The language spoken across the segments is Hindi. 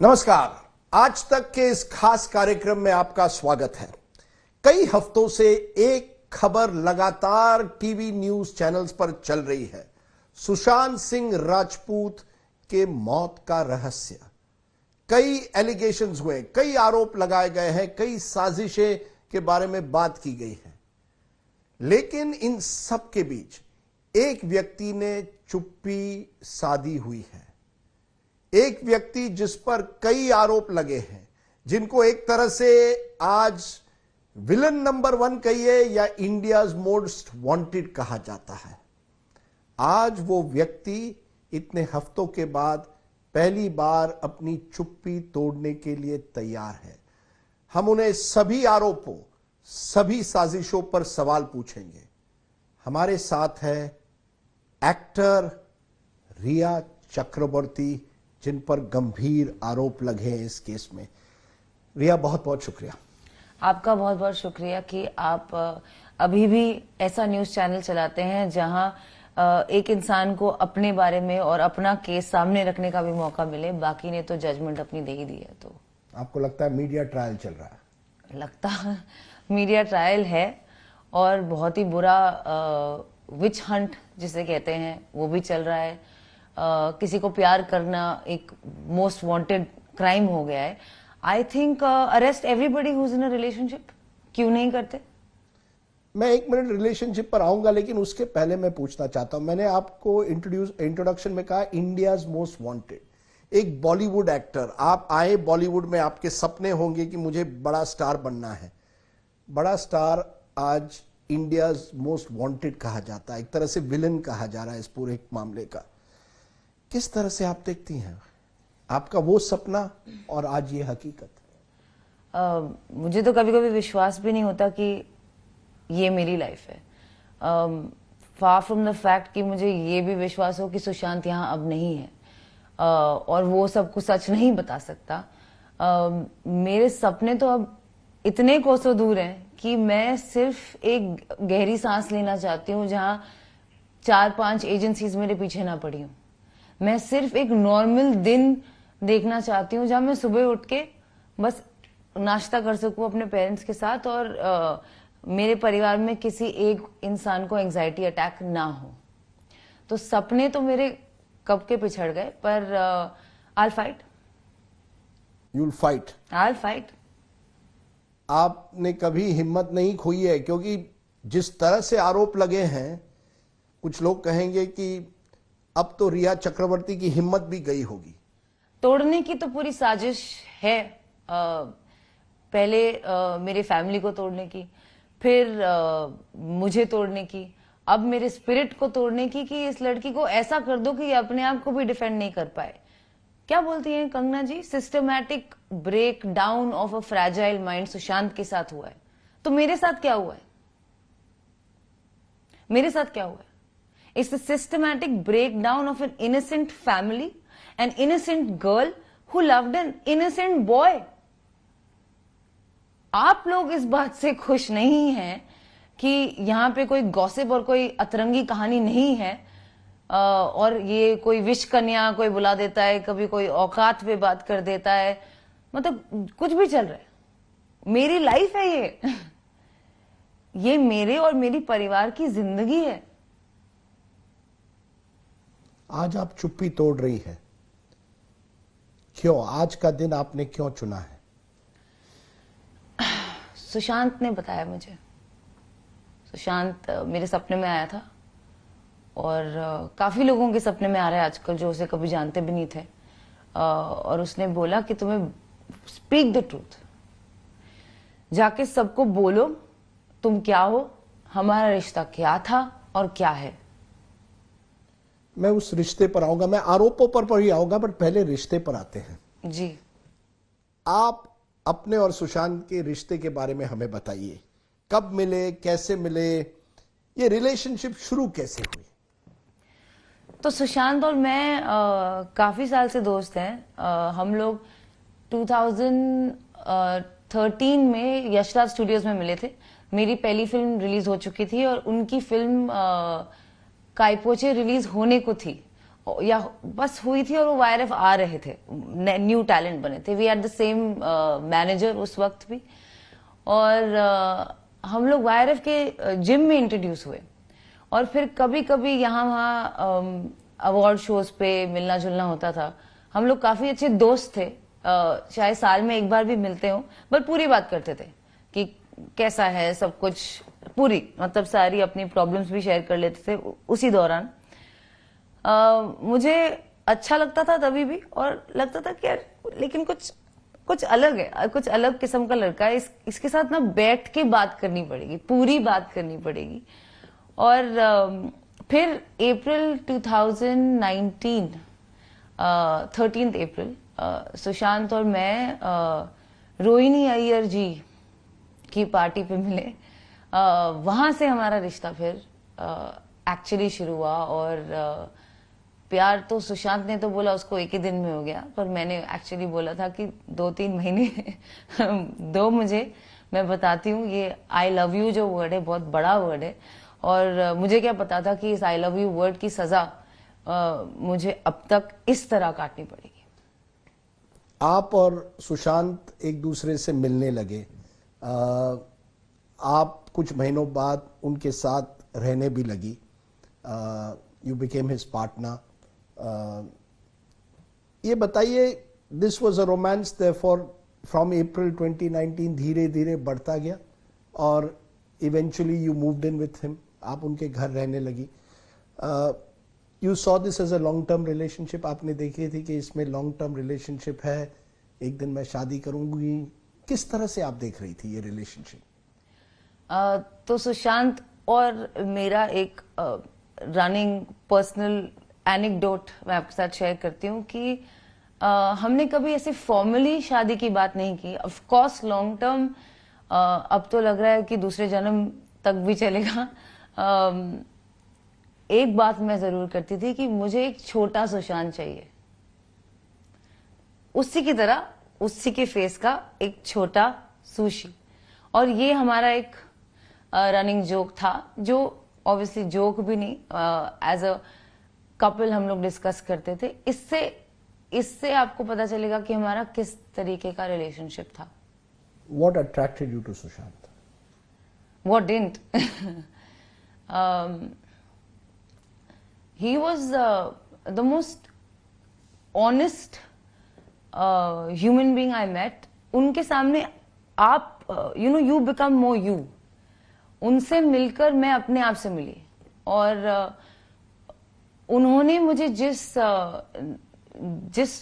नमस्कार। आज तक के इस खास कार्यक्रम में आपका स्वागत है। कई हफ्तों से एक खबर लगातार टीवी न्यूज चैनल्स पर चल रही है। सुशांत सिंह राजपूत के मौत का रहस्य। कई एलिगेशंस हुए, कई आरोप लगाए गए हैं, कई साजिशें के बारे में बात की गई है, लेकिन इन सब के बीच एक व्यक्ति ने चुप्पी साधी हुई है। एक व्यक्ति जिस पर कई आरोप लगे हैं, जिनको एक तरह से आज विलन नंबर 1 कहिए या इंडियाज मोस्ट वांटेड कहा जाता है। आज वो व्यक्ति इतने हफ्तों के बाद पहली बार अपनी चुप्पी तोड़ने के लिए तैयार है। हम उन्हें सभी आरोपों, सभी साजिशों पर सवाल पूछेंगे। हमारे साथ है एक्टर रिया चक्रवर्ती, जिन पर गंभीर आरोप लगे हैं इस केस में। रिया, बहुत बहुत शुक्रिया। आपका बहुत बहुत शुक्रिया कि आप अभी भी ऐसा न्यूज चैनल चलाते हैं जहां एक इंसान को अपने बारे में और अपना केस सामने रखने का भी मौका मिले। बाकी ने तो जजमेंट अपनी दे ही दी है। तो आपको लगता है मीडिया ट्रायल चल रहा है? लगता है मीडिया ट्रायल है और बहुत ही बुरा विच हंट जिसे कहते हैं वो भी चल रहा है। किसी को प्यार करना एक मोस्ट वांटेड क्राइम हो गया है। I think arrest everybody who is in a relationship. क्यों नहीं करते? मैं 1 मिनट रिलेशनशिप पर आऊंगा, लेकिन उसके पहले मैं पूछना चाहता हूं। मैंने आपको इंट्रोडक्शन में कहा इंडियाज मोस्ट वांटेड। एक बॉलीवुड एक्टर, आप आए बॉलीवुड में, आपके सपने होंगे कि मुझे बड़ा स्टार बनना है। बड़ा स्टार आज इंडियाज मोस्ट वांटेड कहा जाता है, एक तरह से विलन कहा जा रहा है इस पूरे मामले का। किस तरह से आप देखती हैं आपका वो सपना और आज ये हकीकत? मुझे तो कभी कभी विश्वास भी नहीं होता कि ये मेरी लाइफ है। फार फ्रॉम द फैक्ट कि मुझे ये भी विश्वास हो कि सुशांत यहाँ अब नहीं है और वो सब कुछ सच नहीं बता सकता। मेरे सपने तो अब इतने कोसों दूर हैं कि मैं सिर्फ एक गहरी सांस लेना चाहती हूँ जहाँ 4-5 एजेंसीज मेरे पीछे ना पड़ी हूँ। मैं सिर्फ एक नॉर्मल दिन देखना चाहती हूँ जहां मैं सुबह उठ के बस नाश्ता कर सकूं अपने पेरेंट्स के साथ और मेरे परिवार में किसी एक इंसान को एंजाइटी अटैक ना हो। तो सपने तो मेरे कब के पिछड़ गए, पर आई फाइट। You'll fight? आई फाइट। आपने कभी हिम्मत नहीं खोई है? क्योंकि जिस तरह से आरोप लगे हैं, कुछ लोग कहेंगे कि अब तो रिया चक्रवर्ती की हिम्मत भी गई होगी। तोड़ने की तो पूरी साजिश है। पहले मेरे फैमिली को तोड़ने की, फिर मुझे तोड़ने की, अब मेरे स्पिरिट को तोड़ने की कि इस लड़की को ऐसा कर दो कि ये अपने आप को भी डिफेंड नहीं कर पाए। क्या बोलती हैं Kangana ji? Systematic breakdown of a fragile mind Sushant के साथ हुआ है। तो मेरे साथ क्या हुआ है? मेरे साथ क्या हुआ है? It's the systematic breakdown of an innocent family, an innocent girl who loved an innocent boy. आप लोग इस बात से खुश नहीं हैं कि यहाँ पे कोई गॉसिप और कोई अतरंगी कहानी नहीं है और ये कोई विश कन्या कोई बुला देता है, कभी कोई औकात पे बात कर देता है, मतलब कुछ भी चल रहा है। मेरी लाइफ है ये मेरे और मेरी परिवार की जिंदगी है। आज आप चुप्पी तोड़ रही है, क्यों? आज का दिन आपने क्यों चुना है? सुशांत ने बताया मुझे। सुशांत मेरे सपने में आया था और काफी लोगों के सपने में आ रहा है आजकल जो उसे कभी जानते भी नहीं थे। और उसने बोला कि तुम्हें स्पीक द ट्रूथ, जाके सबको बोलो तुम क्या हो, हमारा रिश्ता क्या था और क्या है। मैं उस रिश्ते पर आऊंगा, मैं आरोपों पर ही आऊंगा, पर पहले रिश्ते पर आते हैं। जी, आप अपने और सुशांत के रिश्ते के बारे में हमें बताइए। कब मिले, कैसे मिले, ये रिलेशनशिप शुरू कैसे हुई? तो सुशांत और मैं काफी साल से दोस्त हैं। हम लोग 2013 में यशराज स्टूडियोज में मिले थे। मेरी पहली फिल्म रिलीज हो चुकी थी और उनकी फिल्म काइपोचे रिलीज होने को थी या बस हुई थी और वो YRF आ रहे थे, न्यू टैलेंट बने थे। We had the same manager उस वक्त भी, और हम लोग YRF के जिम में इंट्रोड्यूस हुए, और फिर कभी कभी यहाँ वहाँ अवार्ड शोज पे मिलना जुलना होता था। हम लोग काफी अच्छे दोस्त थे, शायद साल में एक बार भी मिलते हो, बट पूरी बात करते थे कि कैसा है सब कुछ, पूरी मतलब सारी अपनी प्रॉब्लम्स भी शेयर कर लेते थे उसी दौरान। मुझे अच्छा लगता था तभी भी, और लगता था कि यार लेकिन कुछ अलग है, कुछ अलग किस्म का लड़का है, इसके साथ ना बैठ के बात करनी पड़ेगी, पूरी बात करनी पड़ेगी। और फिर अप्रैल 2019 13 अप्रैल सुशांत और मैं रोहिणी अय्यर जी की पार्टी पे मिले। वहां से हमारा रिश्ता फिर एक्चुअली शुरू हुआ, और प्यार तो सुशांत ने तो बोला उसको एक ही दिन में हो गया, पर मैंने एक्चुअली बोला था कि 2-3 महीने दो मुझे, मैं बताती हूँ। ये आई लव यू जो वर्ड है बहुत बड़ा वर्ड है, और मुझे क्या पता था कि इस आई लव यू वर्ड की सजा मुझे अब तक इस तरह काटनी पड़ेगी। आप और सुशांत एक दूसरे से मिलने लगे, आप कुछ महीनों बाद उनके साथ रहने भी लगी, यू बिकेम हिज पार्टनर। ये बताइए, this was a romance therefore from April 2019 धीरे धीरे बढ़ता गया, और eventually you moved in with him, आप उनके घर रहने लगी। You saw this as a long term relationship, आपने देखी थी कि इसमें लॉन्ग टर्म रिलेशनशिप है, एक दिन मैं शादी करूंगी, किस तरह से आप देख रही थी ये रिलेशनशिप? तो सुशांत और मेरा एक रनिंग पर्सनल एनेक्डोट मैं आपके साथ शेयर करती हूँ कि हमने कभी ऐसे फॉर्मली शादी की बात नहीं की। ऑफ कोर्स लॉन्ग टर्म अब तो लग रहा है कि दूसरे जन्म तक भी चलेगा। एक बात मैं जरूर करती थी कि मुझे एक छोटा सुशांत चाहिए, उसी की तरह, उसी के फेस का एक छोटा सुशी। और ये हमारा एक रनिंग जोक था, जो ऑब्वियसली जोक भी नहीं, एज अ कपल हम लोग डिस्कस करते थे। इससे आपको पता चलेगा कि हमारा किस तरीके का रिलेशनशिप था। What attracted you to Sushant? What didn't? He was the most honest human being I met. उनके सामने आप you become more you. उनसे मिलकर मैं अपने आप से मिली, और उन्होंने मुझे जिस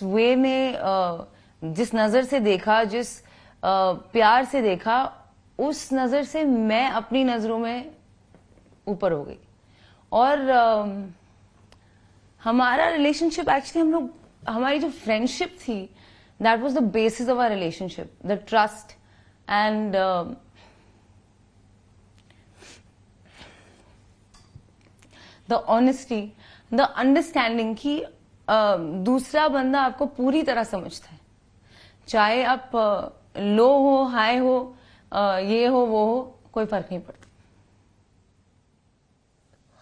वे में, जिस नजर से देखा, जिस प्यार से देखा, उस नजर से मैं अपनी नजरों में ऊपर हो गई। और हमारा रिलेशनशिप एक्चुअली, हमारी जो फ्रेंडशिप थी, that was the basis of our relationship, the trust and the honesty, the understanding कि दूसरा बंदा आपको पूरी तरह समझता है, चाहे आप लो हो, हाई हो, ये हो, वो हो, कोई फर्क नहीं पड़ता।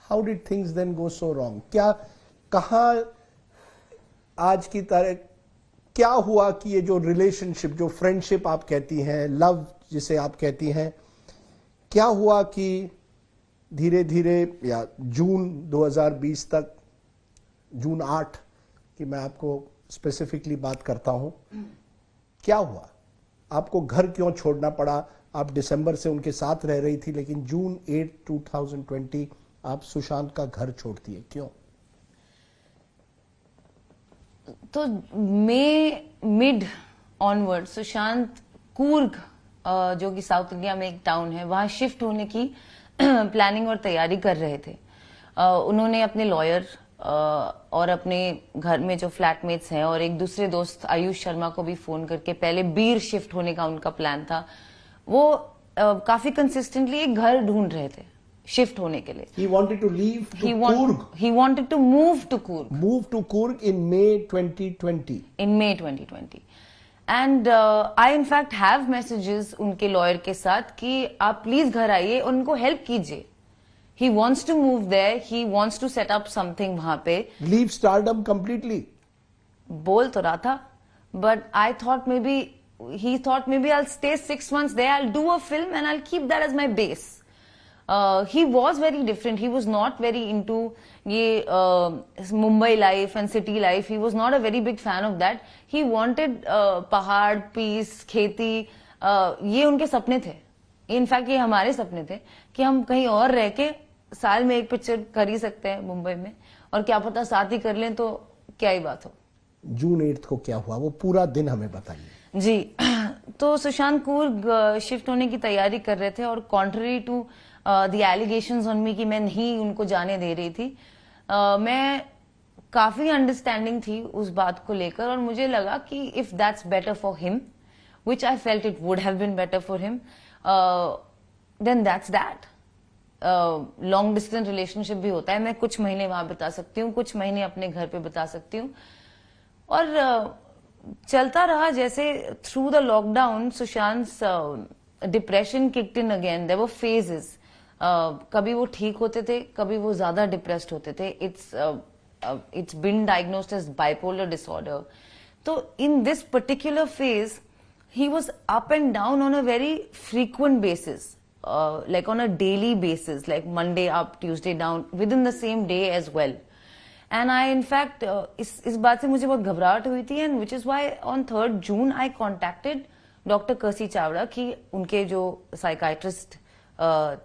How did things then go so wrong? कहा आज की तरह क्या हुआ कि ये जो रिलेशनशिप, जो फ्रेंडशिप आप कहती हैं, लव जिसे आप कहती हैं, क्या हुआ कि धीरे धीरे, या जून 2020 तक, जून 8 की मैं आपको स्पेसिफिकली बात करता हूं, क्या हुआ? आपको घर क्यों छोड़ना पड़ा? आप दिसंबर से उनके साथ रह रही थी, लेकिन जून 8 2020 आप सुशांत का घर छोड़ती है, क्यों? तो मिड ऑनवर्ड सुशांत कूर्ग, जो कि साउथ इंडिया में एक टाउन है, वहां शिफ्ट होने की प्लानिंग और तैयारी कर रहे थे। उन्होंने अपने लॉयर और अपने घर में जो फ्लैटमेट्स हैं और एक दूसरे दोस्त आयुष शर्मा को भी फोन करके, पहले बीर शिफ्ट होने का उनका प्लान था, वो काफी कंसिस्टेंटली एक घर ढूंढ रहे थे शिफ्ट होने के लिए। He wanted to leave to Coorg. He wanted to move to Coorg. Move to Coorg in May 2020. In May 2020. And I in fact have messages उनके लॉयर के साथ कि आप प्लीज घर आइए, उनको हेल्प कीजिए। He wants to move there. He wants to set up something वहां पे. Leave stardom completely. बोल तो रहा था, but I thought maybe he thought maybe I'll stay 6 months there. I'll do a film and I'll keep that as my base. He was very different. He was not very into ये Mumbai life and city life. He was not a very big fan of that. He wanted पहाड़, peace, खेती. ये उनके सपने थे. इनफैक्ट ये हमारे सपने थे कि हम कहीं और रह के साल में एक पिक्चर कर ही सकते हैं मुंबई में, और क्या पता साथ ही कर लें तो क्या ही बात हो. जून 8 को क्या हुआ, वो पूरा दिन हमें बताइए. जी, तो सुशांत कूर्ग शिफ्ट होने की तैयारी कर रहे थे, और contrary to the allegations on me कि मैं नहीं उनको जाने दे रही थी, मैं काफी अंडरस्टैंडिंग थी उस बात को लेकर, और मुझे लगा कि if that's better for him, which I felt it would have been better for him, then that's that. Long distance relationship भी होता है. मैं कुछ महीने वहां बिता सकती हूँ, कुछ महीने अपने घर पे बिता सकती हूँ, और चलता रहा. जैसे through the lockdown Sushant depression kicked in again. There were phases. कभी वो ठीक होते थे, कभी वो ज्यादा डिप्रेस्ड होते थे. It's been diagnosed as bipolar disorder. तो in this particular phase he was up and down on a very frequent basis, like on a daily basis, like Monday up, Tuesday down, within the same day as well. And I in fact इस बात से मुझे बहुत घबराहट हुई थी, and which is why on 3rd June I contacted Dr. Kasi Chawda कि उनके जो साइकाइट्रिस्ट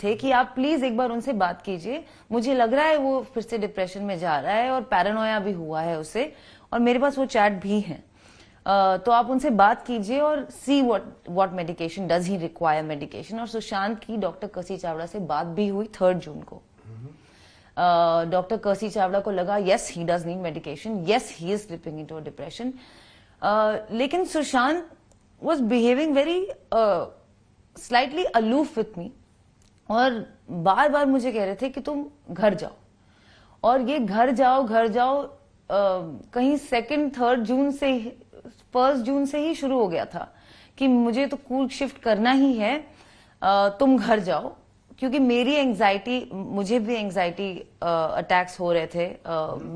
थे कि आप प्लीज एक बार उनसे बात कीजिए. मुझे लग रहा है वो फिर से डिप्रेशन में जा रहा है और पैरानोया भी हुआ है उसे, और मेरे पास वो चैट भी है. तो आप उनसे बात कीजिए और see what medication does he require medication. और सुशांत की डॉक्टर कसी चावड़ा से बात भी हुई 3rd जून को. डॉक्टर कसी चावड़ा को लगा yes he does need medication, yes he is slipping into a depression. लेकिन Sushant was behaving very slightly aloof with me, और बार बार मुझे कह रहे थे कि तुम घर जाओ, और ये घर जाओ कहीं 2nd 3rd जून से 1st जून से ही शुरू हो गया था कि मुझे तो कूर्ग शिफ्ट करना ही है, तुम घर जाओ. क्योंकि मेरी एंजाइटी, मुझे भी एंजाइटी अटैक्स हो रहे थे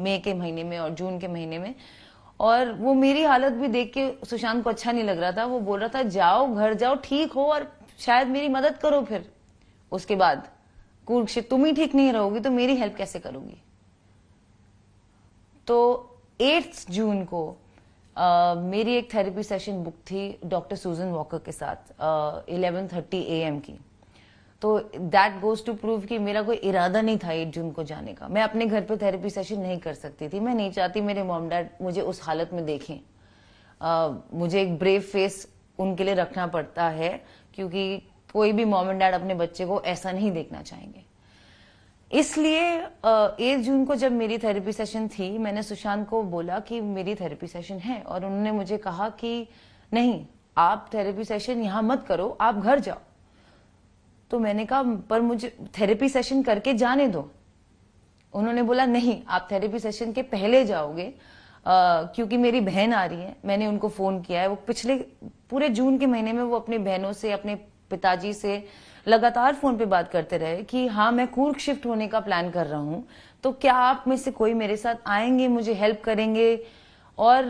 मई के महीने में और जून के महीने में, और वो मेरी हालत भी देख के सुशांत को अच्छा नहीं लग रहा था. वो बोल रहा था जाओ, घर जाओ, ठीक हो, और शायद मेरी मदद करो. फिर उसके बाद कूर्ग शिफ्ट, तुम ही ठीक नहीं रहोगी तो मेरी हेल्प कैसे करोगी. तो 8 जून को मेरी एक थेरेपी सेशन बुक थी डॉक्टर सुजन वॉकर के साथ 11:30 AM की. तो दैट गोज टू प्रूव कि मेरा कोई इरादा नहीं था 8 जून को जाने का. मैं अपने घर पे थेरेपी सेशन नहीं कर सकती थी. मैं नहीं चाहती मेरे मॉम डैड मुझे उस हालत में देखें. मुझे एक ब्रेव फेस उनके लिए रखना पड़ता है, क्योंकि कोई भी मॉम एंड डैड अपने बच्चे को ऐसा नहीं देखना चाहेंगे. इसलिए 8 जून को जब मेरी थेरेपी सेशन थी, मैंने सुशांत को बोला कि मेरी थेरेपी सेशन है, और उन्होंने मुझे कहा कि नहीं, आप थेरेपी सेशन यहां मत करो, आप घर जाओ. तो मैंने कहा पर मुझे थेरेपी सेशन करके जाने दो. उन्होंने बोला नहीं, आप थेरेपी सेशन के पहले जाओगे, क्योंकि मेरी बहन आ रही है. मैंने उनको फोन किया है. वो पिछले पूरे जून के महीने में वो अपनी बहनों से, अपने पिताजी से लगातार फोन पे बात करते रहे कि हाँ मैं कूर्ग शिफ्ट होने का प्लान कर रहा हूं, तो क्या आप में से कोई मेरे साथ आएंगे, मुझे हेल्प करेंगे. और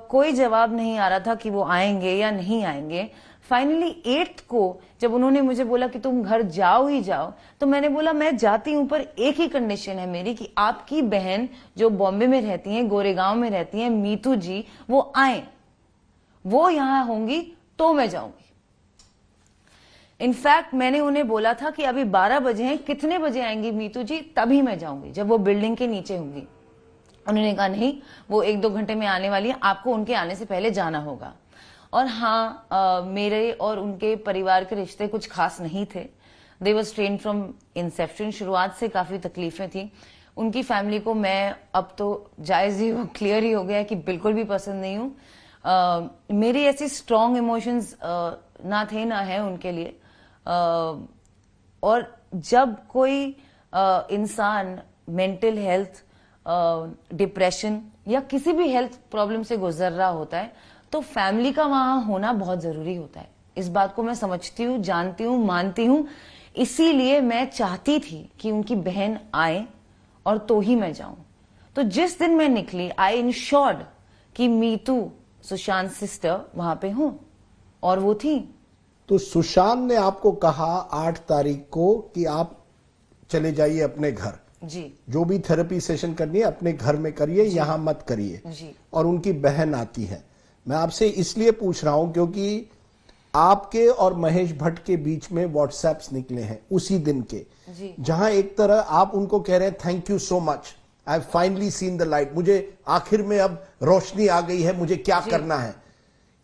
कोई जवाब नहीं आ रहा था कि वो आएंगे या नहीं आएंगे. फाइनली 8 को जब उन्होंने मुझे बोला कि तुम घर जाओ ही जाओ, तो मैंने बोला मैं जाती हूं, पर एक ही कंडीशन है मेरी कि आपकी बहन जो बॉम्बे में रहती हैं, गोरेगांव में रहती हैं, मीतू जी, वो आए, वो यहां होंगी तो मैं जाऊंगी. इनफैक्ट मैंने उन्हें बोला था कि अभी 12 बजे हैं, कितने बजे आएंगी मीतू जी, तभी मैं जाऊंगी जब वो बिल्डिंग के नीचे होंगी. उन्होंने कहा नहीं, वो 1-2 घंटे में आने वाली है, आपको उनके आने से पहले जाना होगा. और हाँ, मेरे और उनके परिवार के रिश्ते कुछ खास नहीं थे. दे वर स्ट्रेन्ड फ्रॉम इंसेप्शन. शुरुआत से काफी तकलीफें थी. उनकी फैमिली को मैं अब तो जायज ही क्लियर ही हो गया कि बिल्कुल भी पसंद नहीं हूं. मेरी ऐसी स्ट्रॉन्ग इमोशंस ना थे ना है उनके लिए. और जब कोई इंसान मेंटल हेल्थ, डिप्रेशन या किसी भी हेल्थ प्रॉब्लम से गुजर रहा होता है, तो फैमिली का वहां होना बहुत जरूरी होता है. इस बात को मैं समझती हूँ, जानती हूँ, मानती हूँ. इसीलिए मैं चाहती थी कि उनकी बहन आए और तो ही मैं जाऊं। तो जिस दिन मैं निकली, आई इंश्योर्ड कि मीतू सुशांत सिस्टर वहां पे हूं, और वो थी। तो सुशांत ने आपको कहा 8 तारीख को कि आप चले जाइए अपने घर, जी जो भी थेरेपी सेशन करनी है अपने घर में करिए, यहां मत करिए। जी। और उनकी बहन आती है। मैं आपसे इसलिए पूछ रहा हूं क्योंकि आपके और महेश भट्ट के बीच में व्हाट्सएप्स निकले हैं उसी दिन के, जी। जहां एक तरह आप उनको कह रहे हैं thank you so much, I have finally seen the light, मुझे आखिर में अब रोशनी आ गई है, मुझे क्या करना है।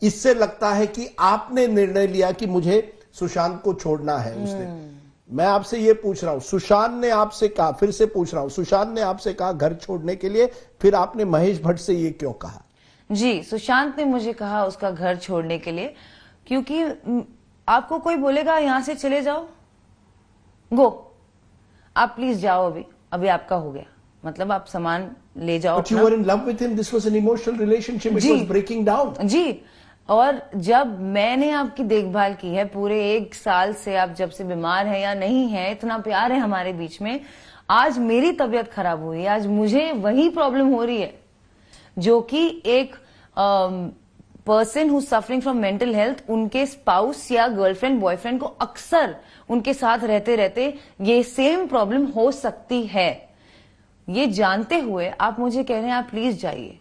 इससे लगता है कि आपने निर्णय लिया कि मुझे सुशांत को छोड़ना है उसने। मैं आपसे ये पूछ रहा हूं, सुशांत ने आपसे कहा, फिर से पूछ रहा हूं, सुशांत ने आपसे कहा घर छोड़ने के लिए, फिर आपने महेश भट्ट से ये क्यों कहा? जी, सुशांत ने मुझे कहा उसका घर छोड़ने के लिए, क्योंकि आपको कोई बोलेगा यहां से चले जाओ, गो, आप प्लीज जाओ, अभी आपका हो गया, मतलब आप सामान ले जाओ। But you were in love with him. This was an emotional relationship. It was breaking down. जी, और जब मैंने आपकी देखभाल की है पूरे 1 साल से, आप जब से बीमार है या नहीं है, इतना प्यार है हमारे बीच में, आज मेरी तबीयत खराब हुई है, आज मुझे वही प्रॉब्लम हो रही है जो कि एक person who suffering from mental health, उनके स्पाउस या गर्लफ्रेंड बॉयफ्रेंड को अक्सर उनके साथ रहते रहते ये सेम प्रॉब्लम हो सकती है। ये जानते हुए आप मुझे कह रहे हैं आप प्लीज जाइए।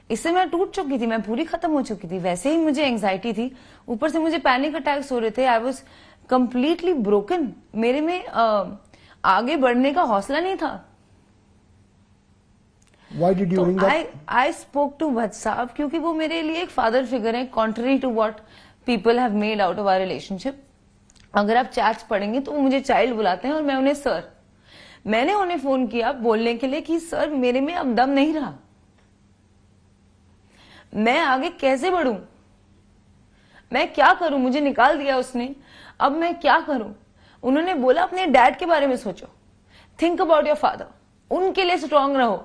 इससे मैं टूट चुकी थी, मैं पूरी खत्म हो चुकी थी, वैसे ही मुझे एंजाइटी थी, ऊपर से मुझे पैनिक अटैक्स हो रहे थे, आई वॉज कंप्लीटली ब्रोकन, मेरे में आगे बढ़ने का हौसला नहीं था। Why did you ring up? I spoke to Bhatt साहब क्योंकि वो मेरे लिए एक फादर फिगर है, contrary to what people have made out of our relationship। अगर आप चैट्स पढ़ेंगे तो वो मुझे चाइल्ड बुलाते हैं और मैं उन्हें सर। मैंने उन्हें फोन किया बोलने के लिए कि सर मेरे में अब दम नहीं रहा, मैं आगे कैसे बढ़ूं, मैं क्या करूं, मुझे निकाल दिया उसने, अब मैं क्या करूं। उन्होंने बोला अपने डैड के बारे में सोचो, थिंक अबाउट योर फादर, उनके लिए स्ट्रांग रहो,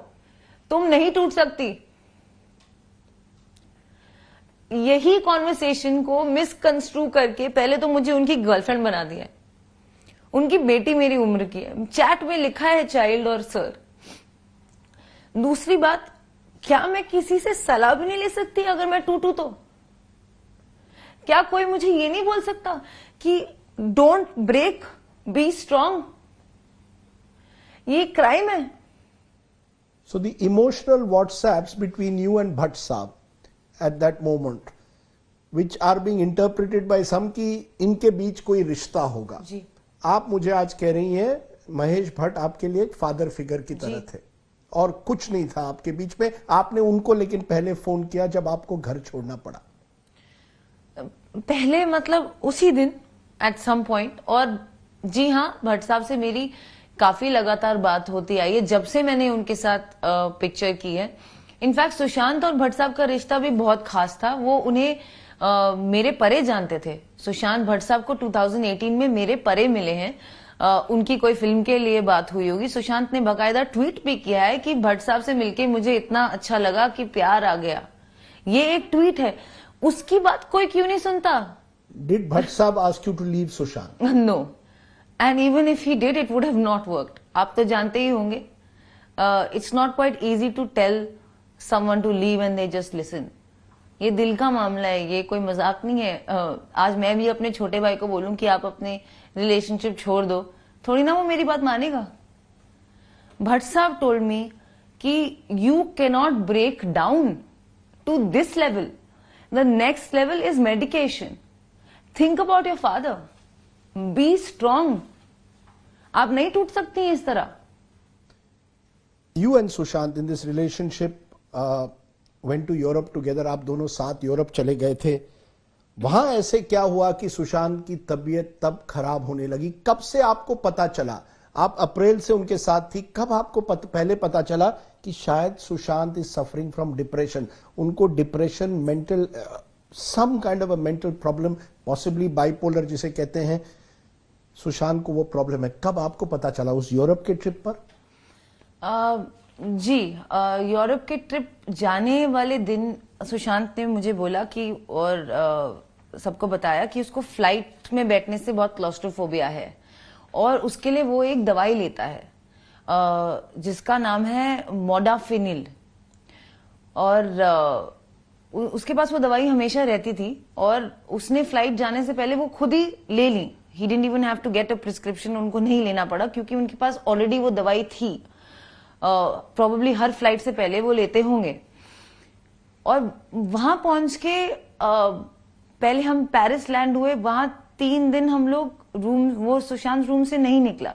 तुम नहीं टूट सकती। यही कॉन्वर्सेशन को मिसकंस्ट्रू करके पहले तो मुझे उनकी गर्लफ्रेंड बना दिया है, उनकी बेटी मेरी उम्र की है, चैट में लिखा है चाइल्ड और सर। दूसरी बात, क्या मैं किसी से सलाह भी नहीं ले सकती अगर मैं टूटू तो? क्या कोई मुझे ये नहीं बोल सकता कि डोंट ब्रेक, बी स्ट्रांग? ये क्राइम है। So the emotional WhatsApps between you and Bhatt Saab at that moment, which are being interpreted by some कि इनके बीच कोई रिश्ता होगा। जी। आप मुझे आज कह रही हैं महेश भट्ट आपके लिए एक फादर फिगर की तरह थे और कुछ नहीं था आपके बीच में। आपने उनको लेकिन पहले फोन किया जब आपको घर छोड़ना पड़ा। पहले मतलब उसी दिन एट सम पॉइंट, और जी हाँ, भट्ट साहब से मेरी काफी लगातार बात होती आई है जब से मैंने उनके साथ पिक्चर की है। इनफैक्ट सुशांत और भट्ट साहब का रिश्ता भी बहुत खास था, वो उन्हें मेरे परे जानते थे। सुशांत भट्ट साहब को 2018 में मेरे परे मिले हैं, उनकी कोई फिल्म के लिए बात हुई होगी। सुशांत ने बाकायदा ट्वीट भी किया है कि भट्ट साहब से मिलके मुझे इतना अच्छा लगा कि प्यार आ गया, ये एक ट्वीट है। उसकी बात कोई क्यों नहीं सुनता? Did Bhatt Saab ask you to leave Sushant? No. And even if he did, it would have not worked. आप तो जानते ही होंगे, it's not quite easy to tell someone to leave and they just listen. ये दिल का मामला है, ये कोई मजाक नहीं है। आज मैं भी अपने छोटे भाई को बोलूं कि आप अपने रिलेशनशिप छोड़ दो, थोड़ी ना वो मेरी बात मानेगा। भट्ट साहब told me कि you cannot break down to this level. The next level is medication. Think about your father. Be strong. आप नहीं टूट सकती हैं इस तरह। You and Sushant in this relationship went to Europe together. आप दोनों साथ यूरोप चले गए थे। वहां ऐसे क्या हुआ कि सुशांत की तबीयत तब खराब होने लगी? कब से आपको पता चला? आप अप्रैल से उनके साथ थी, कब आपको पहले पता चला कि शायद Sushant is suffering from depression? उनको depression, mental some kind of a mental problem, possibly bipolar जिसे कहते हैं, सुशांत को वो प्रॉब्लम है। कब आपको पता चला? उस यूरोप के ट्रिप पर? जी, यूरोप के ट्रिप जाने वाले दिन सुशांत ने मुझे बोला कि, और सबको बताया कि उसको फ्लाइट में बैठने से बहुत क्लॉस्ट्रोफोबिया है और उसके लिए वो एक दवाई लेता है जिसका नाम है मोडाफिनिल, और उसके पास वो दवाई हमेशा रहती थी, और उसने फ्लाइट जाने से पहले वो खुद ही ले ली। He didn't even have to get a prescription, उनको नहीं लेना पड़ा क्योंकि उनके पास ऑलरेडी वो दवाई थी। प्रोबेबली हर फ्लाइट से पहले वो लेते होंगे। और वहां पहुंच के पहले हम पेरिस लैंड हुए, वहां 3 दिन हम लोग वो सुशांत रूम से नहीं निकला,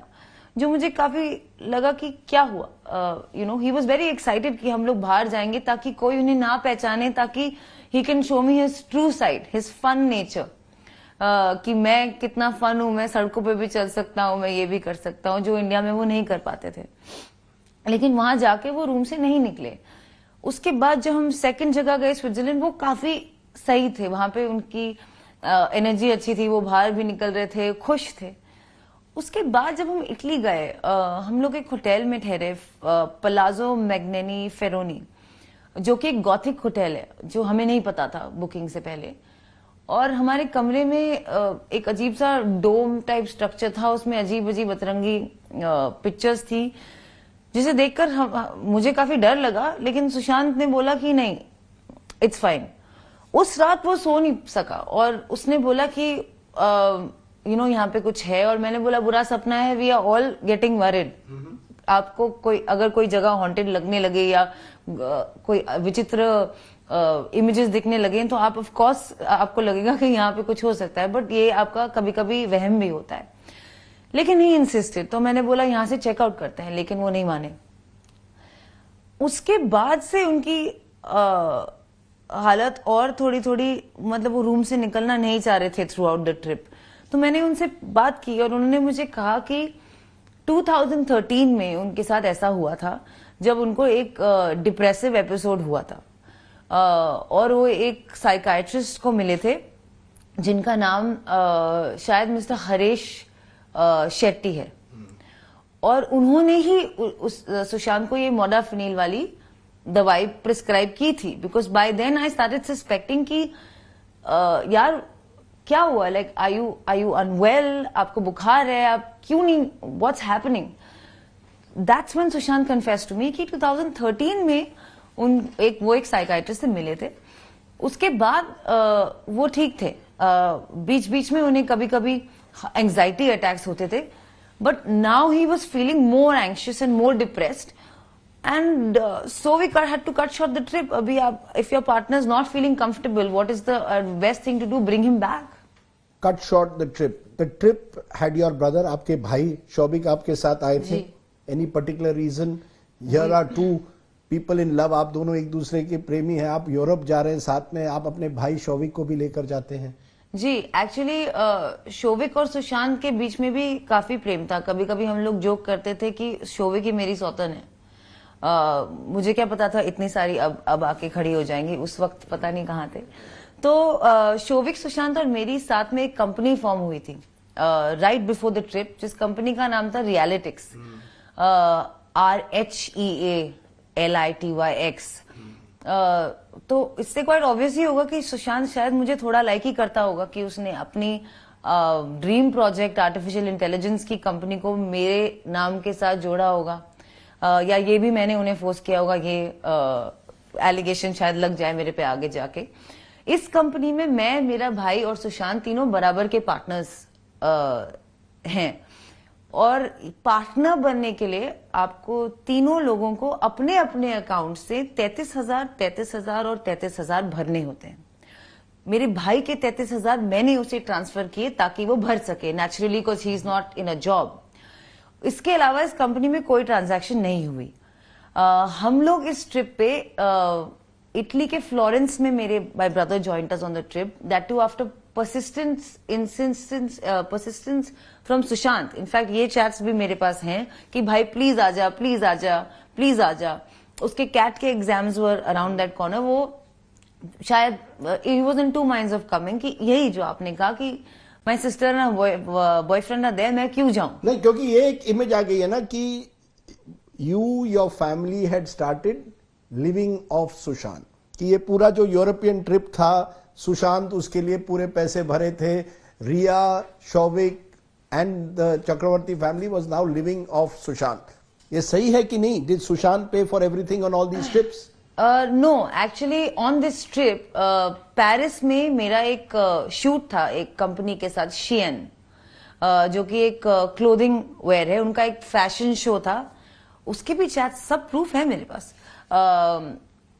जो मुझे काफी लगा कि क्या हुआ। ही वॉज वेरी एक्साइटेड कि हम लोग बाहर जाएंगे ताकि कोई उन्हें ना पहचाने, ताकि he can show me his true side, his fun nature, कि मैं कितना फन हूं, मैं सड़कों पे भी चल सकता हूं, मैं ये भी कर सकता हूं, जो इंडिया में वो नहीं कर पाते थे। लेकिन वहां जाके वो रूम से नहीं निकले। उसके बाद जब हम सेकंड जगह गए स्विट्जरलैंड, वो काफी सही थे, वहां पे उनकी एनर्जी अच्छी थी, वो बाहर भी निकल रहे थे, खुश थे। उसके बाद जब हम इटली गए, हम लोग एक होटल में ठहरे, पलाजो मैग्नेनी फेरोनी, जो कि एक गॉथिक होटल है, जो हमें नहीं पता था बुकिंग से पहले। और हमारे कमरे में एक अजीब सा डोम टाइप स्ट्रक्चर था, उसमें अजीब अजीब अतरंगी पिक्चर्स थी, जिसे देखकर मुझे काफी डर लगा। लेकिन सुशांत ने बोला कि नहीं, इट्स फाइन। उस रात वो सो नहीं सका, और उसने बोला कि यहाँ पे कुछ है, और मैंने बोला बुरा सपना है, we are all getting worried. आपको अगर कोई जगह हॉन्टेड लगने लगे या कोई विचित्र इमेजेस दिखने लगे, तो आप ऑफ कोर्स आपको लगेगा कि यहाँ पे कुछ हो सकता है, बट ये आपका कभी कभी वहम भी होता है। लेकिन ही इंसिस्टेड, तो मैंने बोला यहाँ से चेकआउट करते हैं, लेकिन वो नहीं माने। उसके बाद से उनकी हालत और थोड़ी थोड़ी, मतलब वो रूम से निकलना नहीं चाह रहे थे थ्रू आउट द ट्रिप। तो मैंने उनसे बात की, और उन्होंने मुझे कहा कि 2013 में उनके साथ ऐसा हुआ था, जब उनको एक डिप्रेसिव एपिसोड हुआ था, और वो एक साइकाइट्रिस्ट को मिले थे, जिनका नाम शायद मिस्टर हरीश शेट्टी है। और उन्होंने ही उस सुशांत को ये मोडाफिनिल वाली दवाई प्रिस्क्राइब की थी, because by then I started suspecting कि यार क्या हुआ, लाइक आर यू अनवेल, आपको बुखार है, आप क्यों नहीं, what's happening. That's when Sushant confessed to me कि 2013 में वो एक साइकाइट्रिस्ट से मिले थे। उसके बाद वो ठीक थे, बीच बीच में उन्हें कभी कभी एंजाइटी अटैक्स होते थे, but now he was feeling more anxious and more depressed, and so we had to cut short the trip. Abhi if your partner is not feeling comfortable, what is the best thing to do? Bring him back. Cut short the trip. The trip had your brother, आपके भाई शौविक आपके साथ आए थे. Any particular reason? Here are two people in love. आप दोनों एक दूसरे के प्रेमी हैं. आप यूरोप जा रहे हैं साथ में, आप अपने भाई शौविक को भी लेकर जाते हैं. जी, एक्चुअली शौविक और सुशांत के बीच में भी काफी प्रेम था. कभी कभी हम लोग जोक करते थे कि शौविक ही मेरी सौतन है. मुझे क्या पता था इतनी सारी अब आके खड़ी हो जाएंगी, उस वक्त पता नहीं कहाँ थे. तो शौविक, सुशांत और मेरी साथ में एक कंपनी फॉर्म हुई थी राइट बिफोर द ट्रिप, जिस कंपनी का नाम था रियलिटिक्स, RHEALITYX. तो इससे क्वाइट ऑब्वियस ही होगा कि सुशांत शायद मुझे थोड़ा लाइक ही करता होगा कि उसने अपनी ड्रीम प्रोजेक्ट आर्टिफिशियल इंटेलिजेंस की कंपनी को मेरे नाम के साथ जोड़ा होगा, या ये भी मैंने उन्हें फोर्स किया होगा, ये एलिगेशन शायद लग जाए मेरे पे आगे जाके. इस कंपनी में मैं, मेरा भाई और सुशांत तीनों बराबर के पार्टनर्स हैं. और पार्टनर बनने के लिए आपको तीनों लोगों को अपने अपने अकाउंट से 33,000 और 33,000 भरने होते हैं. मेरे भाई के 33,000 मैंने उसे ट्रांसफर किए ताकि वो भर सके, naturally, because he is not in a job. इसके अलावा इस कंपनी में कोई ट्रांजैक्शन नहीं हुई. हम लोग इस ट्रिप पे इटली के फ्लोरेंस में मेरे my brother joined us on the trip, that too after persistence from Sushant. In fact ये चैट्स भी मेरे पास हैं कि भाई प्लीज आजा, प्लीज आजा, प्लीज आजा. उसके कैट के exams were around that corner. वो शायद he was in two minds of coming, कि यही जो आपने कहा कि माई सिस्टर ना बॉयफ्रेंड ना दे, मैं क्यों जाऊं. नहीं, क्योंकि ये एक इमेज आ गई है ना कि your family had started living off Sushant, कि ये पूरा जो यूरोपियन ट्रिप था, सुशांत उसके लिए पूरे पैसे भरे थे, रिया, Showik, and the Chakravarti family was now living off Sushant. ये सही है कि नहीं? Did Sushant pay for everything on all these trips? No, actually on this trip, Paris में मेरा एक शूट था एक कंपनी के साथ, Shein, जो कि एक क्लोथिंग वेयर है, उनका एक फैशन शो था. उसके भी चैट सब प्रूफ है मेरे पास.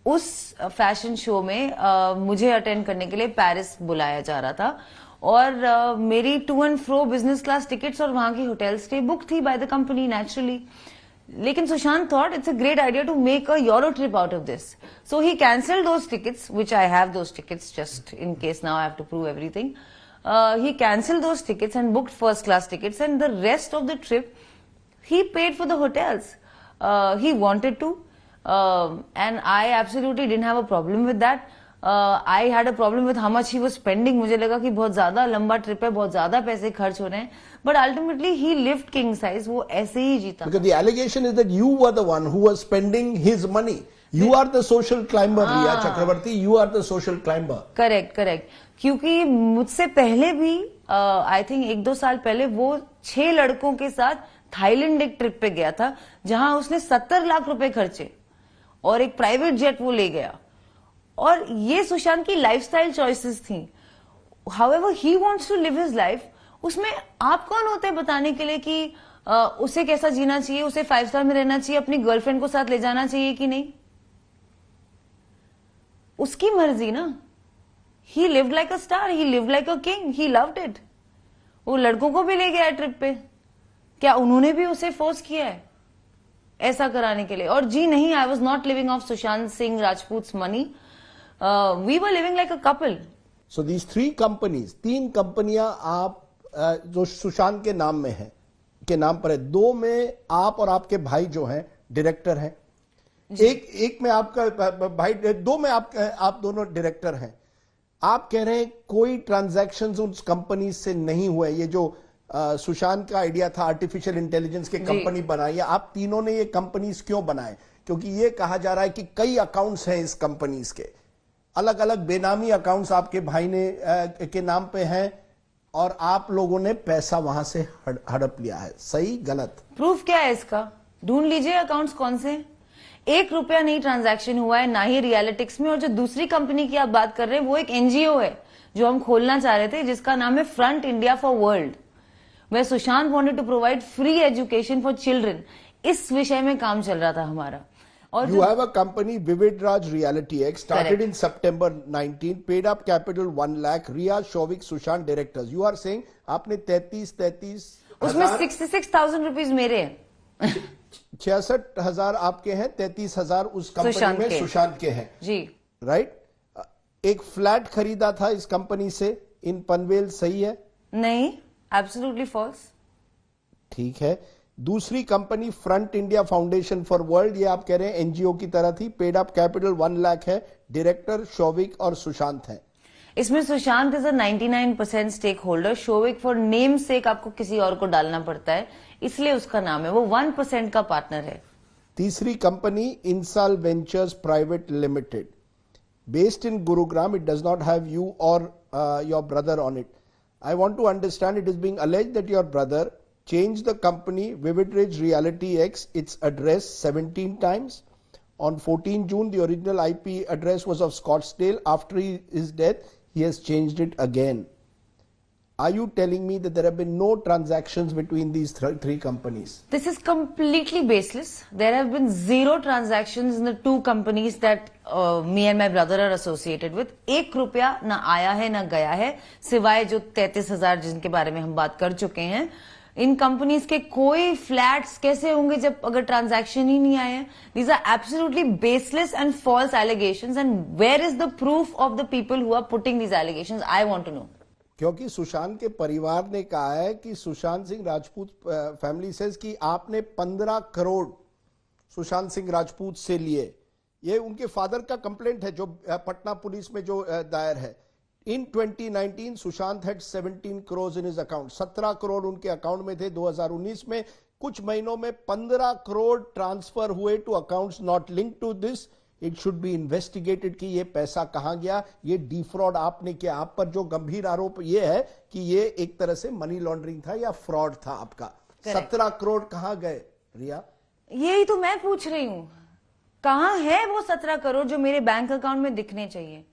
उस फैशन शो में मुझे अटेंड करने के लिए पेरिस बुलाया जा रहा था और मेरी to and fro business class tickets और वहां की होटल स्टे बुक थी बाय द कंपनी नेचुरली. लेकिन Sushant thought it's a great idea to make a euro trip out of this, so he cancelled those tickets which I have those tickets just in case now I have to prove everything. He cancelled those tickets and booked first class tickets, and the rest of the trip he paid for the hotels. He wanted to, and I absolutely didn't have a problem with that. I had a problem with how much he was spending. मुझे लगा कि बहुत ज्यादा लंबा ट्रिप है, बहुत ज्यादा पैसे खर्च हो रहे हैं, but ultimately he lived king size. वो ऐसे ही जीता. Because the allegation is that you were the one who was spending his money. You are the social climber, Riya Chakravarti. You are the social climber. Correct, correct. क्योंकि मुझसे पहले भी आई थिंक 1-2 साल पहले वो 6 लड़कों के साथ थाईलैंड एक ट्रिप पे गया था, जहां उसने 70 लाख रुपए खर्चे और एक प्राइवेट जेट वो ले गया. और ये सुशांत की लाइफस्टाइल चॉइसेस थी. However he wants to live his life. उसमें आप कौन होते हैं बताने के लिए कि उसे कैसा जीना चाहिए, उसे 5 स्टार में रहना चाहिए, अपनी गर्लफ्रेंड को साथ ले जाना चाहिए कि नहीं. उसकी मर्जी ना. He lived like a star, he lived like a king, he loved it. वो लड़कों को भी ले गया ट्रिप पे. क्या उन्होंने भी उसे फोर्स किया है ऐसा कराने के लिए? और जी नहीं, I was not living off Sushant Singh Rajput money. We were living like a couple. So these 3 companies, 3 कंपनियां आप जो सुशांत के नाम में है, के नाम पर है, 2 में आप और आपके भाई जो हैं डायरेक्टर हैं, एक में आपका भाई, 2 में आप दोनों डायरेक्टर हैं. आप कह रहे हैं कोई ट्रांजैक्शंस उस कंपनी से नहीं हुए. ये जो सुशांत का आइडिया था आर्टिफिशियल इंटेलिजेंस के कंपनी बनाई, आप तीनों ने ये कंपनीज क्यों बनाए? क्योंकि ये कहा जा रहा है कि कई अकाउंट्स हैं इस कंपनीज के, अलग अलग बेनामी अकाउंट्स आपके भाई ने के नाम पे हैं और आप लोगों ने पैसा वहां से हड़प लिया है. सही गलत? प्रूफ क्या है इसका? ढूंढ लीजिए अकाउंट्स कौन से. 1 रुपया नहीं ट्रांजैक्शन हुआ है, ना ही रियलिटिक्स में. और जो दूसरी कंपनी की आप बात कर रहे हैं वो एक एनजीओ है जो हम खोलना चाह रहे थे, जिसका नाम है फ्रंट इंडिया फॉर वर्ल्ड, वे Sushant wanted to provide free education for children. इस विषय में काम चल रहा था हमारा. और you have a company Vivid Raj Reality X started Correct. in September 19, paid up capital 1 lakh, Riya, Shovik, Sushant directors. You are saying आपने 33 उसमें 66,000 रुपीज मेरे हैं. 66,000 आपके हैं, 33,000 उस कंपनी में सुशांत के हैं जी. राइट. एक फ्लैट खरीदा था इस कंपनी से इन पनवेल, सही है? नहीं, एब्सोल्युटली फॉल्स. ठीक है. दूसरी company front India foundation for world, ये आप कह रहे हैं एनजीओ की तरह थी, पेड अप कैपिटल 1 लाख है, डायरेक्टर शोविक और सुशांत है. इसमें Sushant is a 99% stakeholder. Showik for namesake आपको किसी और को डालना पड़ता है, इसलिए उसका नाम है. वो 1% का पार्टनर है. तीसरी कंपनी इंसाल ventures private limited, based in Gurugram. It does not have you or your brother on it. I want to understand. It is being alleged that your brother changed the company Vivid Ridge Reality X its address 17 times. On 14 June, the original IP address was of Scottsdale. After his death, he has changed it again. Are you telling me that there have been no transactions between these three companies? This is completely baseless. There have been 0 transactions in the 2 companies that me and my brother are associated with. 1 रुपया ना आया है ना गया है, सिवाय जो 33,000 जिनके बारे में हम बात कर चुके हैं. इन कंपनीज के कोई फ्लैट्स कैसे होंगे जब अगर ट्रांजैक्शन ही नहीं आए हैं? These are absolutely baseless and false allegations. And where is the proof of the people who are putting these allegations? I want to know. क्योंकि सुशांत के परिवार ने कहा है कि सुशांत सिंह राजपूत फैमिली सेज कि आपने 15 करोड़ सुशांत सिंह राजपूत से लिए. ये उनके फादर का कंप्लेंट है जो पटना पुलिस में जो दायर है. In 2019, Sushant had 17 crores in his account. 17 crore उनके अकाउंट में थे. 2019 में कुछ महीनों में 15 करोड़ ट्रांसफर हुए to accounts not linked to this. It should be investigated कि ये पैसा कहां गया, ये डिफ्रॉड आपने किया। आप पर जो गंभीर आरोप ये है कि ये एक तरह से मनी लॉन्ड्रिंग था या फ्रॉड था आपका। 17 करोड़ कहां गए रिया? यही तो मैं पूछ रही हूं, कहां है वो 17 करोड़ जो मेरे बैंक अकाउंट में दिखने चाहिए?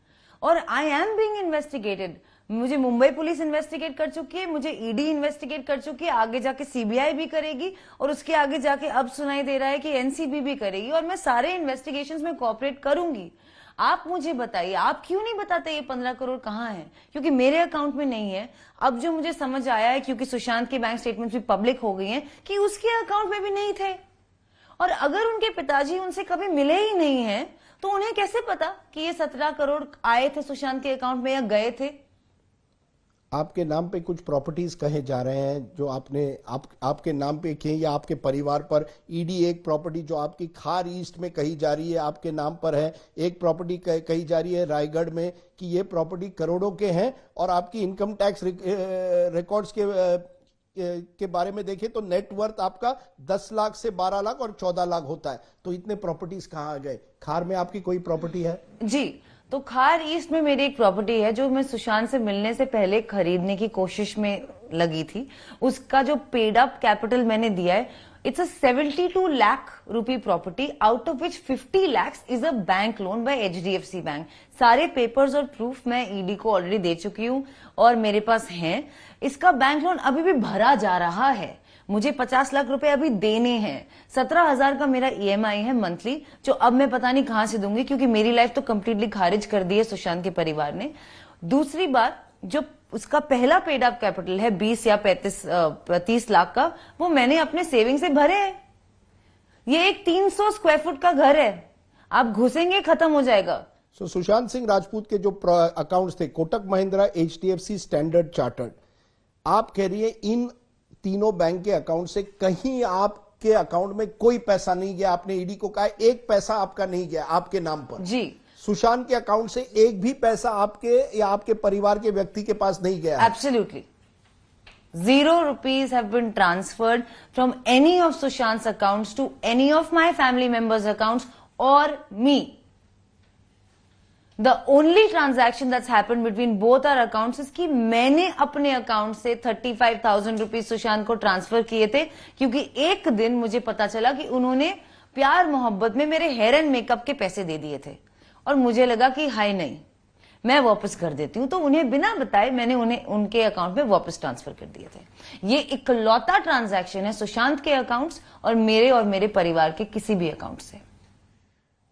और आई एम बीइंग इन्वेस्टिगेटेड। मुझे मुंबई पुलिस इन्वेस्टिगेट कर चुकी है, मुझे ईडी इन्वेस्टिगेट कर चुकी है, आगे जाके सीबीआई भी करेगी, और उसके आगे जाके अब सुनाई दे रहा है कि एनसीबी भी करेगी, और मैं सारे इन्वेस्टिगेशंस में कोऑपरेट करूंगी। आप मुझे बताइए, आप क्यों नहीं बताते ये 15 करोड़ कहां है? क्योंकि मेरे अकाउंट में नहीं है। अब जो मुझे समझ आया है, क्योंकि सुशांत की बैंक स्टेटमेंट्स भी पब्लिक हो गई हैं, कि उसके अकाउंट में भी नहीं थे। और अगर उनके पिताजी उनसे कभी मिले ही नहीं हैं, तो उन्हें कैसे पता कि ये 17 करोड़ आए थे सुशांत के अकाउंट में या गए थे? आपके नाम पे कुछ प्रॉपर्टीज कहे जा रहे हैं जो आपके नाम पे किए या आपके परिवार पर। ईडी एक प्रॉपर्टी जो आपकी खार ईस्ट में कही जा रही है आपके नाम पर है, एक प्रॉपर्टी कही जा रही है रायगढ़ में कि ये प्रॉपर्टी करोड़ों के हैं, और आपकी इनकम टैक्स रिकॉर्ड्स के बारे में देखें तो नेटवर्थ आपका 10 लाख से 12 लाख और 14 लाख होता है। तो इतने प्रॉपर्टीज कहां आ गए? खार में आपकी कोई प्रॉपर्टी है? जी, तो खार ईस्ट में मेरी एक प्रॉपर्टी है जो मैं सुशांत से मिलने से पहले खरीदने की कोशिश में लगी थी। उसका जो पेड अप कैपिटल मैंने दिया है, it's a 72 lakh rupee property, out of which 50 lakhs is a bank loan by HDFC bank. सारे पेपर्स और प्रूफ मैं ईडी को ऑलरेडी दे चुकी हूं और मेरे पास हैं। इसका बैंक लोन अभी भी भरा जा रहा है। मुझे 50 लाख रुपए अभी देने हैं। 17,000 का मेरा EMI है मंथली, जो अब मैं पता नहीं कहां से दूंगी, क्योंकि मेरी लाइफ तो कंप्लीटली खारिज कर दी है सुशांत के परिवार ने। दूसरी बात, जो उसका पहला पेड अप कैपिटल है 20 या 30 लाख का, वो मैंने अपने सेविंग से भरे हैं। ये एक 300 स्क्वायर फुट का घर है, आप घुसेंगे खत्म हो जाएगा। सुशांत सिंह राजपूत के जो अकाउंट्स थे, Kotak Mahindra, HDFC, standard chartered, आप कह रही है इन तीनों बैंक के अकाउंट से कहीं आपके अकाउंट में कोई पैसा नहीं गया। आपने ईडी को कहा एक पैसा आपका नहीं गया आपके नाम पर। जी, सुशांत के अकाउंट से एक भी पैसा आपके या आपके परिवार के व्यक्ति के पास नहीं गया? Absolutely 0 rupees have been transferred from any of Sushant's accounts to any of my family members' accounts or me. The only transaction that's happened between both our accounts is कि मैंने अपने अकाउंट से 35,000 रुपीज सुशांत को ट्रांसफर किए थे, क्योंकि एक दिन मुझे पता चला कि उन्होंने प्यार मोहब्बत में मेरे हेयर एंड मेकअप के पैसे दे दिए थे, और मुझे लगा कि हाय नहीं, मैं वापस कर देती हूं। तो उन्हें बिना बताए मैंने उन्हें उनके अकाउंट में वापस ट्रांसफर कर दिए थे। ये इकलौता ट्रांजैक्शन है सुशांत के अकाउंट्स और मेरे परिवार के किसी भी अकाउंट से।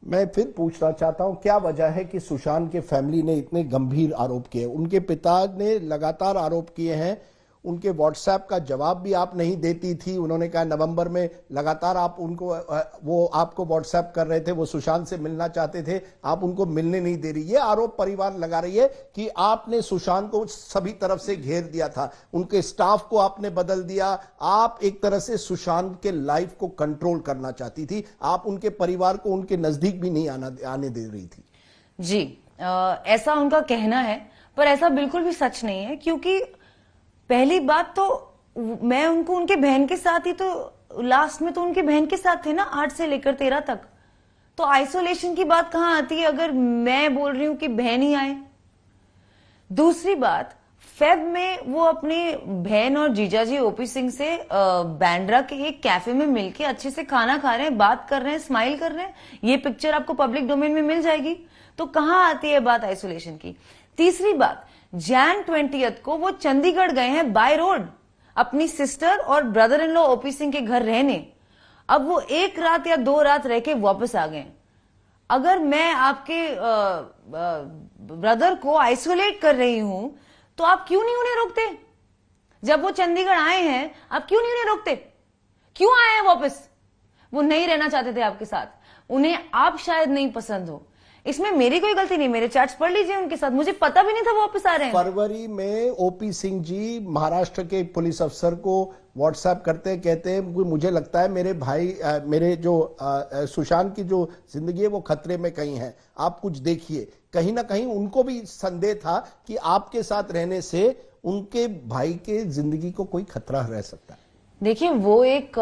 मैं फिर पूछना चाहता हूं, क्या वजह है कि सुशांत के फैमिली ने इतने गंभीर आरोप किए? उनके पिता ने लगातार आरोप किए हैं, उनके व्हाट्सएप का जवाब भी आप नहीं देती थी। उन्होंने कहा नवंबर में लगातार आप उनको वो आपको व्हाट्सएप कर रहे थे, वो सुशांत से मिलना चाहते थे, आप उनको मिलने नहीं दे रही। ये आरोप परिवार लगा रही है कि आपने सुशांत को सभी तरफ से घेर दिया था, उनके स्टाफ को आपने बदल दिया, आप एक तरह से सुशांत के लाइफ को कंट्रोल करना चाहती थी, आप उनके परिवार को उनके नजदीक भी नहीं आने दे रही थी। जी, ऐसा उनका कहना है, पर ऐसा बिल्कुल भी सच नहीं है। क्योंकि पहली बात तो मैं उनको उनके बहन के साथ ही, तो लास्ट में तो उनके बहन के साथ थे ना 8 से लेकर 13 तक। तो आइसोलेशन की बात कहां आती है अगर मैं बोल रही हूं कि बहन ही आए। दूसरी बात, फेब में वो अपनी बहन और जीजाजी ओपी सिंह से बैंड्रा के एक कैफे में मिलके अच्छे से खाना खा रहे हैं, बात कर रहे हैं, स्माइल कर रहे हैं। ये पिक्चर आपको पब्लिक डोमेन में मिल जाएगी। तो कहां आती है बात आइसोलेशन की? तीसरी बात, Jan 20 को वो चंडीगढ़ गए हैं बाय रोड अपनी सिस्टर और brother in law O P Singh के घर रहने। अब वो 1 रात या 2 रात रह के वापस आ गए। अगर मैं आपके ब्रदर को आइसोलेट कर रही हूं, तो आप क्यों नहीं उन्हें रोकते? जब वो चंडीगढ़ आए हैं, आप क्यों नहीं उन्हें रोकते? क्यों आए हैं वापस? वो नहीं रहना चाहते थे आपके साथ, उन्हें आप शायद नहीं पसंद हो। इसमें मेरी कोई गलती नहीं, मेरे चैट्स पढ़ लीजिए उनके साथ, मुझे पता भी नहीं था वो वापस आ रहे हैं। फरवरी में ओपी सिंह जी महाराष्ट्र के पुलिस अफसर को व्हाट्सएप करते कहते हैं मुझे लगता है मेरे भाई मेरे जो सुशांत की जो जिंदगी है वो खतरे में कहीं है, आप कुछ देखिए। कहीं ना कहीं उनको भी संदेह था कि आपके साथ रहने से उनके भाई के जिंदगी को कोई खतरा रह सकता है। देखिए, वो एक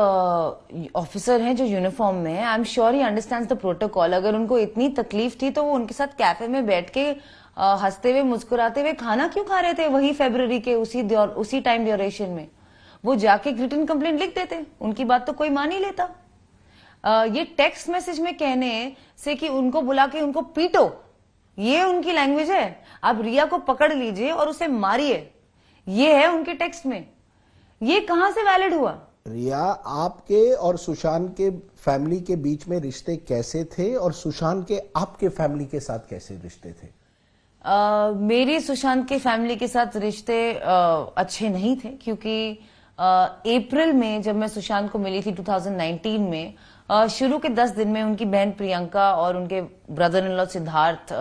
ऑफिसर हैं जो यूनिफॉर्म में है। I am sure he understands the protocol. अगर उनको इतनी तकलीफ थी तो वो उनके साथ कैफे में बैठ के हंसते हुए मुस्कुराते हुए खाना क्यों खा रहे थे वही फरवरी के उसी टाइम ड्यूरेशन में? वो जाके रिटन कंप्लेंट लिख देते, उनकी बात तो कोई मान ही लेता। ये टेक्स्ट मैसेज में कहने से कि उनको बुला के उनको पीटो, ये उनकी लैंग्वेज है। आप रिया को पकड़ लीजिए और उसे मारिए, ये है उनके टेक्स्ट में। ये कहां से वैलिड हुआ? रिया, आपके और सुशांत के फैमिली के बीच में रिश्ते कैसे थे और सुशांत के आपके फैमिली के साथ कैसे रिश्ते थे? मेरे सुशांत के फैमिली के साथ रिश्ते अच्छे नहीं थे, क्योंकि अप्रैल में जब मैं सुशांत को मिली थी 2019 में, शुरू के 10 दिन में उनकी बहन प्रियंका और उनके ब्रदर इन लॉ सिद्धार्थ,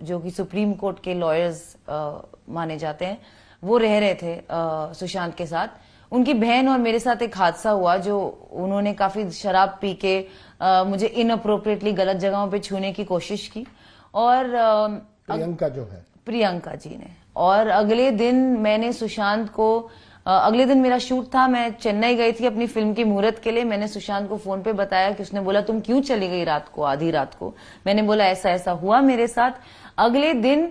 जो कि सुप्रीम कोर्ट के लॉयर्स माने जाते हैं, वो रह रहे थे सुशांत के साथ। उनकी बहन और मेरे साथ एक हादसा हुआ, जो उन्होंने काफी शराब पी के मुझे इनअप्रोप्रिएटली गलत जगहों पे छूने की कोशिश की, और प्रियंका जो है, प्रियंका जी ने। और अगले दिन मैंने सुशांत को, अगले दिन मेरा शूट था, मैं चेन्नई गई थी अपनी फिल्म के मुहूर्त के लिए। मैंने सुशांत को फोन पे बताया कि उसने बोला तुम क्यों चली गई रात को, आधी रात को? मैंने बोला ऐसा ऐसा हुआ मेरे साथ। अगले दिन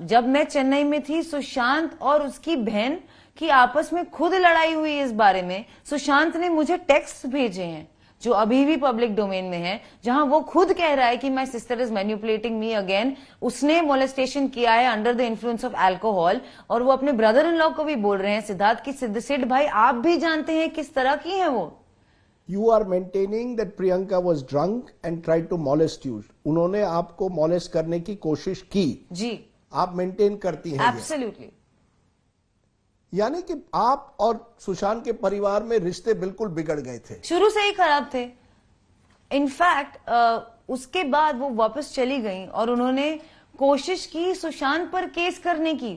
जब मैं चेन्नई में थी, सुशांत और उसकी बहन की आपस में खुद लड़ाई हुई इस बारे में। सुशांत ने मुझे टेक्स्ट भेजे हैं जो अभी भी पब्लिक डोमेन में है, जहां वो खुद कह रहा है कि my sister is manipulating me again. उसने मोलेस्टेशन किया है under the influence of alcohol, और वो अपने ब्रदर इन लॉ को भी बोल रहे हैं सिद्धार्थ की, सिद्ध भाई आप भी जानते हैं किस तरह की है वो। You are maintaining that Priyanka was drunk and tried to molest you. उन्होंने आपको molest करने की कोशिश की जी, आप मेंटेन करती हैं? एब्सोल्युटली। यानी कि आप और सुशांत के परिवार में रिश्ते बिल्कुल बिगड़ गए थे, शुरू से ही खराब थे। इनफैक्ट उसके बाद वो वापस चली गई और उन्होंने कोशिश की सुशांत पर केस करने की।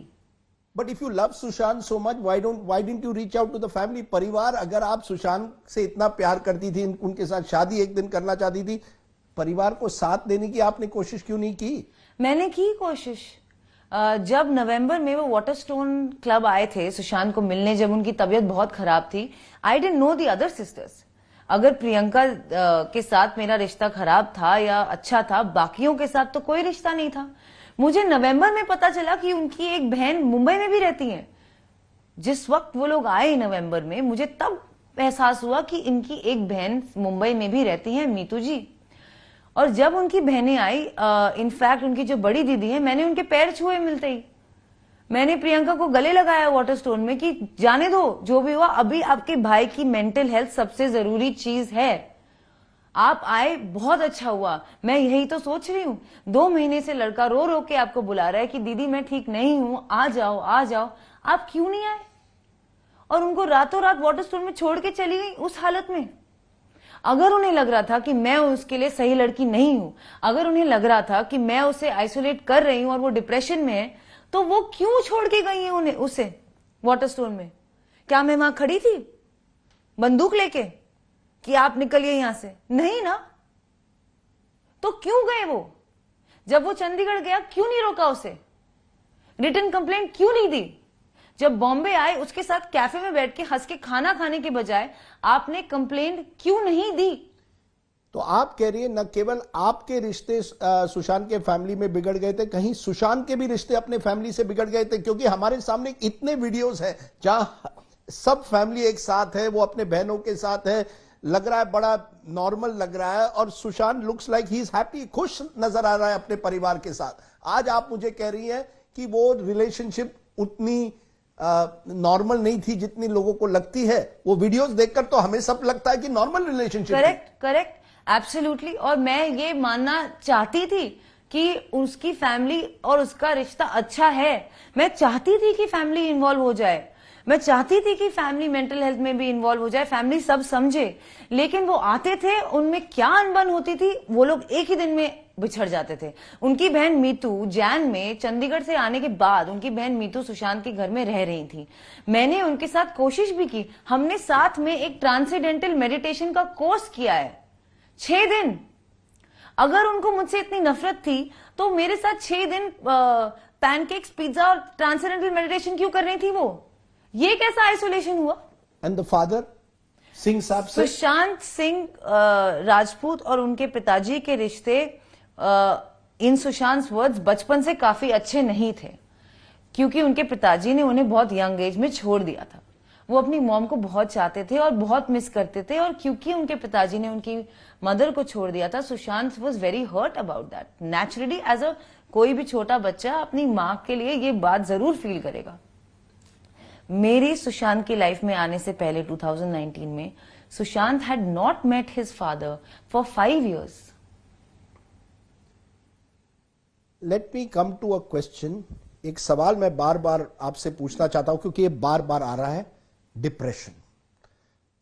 But if you love Sushant so much, why didn't you reach out to the family? परिवार, अगर आप सुशांत से इतना प्यार करती थी, उनके साथ शादी एक दिन करना चाहती थी, परिवार को साथ देने की आपने कोशिश क्यों नहीं की? मैंने की कोशिश। जब नवंबर में वो वाटरस्टोन क्लब आए थे सुशांत को मिलने, जब उनकी तबीयत बहुत खराब थी, I didn't know the other sisters. अगर प्रियंका के साथ मेरा रिश्ता खराब था या अच्छा था, बाकियों के साथ तो कोई रिश्ता नहीं था। मुझे नवंबर में पता चला कि उनकी एक बहन मुंबई में भी रहती है। जिस वक्त वो लोग आए नवंबर में, मुझे तब एहसास हुआ कि इनकी एक बहन मुंबई में भी रहती है, मीतू जी। और जब उनकी बहनें आई, इनफैक्ट उनकी जो बड़ी दीदी है, मैंने उनके पैर छुए मिलते ही। मैंने प्रियंका को गले लगाया वाटरस्टोन में कि जाने दो, जो भी हुआ, अभी आपके भाई की मेंटल हेल्थ सबसे जरूरी चीज है। आप आए, बहुत अच्छा हुआ। मैं यही तो सोच रही हूँ, 2 महीने से लड़का रो रो के आपको बुला रहा है कि दीदी मैं ठीक नहीं हूं, आ जाओ आ जाओ। आप क्यों नहीं आए? और उनको रातों रात वाटरस्टोन में छोड़ के चली गई उस हालत में। अगर उन्हें लग रहा था कि मैं उसके लिए सही लड़की नहीं हूं, अगर उन्हें लग रहा था कि मैं उसे आइसोलेट कर रही हूं और वो डिप्रेशन में है, तो वो क्यों छोड़ के गई है उन्हें उसे वाटरस्टोन में? क्या मैं वहां खड़ी थी बंदूक लेके कि आप निकलिए यहां से? नहीं ना। तो क्यों गए वो? जब वो चंडीगढ़ गया, क्यों नहीं रोका उसे? रिटन कंप्लेंट क्यों नहीं दी? जब बॉम्बे आए, उसके साथ कैफे में बैठ के हंस के खाना खाने के बजाय आपने कंप्लेंट क्यों नहीं दी? तो आप कह रही है न केवल आपके रिश्ते सुशांत के फैमिली में बिगड़ गए थे, कहीं सुशांत के भी रिश्ते अपने फैमिली से बिगड़ गए थे? क्योंकि हमारे सामने इतने वीडियोस हैं जहां सब फैमिली एक साथ है, वो अपने बहनों के साथ है, लग रहा है बड़ा नॉर्मल लग रहा है, और Sushant looks like he is happy, खुश नजर आ रहा है अपने परिवार के साथ। आज आप मुझे कह रही हैं कि वो रिलेशनशिप उतनी नॉर्मल नहीं थी जितनी लोगों को लगती है। वो वीडियोस देखकर तो हमें सब लगता है कि नॉर्मल रिलेशनशिप। Correct, absolutely. और मैं ये मानना चाहती थी कि उसकी फैमिली और उसका रिश्ता अच्छा है। मैं चाहती थी कि फैमिली इन्वॉल्व हो जाए, मैं चाहती थी कि फैमिली मेंटल हेल्थ में भी इन्वॉल्व हो जाए, फैमिली सब समझे। लेकिन वो आते थे, उनमें क्या अनबन होती थी, वो लोग एक ही दिन में बिछड़ जाते थे। उनकी बहन मीतू जैन में चंडीगढ़ से आने के बाद, उनकी बहन मीतू सुशांत के घर में रह रही थी। मैंने उनके साथ कोशिश भी की, हमने साथ में एक ट्रांसेंडेंटल मेडिटेशन का कोर्स किया है 6 दिन। अगर उनको मुझसे इतनी नफरत थी तो मेरे साथ 6 दिन पैनकेक्स, पिज्जा और ट्रांसेंडेंटल मेडिटेशन क्यों कर रही थी वो? ये कैसा आइसोलेशन हुआ? And the father? सिंह साहब से? सुशांत सिंह राजपूत और उनके पिताजी के रिश्ते इन सुशांत वर्ड्स बचपन से काफी अच्छे नहीं थे, क्योंकि उनके पिताजी ने उन्हें बहुत यंग एज में छोड़ दिया था। वो अपनी मॉम को बहुत चाहते थे और बहुत मिस करते थे, और क्योंकि उनके पिताजी ने उनकी मदर को छोड़ दिया था, Sushant was very hurt about that. Naturally as a कोई भी छोटा बच्चा अपनी माँ के लिए ये बात जरूर फील करेगा। मेरी सुशांत की लाइफ में आने से पहले 2019 में Sushant had not met his father for 5 years। Let me come to a question. एक सवाल मैं बार बार आपसे पूछना चाहता हूं, क्योंकि ये बार बार आ रहा है, डिप्रेशन।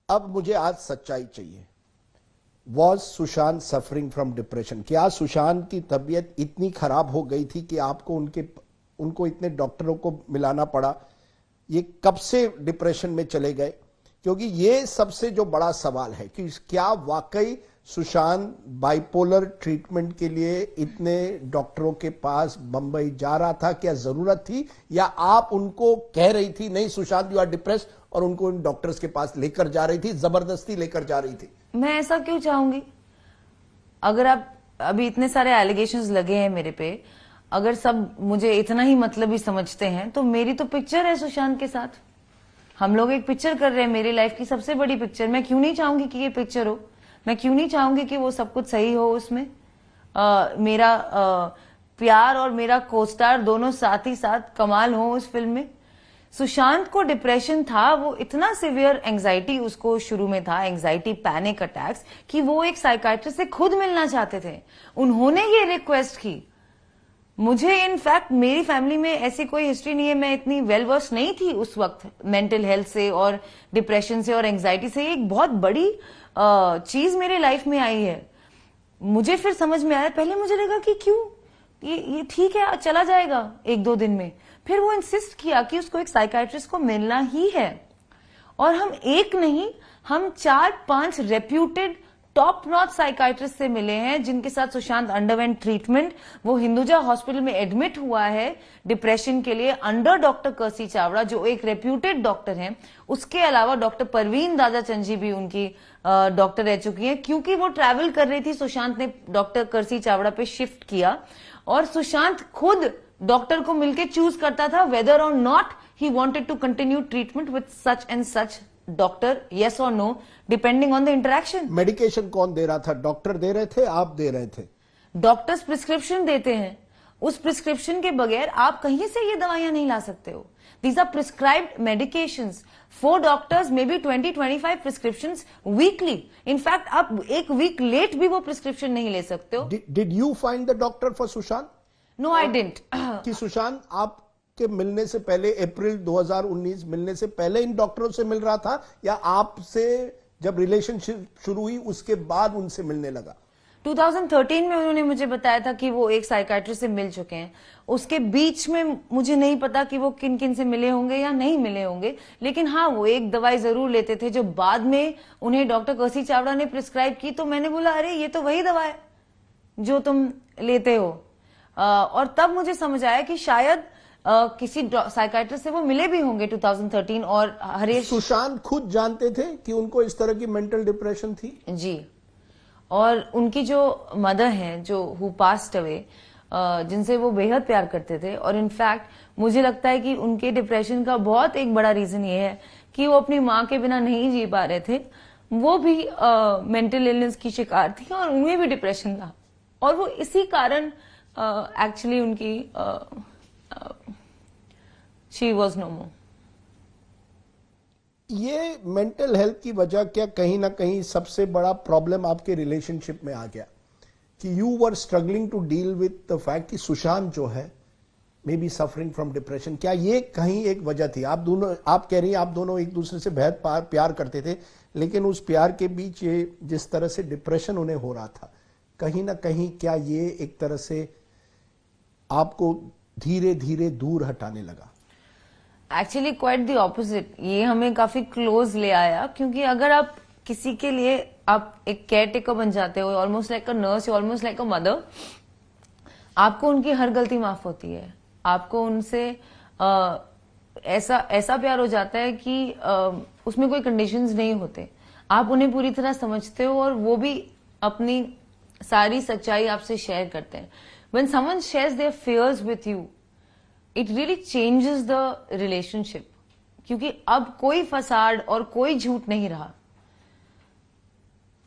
अब मुझे आज सच्चाई चाहिए। Was Sushant suffering from depression? क्या सुशांत की तबीयत इतनी खराब हो गई थी कि आपको उनको इतने डॉक्टरों को मिलाना पड़ा? ये कब से डिप्रेशन में चले गए? क्योंकि ये सबसे जो बड़ा सवाल है कि क्या वाकई सुशांत बाइपोलर ट्रीटमेंट के लिए इतने डॉक्टरों के पास बंबई जा रहा था? क्या जरूरत थी, या आप उनको कह रही थी नहीं सुशांत यू आर डिप्रेस, और उनको इन डॉक्टर्स के पास लेकर जा रही थी, जबरदस्ती लेकर जा रही थी? मैं ऐसा क्यों चाहूंगी? अगर आप अभी इतने सारे एलिगेशंस लगे हैं मेरे पे, अगर सब मुझे इतना ही मतलबी समझते हैं, तो मेरी तो पिक्चर है सुशांत के साथ। हम लोग एक पिक्चर कर रहे हैं, मेरी लाइफ की सबसे बड़ी पिक्चर। मैं क्यों नहीं चाहूंगी कि ये पिक्चर हो? मैं क्यों नहीं चाहूंगी कि वो सब कुछ सही हो उसमें? मेरा प्यार और मेरा कोस्टार दोनों साथ ही साथ कमाल हो उस फिल्म में। सुशांत को डिप्रेशन था, वो इतना सिवियर एंजाइटी उसको शुरू में था, एंजाइटी पैनिक अटैक्स, कि वो एक साइकाइट्रिस्ट से खुद मिलना चाहते थे। उन्होंने ये रिक्वेस्ट की मुझे। इनफैक्ट मेरी फैमिली में ऐसी कोई हिस्ट्री नहीं है, मैं इतनी वेल वर्स नहीं थी उस वक्त मेंटल हेल्थ से और डिप्रेशन से और एंजाइटी से। एक बहुत बड़ी चीज मेरे लाइफ में आई है। मुझे फिर समझ में आया, पहले मुझे लगा कि क्यों ये ठीक है, चला जाएगा 1-2 दिन में। फिर वो इंसिस्ट किया कि उसको एक साइकाइट्रिस्ट को मिलना ही है, और हम एक नहीं, हम 4-5 रेप्यूटेड टॉप नॉच साइकाइट्रिस्ट से मिले हैं, जिनके साथ सुशांत अंडरवेंट ट्रीटमेंट। वो हिंदुजा हॉस्पिटल में एडमिट हुआ है डिप्रेशन के लिए, अंडर डॉक्टर कर्सी चावड़ा, जो एक रेप्यूटेड डॉक्टर हैं। उसके अलावा डॉक्टर परवीन दादा चंजी भी उनकी डॉक्टर रह चुकी हैं। क्योंकि वो ट्रैवल कर रही थी, सुशांत ने डॉक्टर कर्सी चावड़ा पे शिफ्ट किया, और सुशांत खुद डॉक्टर को मिलकर चूज करता था whether or not he wanted to continue treatment with such and such doctor, yes or no, depending on the interaction. Medication कौन दे रहा था? डॉक्टर दे रहे थे, आप दे रहे थे? डॉक्टर्स प्रिस्क्रिप्शन देते हैं, उस प्रिस्क्रिप्शन के बगैर आप कहीं से ये दवाइयां नहीं ला सकते हो। These are prescribed medications for doctors, maybe 20-25 prescriptions weekly. In fact आप एक वीक लेट भी वो प्रिस्क्रिप्शन नहीं ले सकते हो। Did you find the doctor for Sushant? No I didn't. कि सुशांत आपके मिलने से पहले, अप्रैल 2019 मिलने से पहले इन डॉक्टरों से मिल रहा था, या आपसे जब रिलेशनशिप शुरू हुई उसके बाद उनसे मिलने लगा? 2013 में उन्होंने मुझे बताया था कि वो एक साइकाइट्रिस्ट से मिल चुके हैं। उसके बीच में मुझे नहीं पता कि वो किन किन से मिले होंगे या नहीं मिले होंगे, लेकिन हाँ वो एक दवाई जरूर लेते थे जो बाद में उन्हें डॉक्टर कर्सी चावड़ा ने प्रिस्क्राइब की। तो मैंने बोला अरे ये तो वही दवा है जो तुम लेते हो, और तब मुझे समझ आया कि शायद किसी साइकाइट्रिस्ट से वो मिले भी होंगे 2013। और हरीश सुशांत खुद जानते थे कि उनको इस तरह की मेंटल डिप्रेशन थी? जी, और उनकी जो मदर हैं जो हु पास्ट अवे, जिनसे वो बेहद प्यार करते थे, और इनफैक्ट मुझे लगता है कि उनके डिप्रेशन का बहुत एक बड़ा रीजन ये है कि वो अपनी माँ के बिना नहीं जी पा रहे थे। वो भी मेंटल इलनेस की शिकार थी और उन्हें भी डिप्रेशन था, और वो इसी कारण एक्चुअली उनकी शी वॉज नो मोर। ये मेंटल हेल्थ की वजह क्या कहीं ना कहीं सबसे बड़ा प्रॉब्लम आपके रिलेशनशिप में आ गया कि you were struggling to deal with the fact कि सुशांत जो है may be suffering from depression? क्या ये कहीं एक वजह थी? आप कह रही हैं आप दोनों एक दूसरे से बेहद प्यार करते थे, लेकिन उस प्यार के बीच ये जिस तरह से डिप्रेशन उन्हें हो रहा था, कहीं ना कहीं क्या ये एक तरह से आपको धीरे धीरे दूर हटाने लगा? एक्चुअली क्वाइट द ऑपोजिट, ये हमें काफी क्लोज ले आया। क्योंकि अगर आप किसी के लिए आप एक केयर टेकर बन जाते हो, almost like a nurse, almost like a mother, आपको उनकी हर गलती माफ होती है। आपको उनसे ऐसा प्यार हो जाता है कि उसमें कोई कंडीशंस नहीं होते। आप उन्हें पूरी तरह समझते हो और वो भी अपनी सारी सच्चाई आपसे शेयर करते हैं. When someone shares their fears with you, it really changes the relationship. क्योंकि अब कोई फसाड और कोई झूठ नहीं रहा.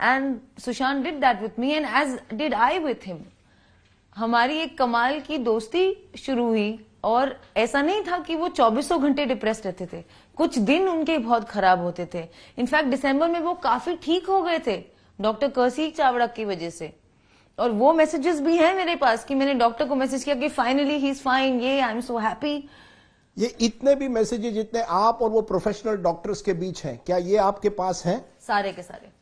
And Sushant did that with me and as did I with him. हमारी एक कमाल की दोस्ती शुरू हुई और ऐसा नहीं था कि वो 24 घंटे डिप्रेस रहते थे. कुछ दिन उनके बहुत खराब होते थे. इनफैक्ट दिसंबर में वो काफी ठीक हो गए थे डॉक्टर कर्सी चावड़ा की वजह से. और वो मैसेजेस भी हैं मेरे पास कि मैंने डॉक्टर को मैसेज किया कि फाइनली ही इज फाइन, ये आई एम सो हैप्पी. ये इतने भी मैसेजेस जितने आप और वो प्रोफेशनल डॉक्टर्स के बीच हैं, क्या ये आपके पास हैं? सारे के सारे.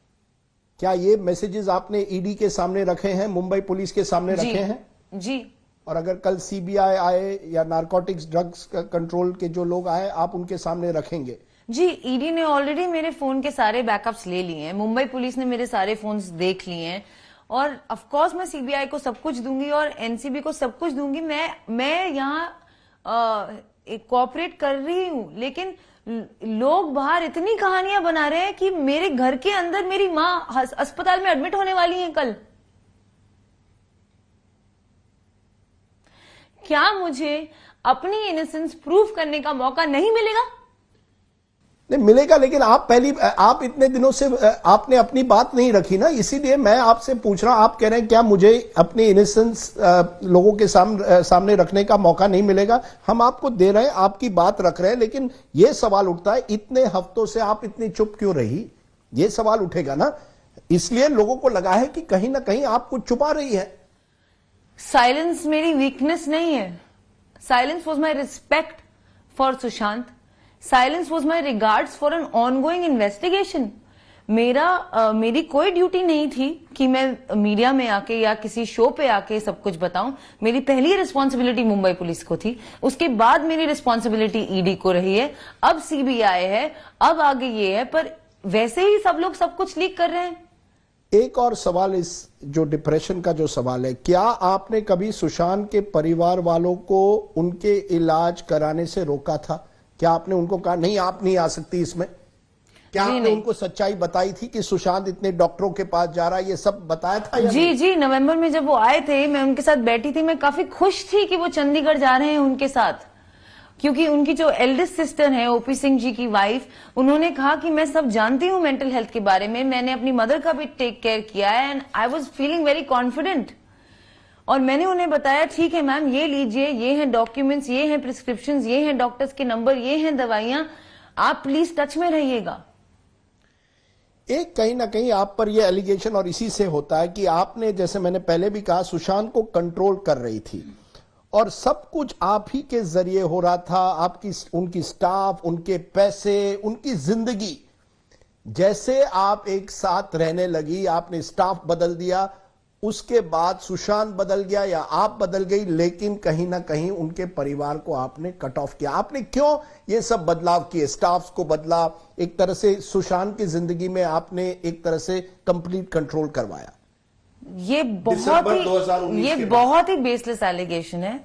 क्या ये मैसेजेस आपने ईडी के सामने रखे हैं, मुंबई पुलिस के सामने रखे हैं? जी. और अगर कल सीबीआई आए या नारकोटिक्स ड्रग्स कंट्रोल के जो लोग आए, आप उनके सामने रखेंगे? जी, ईडी ने ऑलरेडी मेरे फोन के सारे बैकअप्स ले लिए हैं. मुंबई पुलिस ने मेरे सारे फोन्स देख लिए हैं और ऑफ कोर्स मैं सीबीआई को सब कुछ दूंगी और एनसीबी को सब कुछ दूंगी. मैं यहाँ कोऑपरेट कर रही हूँ, लेकिन लोग बाहर इतनी कहानियां बना रहे हैं कि मेरे घर के अंदर मेरी माँ अस्पताल में एडमिट होने वाली है कल. क्या मुझे अपनी इनोसेंस प्रूव करने का मौका नहीं मिलेगा? नहीं मिलेगा, लेकिन आप इतने दिनों से आपने अपनी बात नहीं रखी ना, इसीलिए मैं आपसे पूछ रहा हूं. आप कह रहे हैं क्या मुझे अपनी इनोसेंस लोगों के सामने रखने का मौका नहीं मिलेगा? हम आपको दे रहे हैं, आपकी बात रख रहे हैं, लेकिन यह सवाल उठता है इतने हफ्तों से आप इतनी चुप क्यों रही? यह सवाल उठेगा ना. इसलिए लोगों को लगा है कि कहीं ना कहीं आप कुछ छुपा रही है. साइलेंस मेरी वीकनेस नहीं है. Silence was my respect for Sushant. Silence was my regards for an ongoing investigation. मेरी कोई ड्यूटी नहीं थी कि मैं मीडिया में आके या किसी शो पे आके सब कुछ बताऊं. मेरी पहली रिस्पॉन्सिबिलिटी मुंबई पुलिस को थी, उसके बाद मेरी रिस्पॉन्सिबिलिटी ईडी को रही है, अब सीबीआई है, अब आगे ये है. पर वैसे ही सब लोग सब कुछ लीक कर रहे हैं. एक और सवाल, इस जो डिप्रेशन का जो सवाल है, क्या आपने कभी सुशांत के परिवार वालों को उनके इलाज कराने से रोका था? क्या आपने उनको कहा नहीं आप नहीं आ सकती इसमें? क्या आपने उनको सच्चाई बताई थी कि सुशांत इतने डॉक्टरों के पास जा रहा है, ये सब बताया था या जी नहीं? जी, नवंबर में जब वो आए थे मैं उनके साथ बैठी थी. मैं काफी खुश थी कि वो चंडीगढ़ जा रहे हैं उनके साथ, क्योंकि उनकी जो एल्डेस्ट सिस्टर है ओपी सिंह जी की वाइफ, उन्होंने कहा कि मैं सब जानती हूँ मेंटल हेल्थ के बारे में, मैंने अपनी मदर का भी टेक केयर किया है and I was feeling very confident. और मैंने उन्हें बताया ठीक है मैम, ये लीजिए, ये हैं डॉक्यूमेंट्स, ये हैं प्रिस्क्रिप्शंस, ये हैं डॉक्टर्स के नंबर, ये हैं दवाइयां, आप प्लीज टच में रहिएगा. एक कहीं ना कहीं आप पर यह एलिगेशन और इसी से होता है कि आपने, जैसे मैंने पहले भी कहा, सुशांत को कंट्रोल कर रही थी और सब कुछ आप ही के जरिए हो रहा था. आपकी उनकी स्टाफ, उनके पैसे, उनकी जिंदगी. जैसे आप एक साथ रहने लगी, आपने स्टाफ बदल दिया, उसके बाद सुशांत बदल गया या आप बदल गई, लेकिन कहीं ना कहीं उनके परिवार को आपने कट ऑफ किया. आपने क्यों ये सब बदलाव किए? स्टाफ को बदला, एक तरह से सुशांत की जिंदगी में आपने एक तरह से कंप्लीट कंट्रोल करवाया. ये बहुत ही बेसलेस एलिगेशन है.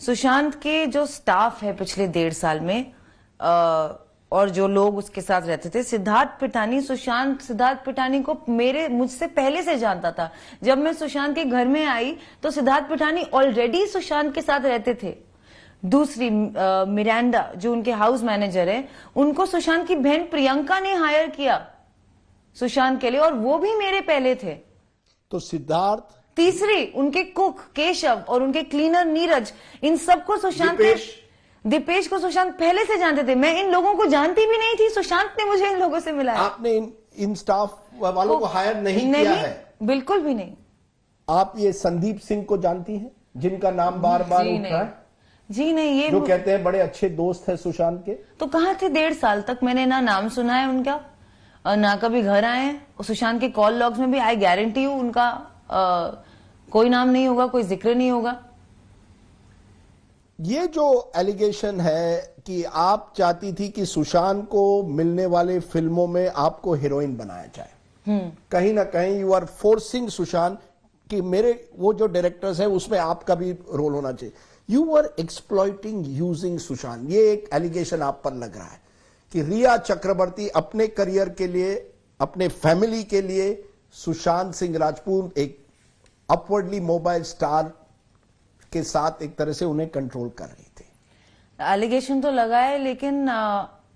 सुशांत के जो स्टाफ है पिछले 1.5 साल में और जो लोग उसके साथ रहते थे, सिद्धार्थ पिठानी, सिद्धार्थ पिठानी को मुझसे पहले से जानता था. जब मैं सुशांत के घर में आई तो सिद्धार्थ पिठानी ऑलरेडी सुशांत के साथ रहते थे. दूसरी मिरांडा जो उनके हाउस मैनेजर है, उनको सुशांत की बहन प्रियंका ने हायर किया सुशांत के लिए और वो भी मेरे पहले थे. तो सिद्धार्थ, तीसरी उनके कुक केशव और उनके क्लीनर नीरज, इन सबको सुशांत दीपेश को सुशांत पहले से जानते थे. मैं इन लोगों को जानती भी नहीं थी, सुशांत ने मुझे इन लोगों से मिलाया. आपने इन स्टाफ वालों को हायर नहीं किया है? बिल्कुल भी नहीं. आप ये संदीप सिंह को जानती हैं, जिनका नाम बार बार उठ रहा है? जी नहीं. ये जो कहते हैं बड़े अच्छे दोस्त है सुशांत के. तो कहाँ थे 1.5 साल तक? मैंने ना नाम सुना है उनका, ना कभी घर आए हैं. सुशांत के कॉल लॉग्स में भी आई गारंटी हूं उनका कोई नाम नहीं होगा, कोई जिक्र नहीं होगा. ये जो एलिगेशन है कि आप चाहती थी कि सुशांत को मिलने वाले फिल्मों में आपको हीरोइन बनाया जाए, कहीं ना कहीं यू आर फोर्सिंग सुशांत कि मेरे वो जो डायरेक्टर्स है उसमें आपका भी रोल होना चाहिए. You are exploiting using Sushant. ये एक एलिगेशन आप पर लग रहा है कि रिया चक्रवर्ती अपने करियर के लिए अपने फैमिली के लिए सुशांत सिंह राजपूत एक अपवर्डली मोबाइल स्टार के साथ एक तरह से उन्हें कंट्रोल कर रही थी। एलिगेशन तो लगा है, लेकिन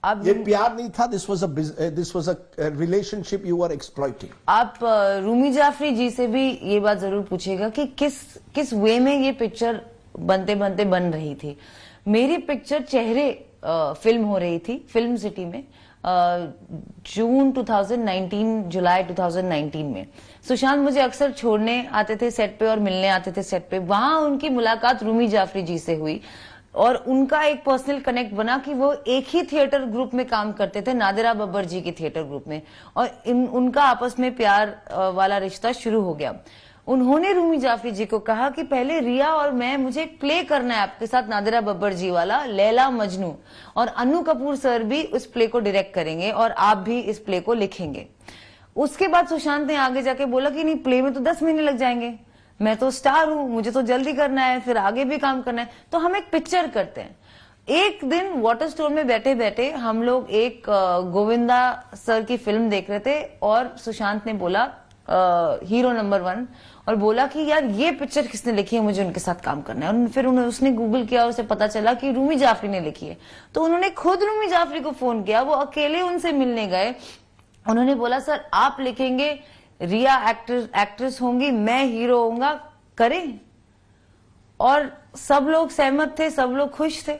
अब ये प्यार नहीं था, this was a relationship you are exploiting. आप रूमी जाफरी जी से भी ये बात जरूर पूछेगा कि किस वे में ये पिक्चर बनते बनते बन रही थी। मेरी पिक्चर चेहरे फिल्म हो रही थी फिल्म सिटी में जून 2019, जुलाई 2019 में। सुशांत मुझे अक्सर छोड़ने आते थे सेट पे और मिलने आते थे सेट पे। वहां उनकी मुलाकात रूमी जाफरी जी से हुई और उनका एक पर्सनल कनेक्ट बना कि वो एक ही थिएटर ग्रुप में काम करते थे, नादिरा बब्बर जी की थिएटर ग्रुप में, और उनका आपस में प्यार वाला रिश्ता शुरू हो गया। उन्होंने रूमी जाफरी जी को कहा कि पहले रिया और मैं, मुझे एक प्ले करना है आपके साथ, नादिरा बब्बर जी वाला, लैला मजनू, और अनु कपूर सर भी उस प्ले को डायरेक्ट करेंगे और आप भी इस प्ले को लिखेंगे। उसके बाद सुशांत ने आगे जाके बोला कि नहीं, प्ले में तो 10 महीने लग जाएंगे, मैं तो स्टार हूं, मुझे तो जल्दी करना है, फिर आगे भी काम करना है, तो हम एक पिक्चर करते हैं। एक दिन वाटर स्टोर में बैठे बैठे हम लोग एक गोविंदा सर की फिल्म देख रहे थे और सुशांत ने बोला हीरो नंबर 1, और बोला कि यार ये पिक्चर किसने लिखी है, मुझे उनके साथ काम करना है। और फिर उसने गूगल किया, उसे पता चला कि रूमी जाफरी ने लिखी है। तो उन्होंने खुद रूमी जाफरी को फोन किया, वो अकेले उनसे मिलने गए। उन्होंने बोला सर आप लिखेंगे, रिया एक्ट्रेस होंगी, मैं हीरो होऊंगा, करें। और सब लोग सहमत थे, सब लोग खुश थे।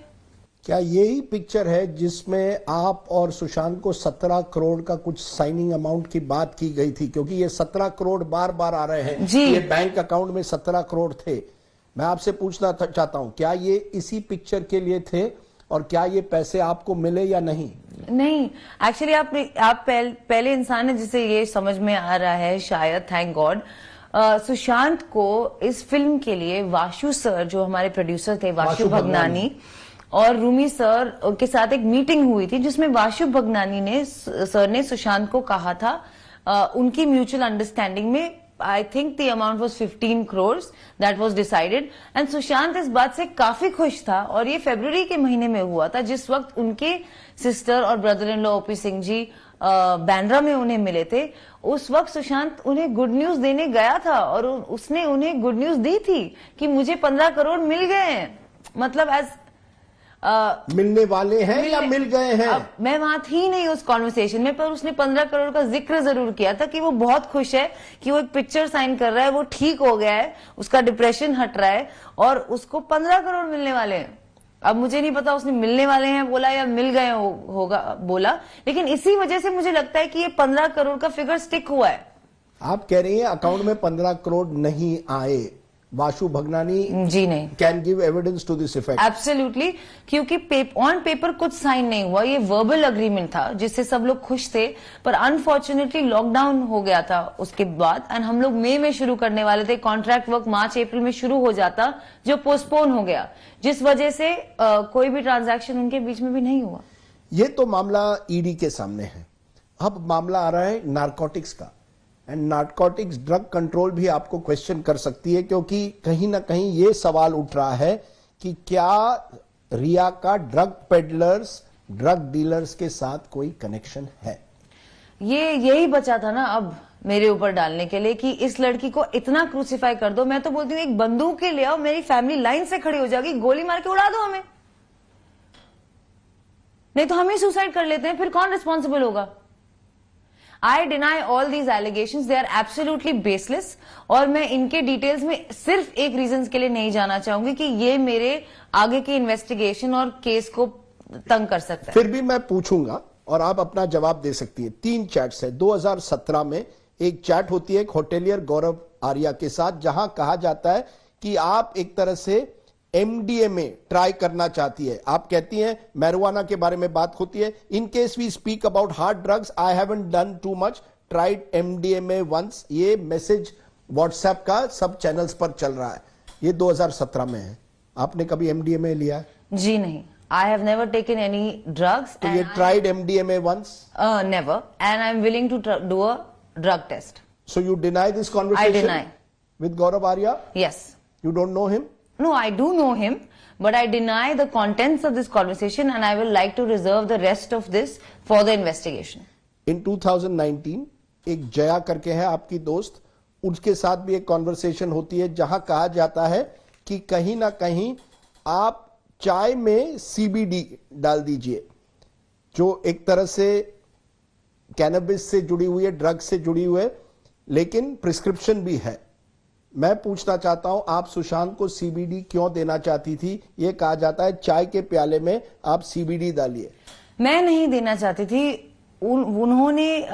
क्या यही पिक्चर है जिसमें आप और सुशांत को 17 करोड़ का कुछ साइनिंग अमाउंट की बात की गई थी? क्योंकि ये 17 करोड़ बार बार आ रहे हैं जी। ये बैंक अकाउंट में 17 करोड़ थे। मैं आपसे पूछना चाहता हूं, क्या ये इसी पिक्चर के लिए थे और क्या ये पैसे आपको मिले या नहीं? नहीं, एक्चुअली आप पहले इंसान है जिसे ये समझ में आ रहा है, शायद, थैंक गॉड। सुशांत को इस फिल्म के लिए वाशु सर, जो हमारे प्रोड्यूसर थे, वाशु भगनानी, और रूमी सर के साथ एक मीटिंग हुई थी जिसमें वाशु भगनानी सर ने सुशांत को कहा था, उनकी म्यूचुअल अंडरस्टैंडिंग में I think the amount was 15 crores that was decided, and Sushant इस बात से काफी खुश था। और ये फरवरी के महीने में हुआ था, जिस वक्त उनके सिस्टर और brother in law O P Singh ji Bandra में उन्हें मिले थे। उस वक्त सुशांत उन्हें गुड न्यूज देने गया था और उसने उन्हें गुड न्यूज दी थी कि मुझे 15 करोड़ मिल गए हैं। मतलब मिलने वाले हैं या मिल गए हैं? मैं वहां थी नहीं उस कॉन्वर्सेशन में, पर उसने 15 करोड़ का जिक्र जरूर किया था कि वो बहुत खुश है कि वो एक पिक्चर साइन कर रहा है, वो ठीक हो गया है, उसका डिप्रेशन हट रहा है और उसको 15 करोड़ मिलने वाले हैं। अब मुझे नहीं पता उसने मिलने वाले हैं बोला या मिल गए होगा बोला, लेकिन इसी वजह से मुझे लगता है कि ये 15 करोड़ का फिगर स्टिक हुआ है। आप कह रही हैं अकाउंट में 15 करोड़ नहीं आए। वाशु भगनानी जी नहीं can give evidence to this effect. Absolutely, क्योंकि ऑन पेपर कुछ साइन नहीं हुआ, ये वर्बल अग्रीमेंट था जिससे सब लोग खुश थे, पर अनफॉर्चुनेटली लॉकडाउन हो गया था उसके बाद, एंड हम लोग मई में शुरू करने वाले थे। कॉन्ट्रैक्ट वर्क मार्च अप्रैल में शुरू हो जाता, जो पोस्टपोन हो गया, जिस वजह से कोई भी ट्रांजैक्शन उनके बीच में भी नहीं हुआ। ये तो मामला ईडी के सामने है। अब मामला आ रहा है नारकोटिक्स का, एंड नारकोटिक्स ड्रग कंट्रोल भी आपको क्वेश्चन कर सकती है, क्योंकि कहीं ना कहीं ये सवाल उठ रहा है कि क्या रिया का ड्रग पेडलर्स, ड्रग डीलर्स के साथ कोई कनेक्शन है? यही बचा था ना अब मेरे ऊपर डालने के लिए कि इस लड़की को इतना क्रूसिफाई कर दो। मैं तो बोलती हूँ एक बंदूक के ले आओ, मेरी फैमिली लाइन से खड़ी हो जाएगी, गोली मार के उड़ा दो हमें, नहीं तो हम ही सुसाइड कर लेते हैं, फिर कौन रिस्पॉन्सिबल होगा? I deny all these allegations, they are absolutely baseless, और मैं इनके डिटेल्स में सिर्फ एक रीजन के लिए नहीं जाना चाहूंगी कि ये मेरे आगे की इन्वेस्टिगेशन और केस को तंग कर सकता है। फिर भी मैं पूछूंगा और आप अपना जवाब दे सकती हैं। 3 चैट्स है। 2017 में एक चैट होती है एक होटेलियर गौरव आर्या के साथ, जहां कहा जाता है कि आप एक तरह से एमडीएमए ट्राई करना चाहती है। आप कहती हैं मैरिजुआना के बारे में बात होती है। In case we speak about hard drugs, I haven't done too much, tried MDMA once. ये मैसेज व्हाट्सएप का सब चैनल्स पर चल रहा है। ये 2017 में है। आपने कभी एमडीएमए लिया है? जी नहीं, I have never taken any drugs. तो ये tried MDMA once? Never, and I am willing to do a drug test. So you deny this conversation? I deny. With Gaurav Arya? Yes. You don't know him? No, I do know him, but I deny the contents of this conversation, and I will like to reserve the rest of this for the investigation. इन 2019 एक जया करके है आपकी दोस्त, उसके साथ भी एक कॉन्वर्सेशन होती है जहां कहा जाता है कि कहीं ना कहीं आप चाय में सीबीडी डाल दीजिए, जो एक तरह से कैनबिस से जुड़ी हुई है, ड्रग से जुड़ी हुई है, लेकिन प्रिस्क्रिप्शन भी है। मैं पूछना चाहता हूं, आप सुशांत को सीबीडी क्यों देना चाहती थी? यह कहा जाता है चाय के प्याले में आप सीबीडी डालिए। मैं नहीं देना चाहती थी। उन्होंने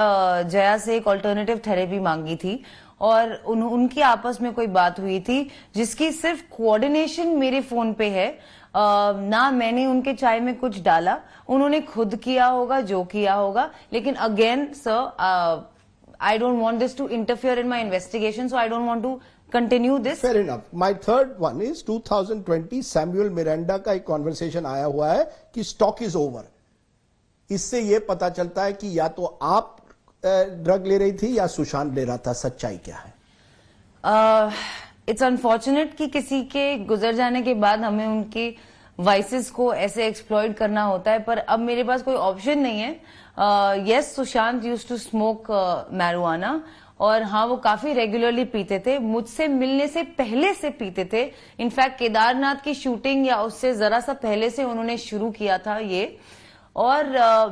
जया से एक ऑल्टरनेटिव थेरेपी मांगी थी और उनकी आपस में कोई बात हुई थी जिसकी सिर्फ कोऑर्डिनेशन मेरे फोन पे है। ना मैंने उनके चाय में कुछ डाला, उन्होंने खुद किया होगा जो किया होगा। लेकिन again sir, I don't want this to interfere in my investigation, so I don't want to continue this. Fair enough. My third one is 2020 Samuel Miranda का एक कॉन्वर्सेशन आया हुआ है कि स्टॉक इज ओवर। इससे यह पता चलता है कि या तो आप ड्रग ले रही थी या सुशांत ले रहा था। सच्चाई क्या है? इट्स अनफॉर्चुनेट कि किसी के गुजर जाने के बाद हमें उनके वाइसेस को ऐसे एक्सप्लॉइट करना होता है, पर अब मेरे पास कोई ऑप्शन नहीं है। Yes, Sushant used to smoke marijuana, और हाँ, वो काफी रेगुलरली पीते थे। मुझसे मिलने से पहले से पीते थे। इनफैक्ट केदारनाथ की शूटिंग या उससे जरा सा पहले से उन्होंने शुरू किया था ये। और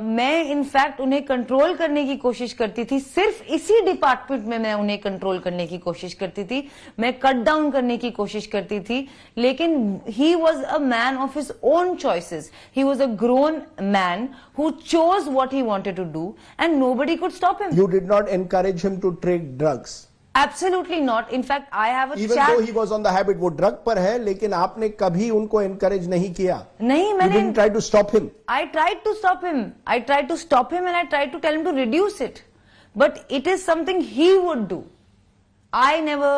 मैं इनफैक्ट उन्हें कंट्रोल करने की कोशिश करती थी। सिर्फ इसी डिपार्टमेंट में मैं उन्हें कंट्रोल करने की कोशिश करती थी, मैं कट डाउन करने की कोशिश करती थी। लेकिन he was a man of his own choices. He was a grown man who chose what he wanted to do and nobody could stop him. You did not encourage him to take drugs. Absolutely not. In fact, I have a Even chat. though he was on the habit, वो ड्रग पर है, लेकिन आपने कभी उनको encourage नहीं किया। नहीं, You मैंने didn't try to stop him. I tried to stop him. I tried to stop him and I tried to tell him to reduce it. But it is something he would do. I never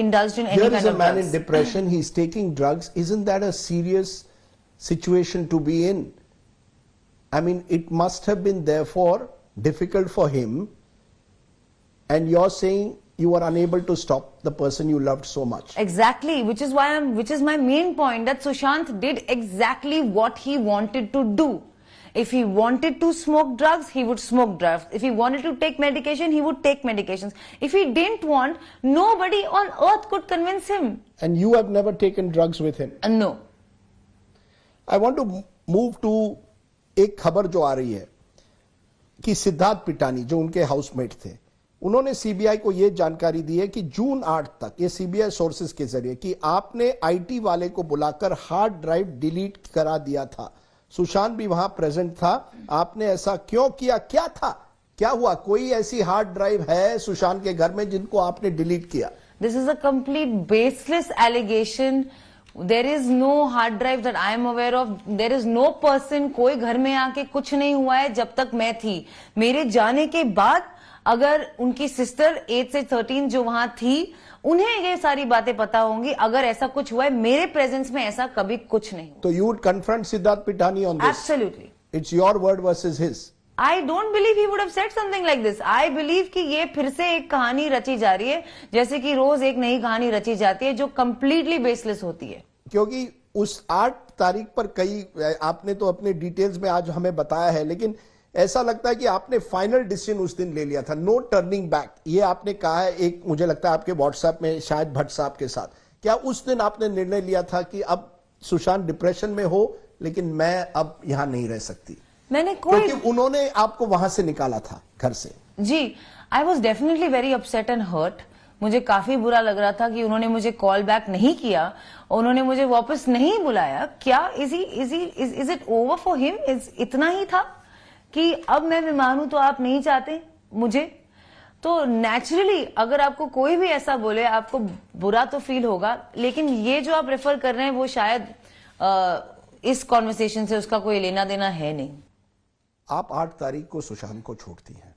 indulged in any Here kind is a of man drugs. in depression, he's taking drugs. Isn't that a serious situation to be in? I mean, it must have been therefore difficult for him, and you're saying you were unable to stop the person you loved so much. Exactly, which is my main point, that Sushant did exactly what he wanted to do. If he wanted to smoke drugs, he would smoke drugs. If he wanted to take medication, he would take medications. If he didn't want, nobody on earth could convince him. And you have never taken drugs with him. No. I want to move to एक खबर जो आ रही है कि सिद्धार्थ पिटानी जो उनके हाउसमेट थे, उन्होंने सीबीआई को यह जानकारी दी है कि जून 8 तक, ये सीबीआई सोर्सेज के जरिए, कि आपने आईटी वाले को बुलाकर हार्ड ड्राइव डिलीट करा दिया था। सुशांत भी वहां प्रेजेंट था। आपने ऐसा क्यों किया? क्या था? क्या हुआ? कोई ऐसी हार्ड ड्राइव है सुशांत के घर में जिनको आपने डिलीट किया? This is a complete baseless allegation. There is no hard drive that I am aware of. There is no person, कोई घर में आके कुछ नहीं हुआ है जब तक मैं थी। मेरे जाने के बाद अगर उनकी सिस्टर 8 से 13 जो वहां थी, उन्हें ये सारी बातें पता होंगी। अगर ऐसा कुछ हुआ है, मेरे प्रेजेंस में ऐसा कभी कुछ नहीं हुआ। तो you would confront Siddharth Pitani on this? Absolutely. It's your word versus his. I don't believe he would have said something like this. I believe कि ये फिर से एक कहानी रची जा रही है, जैसे कि रोज एक नई कहानी रची जाती है जो completely baseless होती है। क्योंकि उस 8 तारीख पर कई, आपने तो अपने डिटेल्स में आज हमें बताया है, लेकिन ऐसा लगता है कि आपने फाइनल डिसीजन उस दिन ले लिया था, नो टर्निंग बैक। ये आपने कहा है, एक मुझे लगता है आपके व्हाट्सएप में शायद भट्ट साहब के साथ। क्या उस दिन आपने निर्णय लिया था कि अब सुशांत डिप्रेशन में हो, लेकिन मैं अब यहां नहीं रह सकती? मैंने कोई, क्योंकि उन्होंने आपको वहां से निकाला था, घर से। जी, I was definitely very upset and hurt. मुझे काफी बुरा लग रहा था कि उन्होंने मुझे कॉल बैक नहीं किया, उन्होंने मुझे वापस नहीं बुलाया। क्या is it over for him? इतना ही था कि अब मैं बीमार हूं तो आप नहीं चाहते मुझे? तो नेचुरली अगर आपको कोई भी ऐसा बोले, आपको बुरा तो फील होगा, लेकिन ये जो आप रेफर कर रहे हैं वो शायद इस कॉन्वर्सेशन से उसका कोई लेना देना है नहीं। आप 8 तारीख को सुशांत को छोड़ती हैं।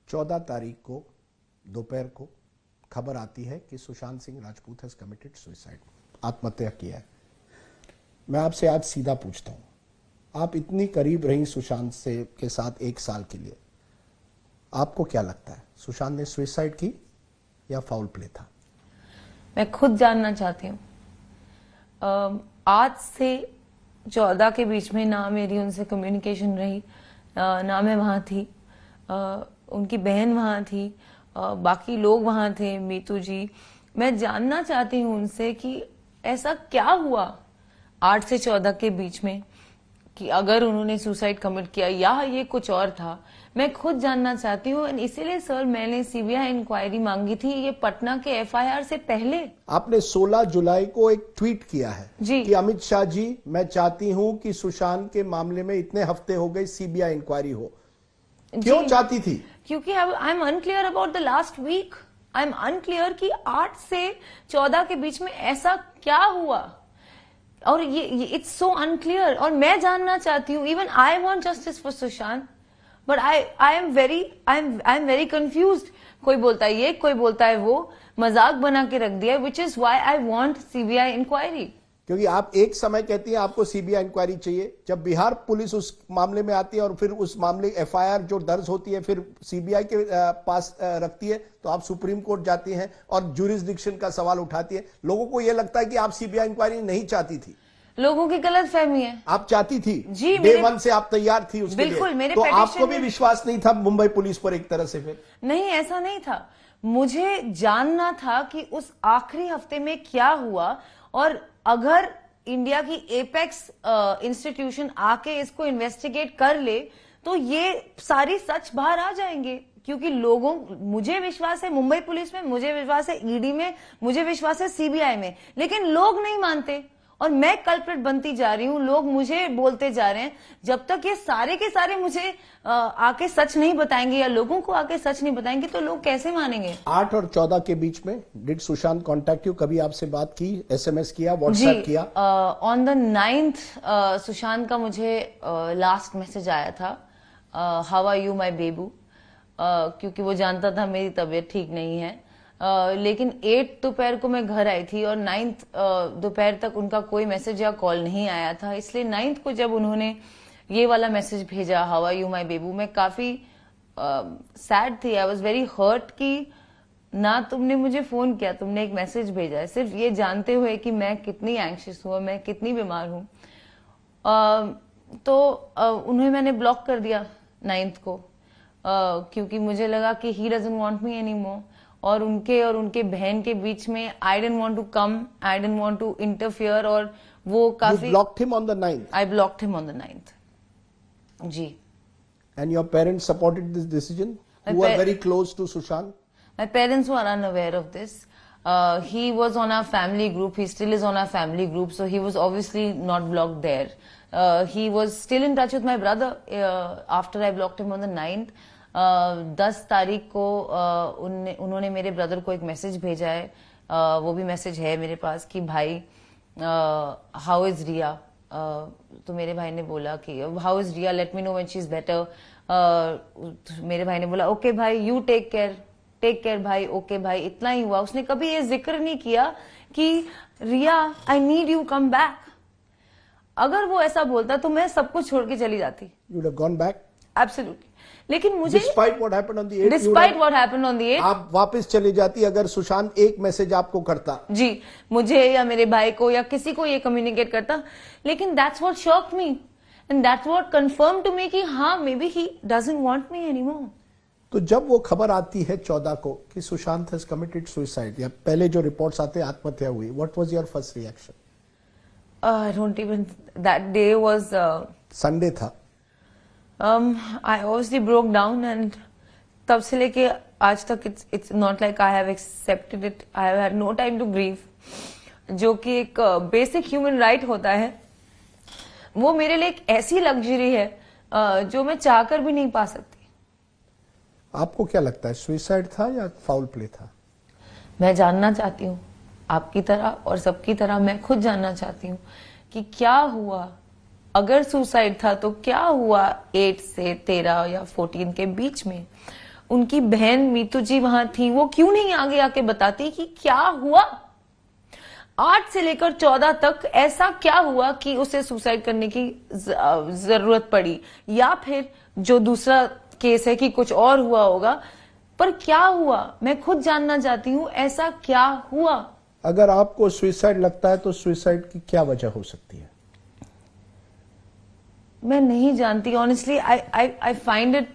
14 तारीख को दोपहर को खबर आती है कि Sushant Singh Rajput has committed suicide, आत्महत्या किया है। मैं आपसे आज सीधा पूछता हूं, आप इतनी करीब रही सुशांत से के साथ 1 साल के लिए, आपको क्या लगता है सुशांत ने सुसाइड की या फाउल प्ले था? मैं खुद जानना चाहती हूँ। आज से 14 के बीच में ना मेरी उनसे कम्युनिकेशन रही, ना मैं वहां थी। उनकी बहन वहां थी, बाकी लोग वहां थे, मीतू जी। मैं जानना चाहती हूँ उनसे कि ऐसा क्या हुआ 8 से 14 के बीच में कि अगर उन्होंने सुसाइड कमिट किया या ये कुछ और था। मैं खुद जानना चाहती हूँ, इसीलिए सर मैंने सीबीआई इंक्वायरी मांगी थी ये पटना के एफआईआर से पहले। आपने 16 जुलाई को एक ट्वीट किया है जी कि अमित शाह जी, मैं चाहती हूं कि सुशांत के मामले में इतने हफ्ते हो गए सीबीआई इंक्वायरी हो। क्यों चाहती थी? क्योंकि I am unclear about the last week. I am unclear कि 8 से 14 के बीच में ऐसा क्या हुआ, और ये इट्स सो अनक्लियर। और मैं जानना चाहती हूँ, even I want justice for Sushant, but I am very confused. कोई बोलता है ये, कोई बोलता है वो, मजाक बना के रख दिया, which is why I want CBI inquiry. क्योंकि आप एक समय कहती हैं आपको सीबीआई इंक्वायरी चाहिए, जब बिहार पुलिस उस मामले में आती है और फिर उस मामले एफआईआर जो दर्ज होती है फिर सीबीआई के पास रखती है, तो आप सुप्रीम कोर्ट जाती हैं और ज्यूरिसडिक्शन का सवाल उठाती है। लोगों को यह लगता है कि आप सीबीआई इंक्वायरी नहीं चाहती थी। लोगों की गलत फहमी है। आप चाहती थी जी, डे वन से आप तैयार थी उसके बिल्कुल, लिए। मेरे तो आपको भी विश्वास नहीं था मुंबई पुलिस पर एक तरह से? फिर नहीं, ऐसा नहीं था। मुझे जानना था कि उस आखिरी हफ्ते में क्या हुआ, और अगर इंडिया की एपेक्स इंस्टीट्यूशन आके इसको इन्वेस्टिगेट कर ले तो ये सारी सच बाहर आ जाएंगे। क्योंकि लोगों, मुझे विश्वास है मुंबई पुलिस में, मुझे विश्वास है ईडी में, मुझे विश्वास है सीबीआई में, लेकिन लोग नहीं मानते और मैं कल्प्रिट बनती जा रही हूँ। लोग मुझे बोलते जा रहे हैं। जब तक ये सारे के सारे मुझे आके सच नहीं बताएंगे या लोगों को आके सच नहीं बताएंगे तो लोग कैसे मानेंगे। 8 और 14 के बीच में डिड सुशांत कांटेक्ट यू? कभी आपसे बात की, एसएमएस किया, व्हाट्सएप किया? ऑन द 9th सुशांत का मुझे लास्ट मैसेज आया था, हाउ आर यू माई बेबू, क्योंकि वो जानता था मेरी तबीयत ठीक नहीं है। लेकिन 8 दोपहर को मैं घर आई थी और 9th दोपहर तक उनका कोई मैसेज या कॉल नहीं आया था। इसलिए 9th को जब उन्होंने ये वाला मैसेज भेजा, हाउ आर यू माई बेबू, मैं काफी सैड थी। आई वॉज वेरी हर्ट कि ना तुमने मुझे फोन किया, तुमने एक मैसेज भेजा है, सिर्फ ये जानते हुए कि मैं कितनी एंग्शियस हूँ, मैं कितनी बीमार हूँ। तो उन्हें मैंने ब्लॉक कर दिया 9th को, क्योंकि मुझे लगा कि he doesn't want me anymore. और उनके बहन के बीच में I didn't want to come, I didn't want to interfere. और वो काफी, You blocked him on the 9th? I blocked him on the 9th. Ji. And your parents supported this decision? Who are very close to Sushant? My parents were unaware of this. He was on our family group. He still is on our family group. So he was obviously not blocked there. He was still in touch with my brother after I blocked him on the 9th. 10 तारीख को उन्होंने मेरे ब्रदर को एक मैसेज भेजा है, वो भी मैसेज है मेरे पास कि भाई हाउ इज रिया। तो मेरे भाई ने बोला कि how is Rhea, let me know when she is better. मेरे भाई ने बोला ओके भाई, यू टेक केयर भाई, ओके भाई, इतना ही हुआ। उसने कभी ये जिक्र नहीं किया कि Riya I need you come back. अगर वो ऐसा बोलता तो मैं सब कुछ छोड़ के चली जाती। You would have gone back? Absolutely. लेकिन मुझे Despite what happened on the 8th, Despite what happened on the 8th, आप वापस चली जाती अगर सुशांत एक मैसेज आपको करता? जी, मुझे या मेरे भाई को या किसी को ये कम्युनिकेट करता। लेकिन that's what shocked me and that's what confirmed to me कि हाँ, maybe he doesn't want me anymore. तो जब वो खबर आती है 14 को कि सुशांत हैज कमिटेड सुसाइड, या पहले जो रिपोर्ट्स आते हैं आत्महत्या हुई, what was your first reaction? I don't even, that day was Sunday था। I obviously broke down and तब से लेके आज तक it's not like I have accepted it. I have had no time to grieve, जो कि एक basic human right होता है। वो मेरे लिए एक ऐसी लग्जरी है जो मैं चाहकर भी नहीं पा सकती। आपको क्या लगता है, सुसाइड था या फाउल प्ले था? मैं जानना चाहती हूँ, आपकी तरह और सबकी तरह मैं खुद जानना चाहती हूँ कि क्या हुआ। अगर सुसाइड था तो क्या हुआ 8 से 13 या 14 के बीच में? उनकी बहन मीतू जी वहां थी, वो क्यों नहीं आगे आके बताती कि क्या हुआ? 8 से लेकर 14 तक ऐसा क्या हुआ कि उसे सुसाइड करने की जरूरत पड़ी? या फिर जो दूसरा केस है कि कुछ और हुआ होगा, पर क्या हुआ मैं खुद जानना चाहती हूँ। ऐसा क्या हुआ? अगर आपको सुसाइड लगता है तो सुसाइड की क्या वजह हो सकती है? मैं नहीं जानती honestly. I find it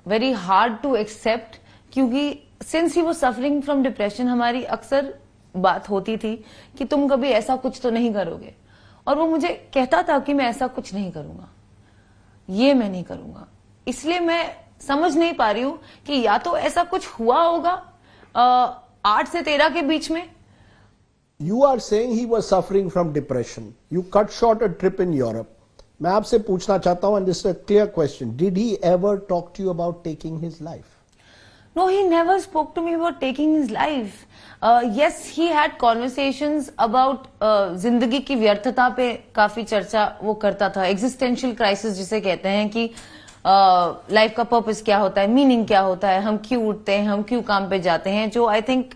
very hard to accept, क्योंकि since he was suffering from depression, हमारी अक्सर बात होती थी कि तुम कभी ऐसा कुछ तो नहीं करोगे, और वो मुझे कहता था कि मैं ऐसा कुछ नहीं करूंगा, ये मैं नहीं करूंगा। इसलिए मैं समझ नहीं पा रही हूं कि या तो ऐसा कुछ हुआ होगा 8 से 13 के बीच में। You are saying he was suffering from depression. You cut short a trip in Europe. मैं आपसे पूछना चाहता हूं, and this is a clear question. Did he ever talk to you about taking his life? No, he never spoke to me about taking his life. Yes, he had conversations about जिंदगी की व्यर्थता पे काफी चर्चा वो करता था। एग्जिस्टेंशियल क्राइसिस जिसे कहते हैं कि लाइफ का पर्पस क्या होता है, मीनिंग क्या होता है, हम क्यों उठते हैं, हम क्यों काम पे जाते हैं, जो आई थिंक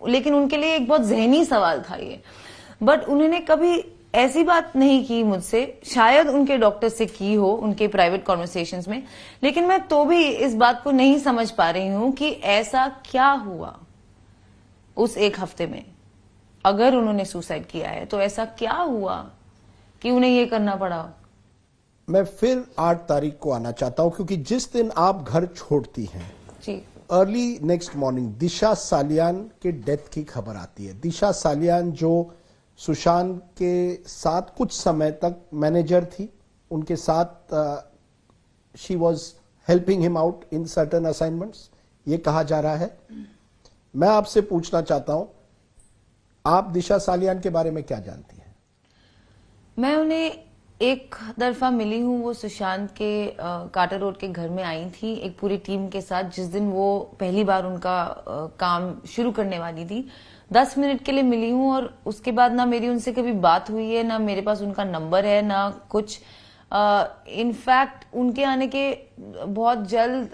लेकिन उनके लिए एक बहुत जहनी सवाल था ये। बट उन्होंने कभी ऐसी बात नहीं की मुझसे, शायद उनके डॉक्टर से की हो उनके प्राइवेट कॉन्वर्सेशंस में, लेकिन मैं तो भी इस बात को नहीं समझ पा रही हूं कि ऐसा क्या हुआ उस एक हफ्ते में। अगर उन्होंने सुसाइड किया है तो ऐसा क्या हुआ कि उन्हें ये करना पड़ा। मैं फिर 8 तारीख को आना चाहता हूं, क्योंकि जिस दिन आप घर छोड़ती हैं, जी, अर्ली नेक्स्ट मॉर्निंग दिशा सालियान के डेथ की खबर आती है। दिशा सालियान जो सुशांत के साथ कुछ समय तक मैनेजर थी, उनके साथ she was helping him out in certain assignments, ये कहा जा रहा है। मैं आपसे पूछना चाहता हूं, आप दिशा सालियान के बारे में क्या जानती हैं? मैं उन्हें एक दफा मिली हूँ, वो सुशांत के कार्टर रोड के घर में आई थी एक पूरी टीम के साथ, जिस दिन वो पहली बार उनका काम शुरू करने वाली थी। 10 मिनट के लिए मिली हूँ, और उसके बाद ना मेरी उनसे कभी बात हुई है, ना मेरे पास उनका नंबर है, ना कुछ। इनफैक्ट उनके आने के बहुत जल्द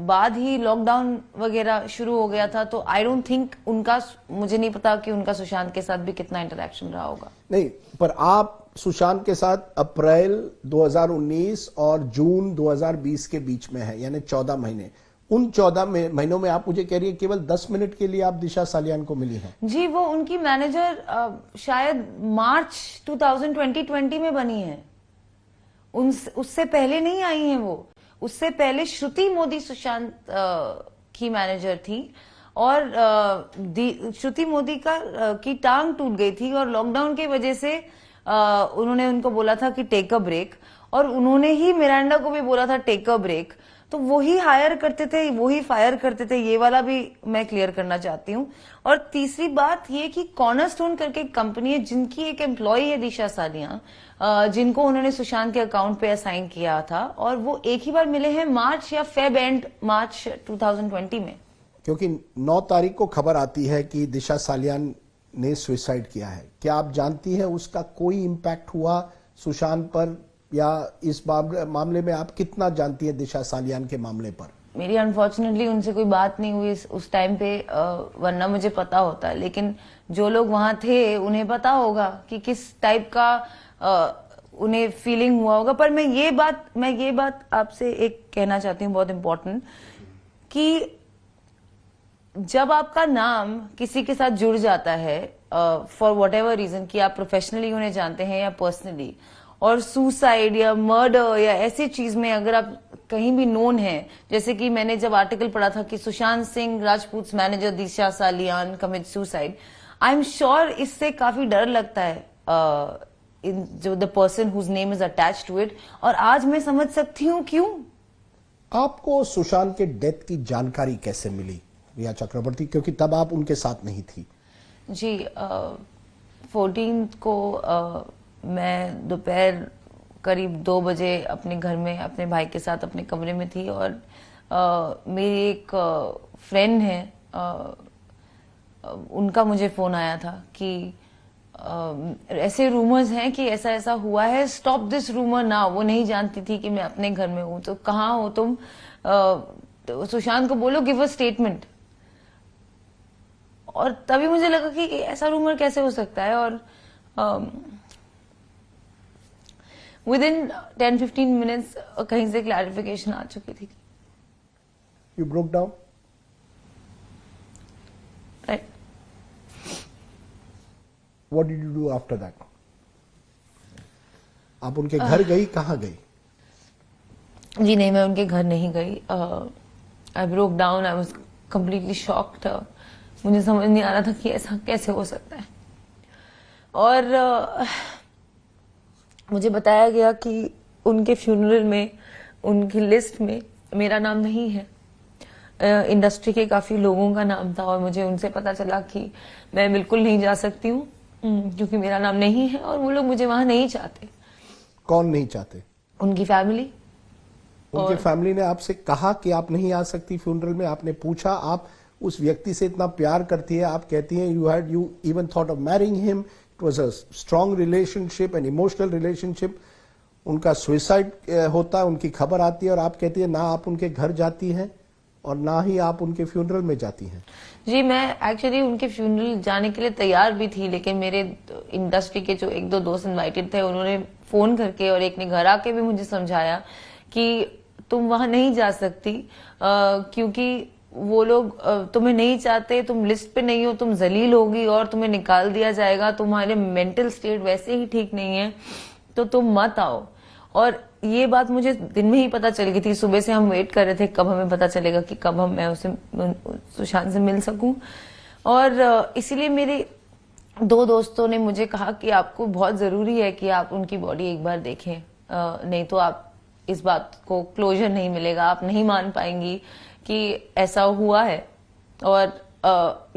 बाद ही लॉकडाउन वगैरह शुरू हो गया था, तो आई डोंट थिंक उनका, मुझे नहीं पता कि उनका सुशांत के साथ भी कितना इंटरेक्शन रहा होगा। नहीं, पर आप सुशांत के साथ अप्रैल 2019 और जून 2020 के बीच में है, यानी 14 महीने। उन 14 महीनों में आप मुझे कह रही है केवल 10 मिनट के लिए आप दिशा सालियान को मिली हैं? जी, वो उनकी मैनेजर शायद मार्च 2020 में बनी है। उससे पहले नहीं आई हैं वो। उससे पहले श्रुति मोदी सुशांत की मैनेजर थी, और श्रुति मोदी की टांग टूट गई थी, और लॉकडाउन की वजह से उन्होंने उनको बोला था कि टेक अ ब्रेक, और उन्होंने ही मिरांडा को भी बोला था टेक अ ब्रेक। तो वो ही हायर करते थे, वो ही फायर करते थे, ये वाला भी मैं क्लियर करना चाहती हूँ। और तीसरी बात ये कि कॉर्नरस्टोन करके कंपनी है, जिनकी एक एम्प्लॉय है दिशा सालियान, जिनको उन्होंने सुशांत के अकाउंट पे असाइन किया था, और वो एक ही बार मिले हैं मार्च या फेब एंड मार्च 2020 में। क्योंकि 9 तारीख को खबर आती है कि दिशा सालियान ने सुसाइड किया है। क्या आप जानती हैं उसका कोई इम्पैक्ट हुआ सुशांत पर, या इस मामले में आप कितना जानती हैं दिशा सालियान के मामले पर? मेरी अनफॉर्चुनेटली उनसे कोई बात नहीं हुई उस टाइम पे, वरना मुझे पता होता। लेकिन जो लोग वहां थे उन्हें पता होगा कि किस टाइप का उन्हें फीलिंग हुआ होगा। पर मैं ये बात आपसे एक कहना चाहती हूँ, बहुत इम्पोर्टेंट, कि जब आपका नाम किसी के साथ जुड़ जाता है फॉर वट एवर रीजन, कि आप प्रोफेशनली उन्हें जानते हैं या पर्सनली, और सुसाइड या मर्डर या ऐसी चीज में अगर आप कहीं भी नोन है, जैसे कि मैंने जब आर्टिकल पढ़ा था कि Sushant Singh Rajput manager Disha Salian commit suicide, I am sure इससे काफी डर लगता है जो the person whose name is attached to it. और आज मैं समझ सकती हूँ क्यों। आपको सुशांत के डेथ की जानकारी कैसे मिली रिया चक्रवर्ती, क्योंकि तब आप उनके साथ नहीं थी? जी, 14 को मैं दोपहर करीब 2 बजे अपने घर में अपने भाई के साथ अपने कमरे में थी, और मेरी एक फ्रेंड है, उनका मुझे फोन आया था कि ऐसे रूमर्स हैं कि ऐसा ऐसा हुआ है, स्टॉप दिस रूमर नाउ। वो नहीं जानती थी कि मैं अपने घर में हूं, तो कहाँ हो तुम, तो सुशांत को बोलो गिव अ स्टेटमेंट। और तभी मुझे लगा कि ऐसा रूमर कैसे हो सकता है, और विदिन 10-15 मिनट्स कहीं से क्लैरिफिकेशन आ चुकी थी। You broke down, right. What did you do after that? आप उनके घर गई, कहाँ गई? जी नहीं, मैं उनके घर नहीं गई। I broke down, I was completely shocked. मुझे समझ नहीं आ रहा था कि ऐसा कैसे हो सकता है। और मुझे बताया गया कि उनके फ्यूनरल में, उनकी लिस्ट में मेरा नाम नहीं है। इंडस्ट्री के काफी लोगों का नाम था और मुझे उनसे पता चला कि मैं बिल्कुल नहीं जा सकती हूँ क्योंकि मेरा नाम नहीं है और वो लोग मुझे वहां नहीं चाहते। कौन नहीं चाहते? उनकी फैमिली। उनके फैमिली ने आपसे कहा कि आप नहीं आ सकती फ्यूनरल में? आपने पूछा? आप उस व्यक्ति से इतना प्यार करती है, आप कहती हैं you even thought of marrying him, it was a strong relationship, an emotional relationship. उनका सुइसाइड होता है, उनकी खबर आती है और आप कहती है ना आप उनके घर जाती हैं और ना ही आप उनके फ्यूनरल में जाती हैं। जी, मैं एक्चुअली उनके फ्यूनरल जाने के लिए तैयार भी थी, लेकिन मेरे इंडस्ट्री के जो एक दो दोस्त इनवाइटेड थे, उन्होंने फोन करके और एक ने घर आके भी मुझे समझाया कि तुम वहां नहीं जा सकती क्योंकि वो लोग तुम्हें नहीं चाहते, तुम लिस्ट पे नहीं हो, तुम जलील होगी और तुम्हें निकाल दिया जाएगा, तुम्हारे मेंटल स्टेट वैसे ही ठीक नहीं है, तो तुम मत आओ। और ये बात मुझे दिन में ही पता चल गई थी। सुबह से हम वेट कर रहे थे कब हमें पता चलेगा कि कब मैं सुशांत से मिल सकूं। और इसीलिए मेरे दो दोस्तों ने मुझे कहा कि आपको बहुत जरूरी है कि आप उनकी बॉडी एक बार देखें, नहीं तो आप इस बात को क्लोजर नहीं मिलेगा, आप नहीं मान पाएंगी कि ऐसा हुआ है। और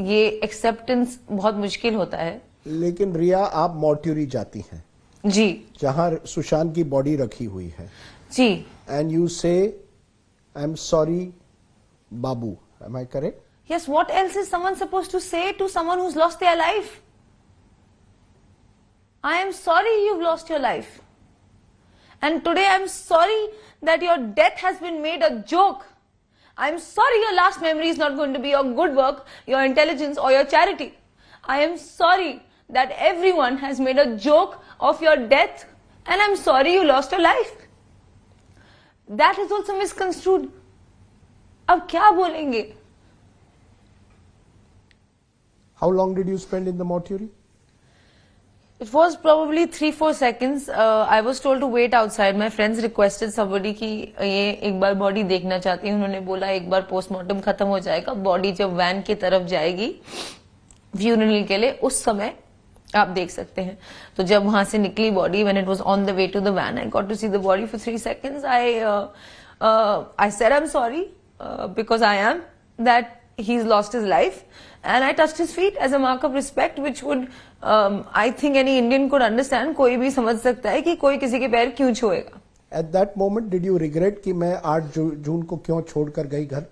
ये एक्सेप्टेंस बहुत मुश्किल होता है। लेकिन रिया, आप मॉर्ट्यूरी जाती हैं जी, जहां सुशांत की बॉडी रखी हुई है जी, and you say I am sorry बाबू, am I correct? yes, what else is someone supposed to say to someone who's lost their life? I am sorry you've lost your life, and today I'm sorry that your death has been made a joke. I'm sorry your last memory is not going to be your good work, your intelligence or your charity. I am sorry that everyone has made a joke of your death, and I'm sorry you lost your life. That is also misconstrued. अब क्या बोलेंगे? How long did you spend in the mortuary? It was probably 3-4 seconds. I was told to wait outside. My friends requested somebody कि ये एक बार बॉडी देखना चाहती है। उन्होंने बोला एक बार पोस्टमार्टम खत्म हो जाएगा, बॉडी जब वैन की तरफ जाएगी फ्यूनरल के लिए, उस समय आप देख सकते हैं। तो जब वहां से निकली body, when it was on the way to the van, I got to see the body for 3 seconds. I said I'm sorry because I am that he's lost his life, and I touched his feet as a mark of respect, which would I think any Indian could understand. कोई भी समझ सकता है कि कोई किसी के पैर क्यों छुएगा। At that moment, did you regret कि मैं 8 जून को क्यों छोड़कर गई घर?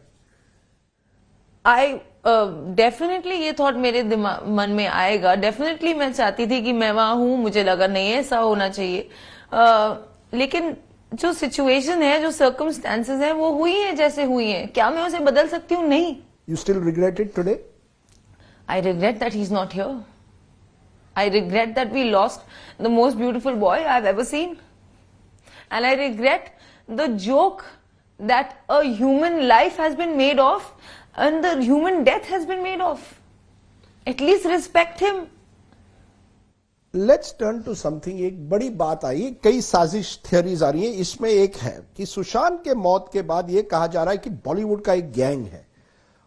I डेफिनेटली ये थॉट मेरे मन में आएगा। डेफिनेटली मैं चाहती थी कि मैं वहां हूं, मुझे लगा नहीं ऐसा होना चाहिए। लेकिन जो सिचुएशन है, जो सर्कमस्टेंसेस है, वो हुई है जैसे हुई है। क्या मैं उसे बदल सकती हूँ? नहीं। You still regret it today? I regret that he's not here. I regret that we lost the most beautiful boy I've ever seen. And I regret the joke that a human life has been made of and the human death has been made of. At least respect him. Let's turn to something. एक बड़ी बात आई, कई साजिश थियरीज आ रही हैं। इसमें एक है कि सुशांत के मौत के बाद ये कहा जा रहा है कि बॉलीवुड का एक गैंग है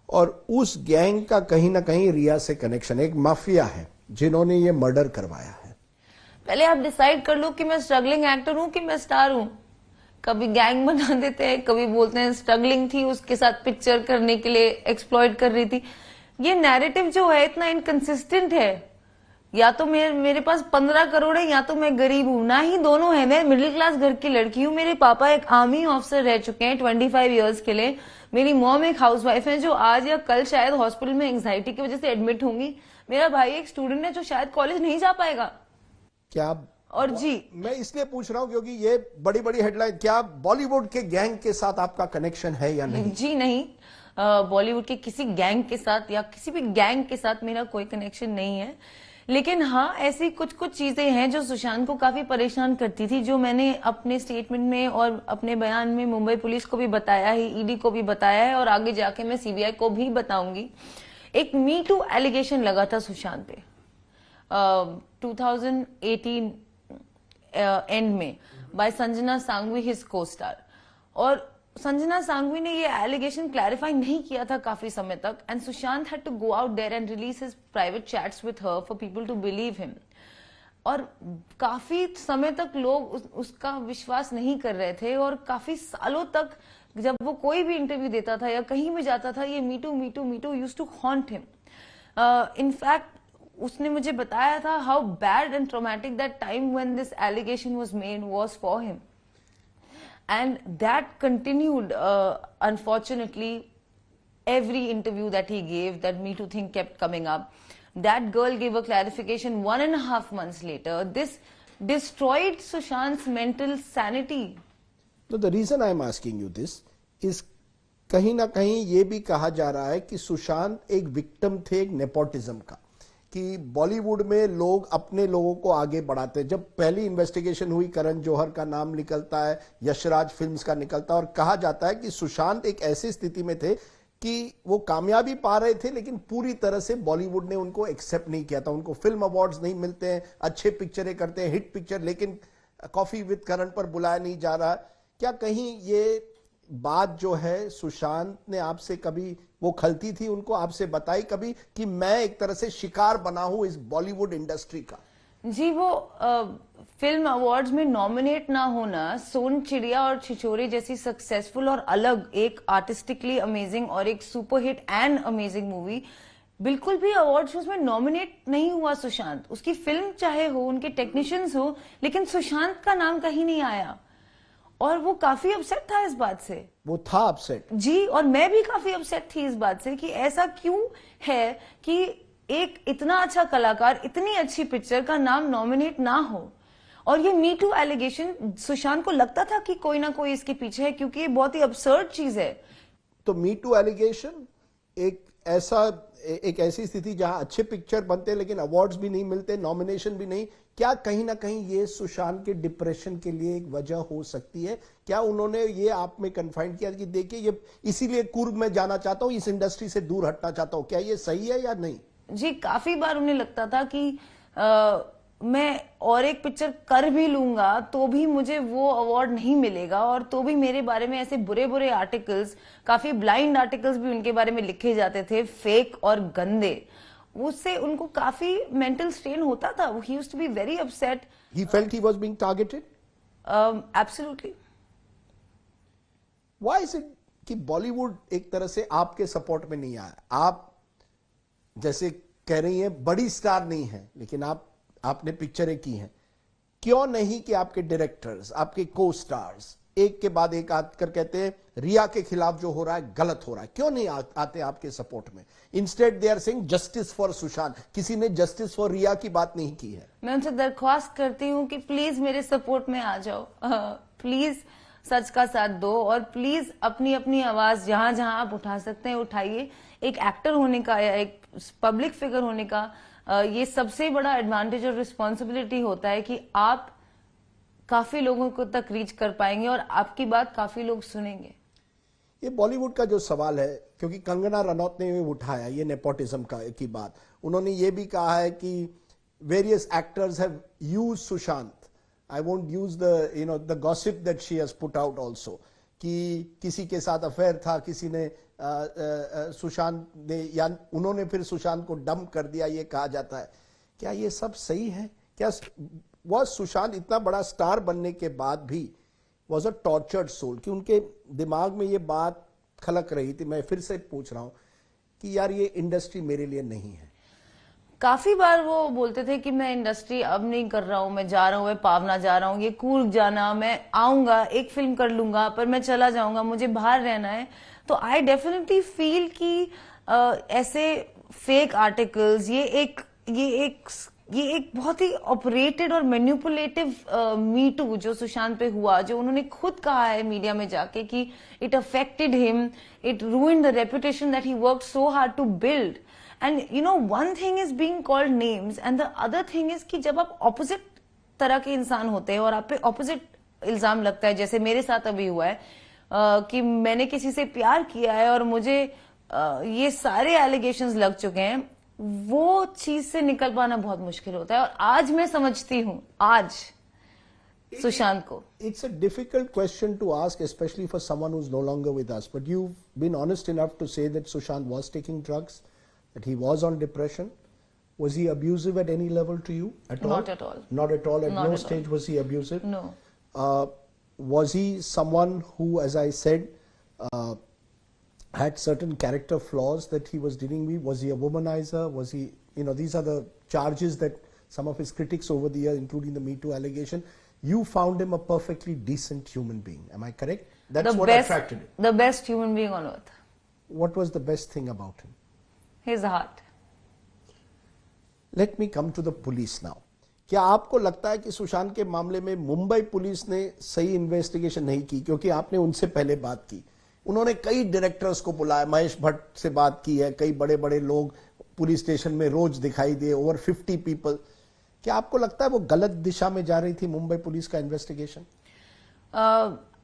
और उस गैंग का कहीं ना कहीं रिया से कनेक्शन, एक माफिया है जिन्होंने ये मर्डर करवाया है। पहले आप डिसाइड कर लो कि मैं स्ट्रगलिंग एक्टर हूं कि मैं स्टार हूं। कभी गैंग बना देते हैं, कभी बोलते हैं स्ट्रगलिंग थी, उसके साथ पिक्चर करने के लिए एक्सप्लॉइट कर रही थी। ये नैरेटिव जो है इतना इनकंसिस्टेंट है। या तो मेरे पास 15 करोड़ है या तो मैं गरीब हूं, ना ही दोनों है। मैं मिडिल क्लास घर की लड़की हूं। मेरे पापा एक आर्मी ऑफिसर रह चुके हैं 25 इयर्स के लिए। मेरी मॉम एक हाउसवाइफ है जो आज या कल शायद हॉस्पिटल में एंग्जाइटी की वजह से एडमिट होंगी। मेरा भाई एक स्टूडेंट है जो शायद कॉलेज नहीं जा पाएगा। क्या? और जी, मैं इसलिए पूछ रहा हूं क्योंकि ये बड़ी बड़ी हेडलाइन, क्या बॉलीवुड के गैंग के साथ आपका कनेक्शन है या नहीं? जी नहीं, बॉलीवुड के किसी गैंग के साथ या किसी भी गैंग के साथ मेरा कोई कनेक्शन नहीं है। लेकिन हाँ, ऐसी कुछ कुछ चीजें हैं जो सुशांत को काफी परेशान करती थी, जो मैंने अपने स्टेटमेंट में और अपने बयान में मुंबई पुलिस को भी बताया है, ईडी को भी बताया है और आगे जाके मैं सीबीआई को भी बताऊंगी। एक मी टू एलिगेशन लगा था सुशांत पे 2018 एंड में बाय संजना सांघवी, हिज को स्टार। और संजना सांघवी ने ये एलिगेशन क्लैरिफाई नहीं किया था काफी समय तक, and Sushant had to go out there and release his private chats with her for people to believe him. और काफी समय तक लोग उसका विश्वास नहीं कर रहे थे, और काफी सालों तक जब वो कोई भी इंटरव्यू देता था या कहीं भी जाता था, ये me too me too me too used to haunt him. In fact उसने मुझे बताया था how bad and traumatic that time when this allegation was made was for him, and that continued, unfortunately. Every interview that he gave, that Me Too thing kept coming up. That girl gave a clarification 1.5 months later. This destroyed Sushant's mental sanity. So the reason I'm asking you this is कहीं ना कहीं ये भी कहा जा रहा है कि सुशांत एक विक्टिम थे एक नेपोटिज्म का, कि बॉलीवुड में लोग अपने लोगों को आगे बढ़ाते हैं। जब पहली इन्वेस्टिगेशन हुई, करण जौहर का नाम निकलता है, यशराज फिल्म्स का निकलता है, और कहा जाता है कि सुशांत एक ऐसी स्थिति में थे कि वो कामयाबी पा रहे थे, लेकिन पूरी तरह से बॉलीवुड ने उनको एक्सेप्ट नहीं किया था। उनको फिल्म अवार्ड्स नहीं मिलते हैं, अच्छे पिक्चरें करते हैं, हिट पिक्चर, लेकिन कॉफी विद करण पर बुलाया नहीं जा रहा। क्या कहीं ये बात जो है सुशांत ने आपसे कभी, वो खलती थी उनको आपसे बताई कभी कि मैं एक तरह से शिकार बना हूं इस बॉलीवुड इंडस्ट्री का? जी, वो फिल्म अवार्ड्स में नॉमिनेट ना होना, सोन चिड़िया और छिछोरे जैसी सक्सेसफुल और अलग एक आर्टिस्टिकली अमेजिंग और एक सुपरहिट एंड अमेजिंग मूवी, बिल्कुल भी अवार्ड शोज में नॉमिनेट नहीं हुआ सुशांत। उसकी फिल्म चाहे हो, उनके टेक्नीशियंस हो, लेकिन सुशांत का नाम कहीं नहीं आया, और वो काफी अपसेट था इस बात से। वो था अपसेट जी, और मैं भी काफी अपसेट थी इस बात से कि ऐसा क्यों है कि एक इतना अच्छा कलाकार, इतनी अच्छी पिक्चर का नाम नॉमिनेट ना हो। और ये मी टू एलिगेशन, सुशांत को लगता था कि कोई ना कोई इसके पीछे है, क्योंकि ये बहुत ही अब्सर्ड चीज है। तो मी टू एलिगेशन एक ऐसी स्थिति जहां अच्छे पिक्चर बनते हैं लेकिन अवार्ड्स भी नहीं मिलते, नॉमिनेशन भी नहीं, क्या कहीं ना कहीं ये सुशांत के डिप्रेशन के लिए एक वजह हो सकती है? क्या उन्होंने ये आप में कन्फाइंड किया कि देखिए ये इसीलिए कुर्ग में जाना चाहता हूं, इस इंडस्ट्री से दूर हटना चाहता हूं, क्या ये सही है या नहीं? जी, काफी बार उन्हें लगता था कि मैं और एक पिक्चर कर भी लूंगा तो भी मुझे वो अवार्ड नहीं मिलेगा, और तो भी मेरे बारे में ऐसे बुरे बुरे आर्टिकल्स, काफी ब्लाइंड आर्टिकल्स भी उनके बारे में लिखे जाते थे, फेक और गंदे। उससे उनको काफी मेंटल स्ट्रेन होता था। He used to be very upset. He felt he was being targeted? Absolutely. Why is it कि बॉलीवुड एक तरह से आपके सपोर्ट में नहीं आया? आप जैसे कह रही हैं बड़ी स्टार नहीं है, लेकिन आपने पिक्चरें की हैं, क्यों नहीं कि आपके डायरेक्टर्स, आपके को स्टार्स एक के बाद एक आकर कहते हैं रिया के खिलाफ जो हो रहा है गलत हो रहा है, क्यों नहीं आते आपके सपोर्ट में? Instead they are saying justice for Sushant. किसी ने जस्टिस फॉर रिया की बात नहीं की है। मैं उनसे दरख्वास्त करती हूँ कि प्लीज मेरे सपोर्ट में आ जाओ, प्लीज सच का साथ दो, और प्लीज अपनी अपनी आवाज जहां जहां आप उठा सकते हैं उठाइए। एक एक्टर होने का या एक पब्लिक फिगर होने का ये सबसे बड़ा एडवांटेज और रिस्पॉन्सिबिलिटी होता है कि आप काफी लोगों को तक रीच कर पाएंगे और आपकी बात काफी लोग सुनेंगे। ये बॉलीवुड का जो सवाल है, क्योंकि कंगना रनौत ने उठाया ये नेपोटिज्म की बात, उन्होंने ये भी कहा है कि various actors have used Sushant. I won't use the gossip that she has put out also, कि किसी के साथ अफेयर था, किसी ने सुशांत ने, या उन्होंने फिर सुशांत को डंप कर दिया, ये कहा जाता है। क्या ये सब सही है? क्या वह सुशांत इतना बड़ा स्टार बनने के बाद भी वॉज अ टॉर्चर्ड सोल, कि उनके दिमाग में ये बात खलक रही थी? मैं फिर से पूछ रहा हूं कि यार ये इंडस्ट्री मेरे लिए नहीं है। काफी बार वो बोलते थे कि मैं इंडस्ट्री अब नहीं कर रहा हूं, मैं जा रहा हूं, मैं पावना जा रहा हूं, ये कूर्ग जाना, मैं आऊंगा, एक फिल्म कर लूंगा, पर मैं चला जाऊंगा, मुझे बाहर रहना है। तो आई डेफिनेटली फील कि ऐसे फेक आर्टिकल्स, ये एक बहुत ही ऑपरेटेड और मैनिपुलेटिव मी टू जो सुशांत पे हुआ, जो उन्होंने खुद कहा है मीडिया में जाके कि it affected him, it ruined the reputation that he worked so hard to build. And you know, one thing is being called names and the other thing is कि जब आप ऑपोजिट तरह के इंसान होते हैं और आप पे ऑपोजिट इल्जाम लगता है, जैसे मेरे साथ अभी हुआ है कि मैंने किसी से प्यार किया है और मुझे ये सारे एलिगेशंस लग चुके हैं, वो चीज से निकल पाना बहुत मुश्किल होता है। और आज मैं समझती हूं, आज सुशांत को। It's a difficult question to ask, especially for someone who's no longer with us. But you've been honest enough to say that Sushant was taking drugs, that he was on depression. Was he abusive at any level to you at all? Not at all. Not at all. At Not no at stage was he abusive? No. Was he someone who, as I said, had certain character flaws that he was dealing with? Was he a womanizer? Was he, these are the charges that some of his critics over the years, including the Me Too allegation, you found him a perfectly decent human being. Am I correct? That's what attracted you. The best human being on earth. What was the best thing about him? His heart. Let me come to the police now. क्या आपको लगता है कि सुशांत के मामले में मुंबई पुलिस ने सही इन्वेस्टिगेशन नहीं की? क्योंकि आपने उनसे पहले बात की, उन्होंने कई डायरेक्टर्स को बुलाया, महेश भट्ट से बात की है, कई बड़े बड़े लोग पुलिस स्टेशन में रोज दिखाई दिए, ओवर 50 पीपल। क्या आपको लगता है वो गलत दिशा में जा रही थी मुंबई पुलिस का investigation?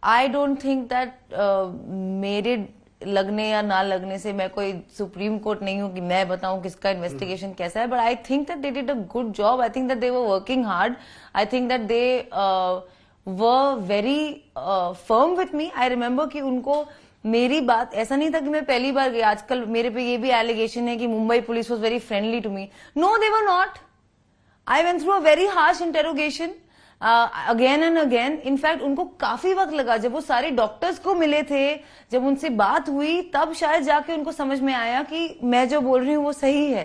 I don't think that मेरे लगने या ना लगने से मैं कोई सुप्रीम कोर्ट नहीं हूं कि मैं बताऊं किसका इन्वेस्टिगेशन कैसा है, but I think that they did a good job. I think that they were working hard. I think that they were very firm with me. I remember कि उनको मेरी बात, ऐसा नहीं था कि मैं पहली बार गई. आजकल मेरे पे ये भी एलिगेशन है कि Mumbai police was very friendly to me. No, they were not. I went through a very harsh interrogation again and again. In fact, उनको काफी वक्त लगा. जब वो सारे डॉक्टर्स को मिले थे, जब उनसे बात हुई, तब शायद जाके उनको समझ में आया कि मैं जो बोल रही हूँ वो सही है.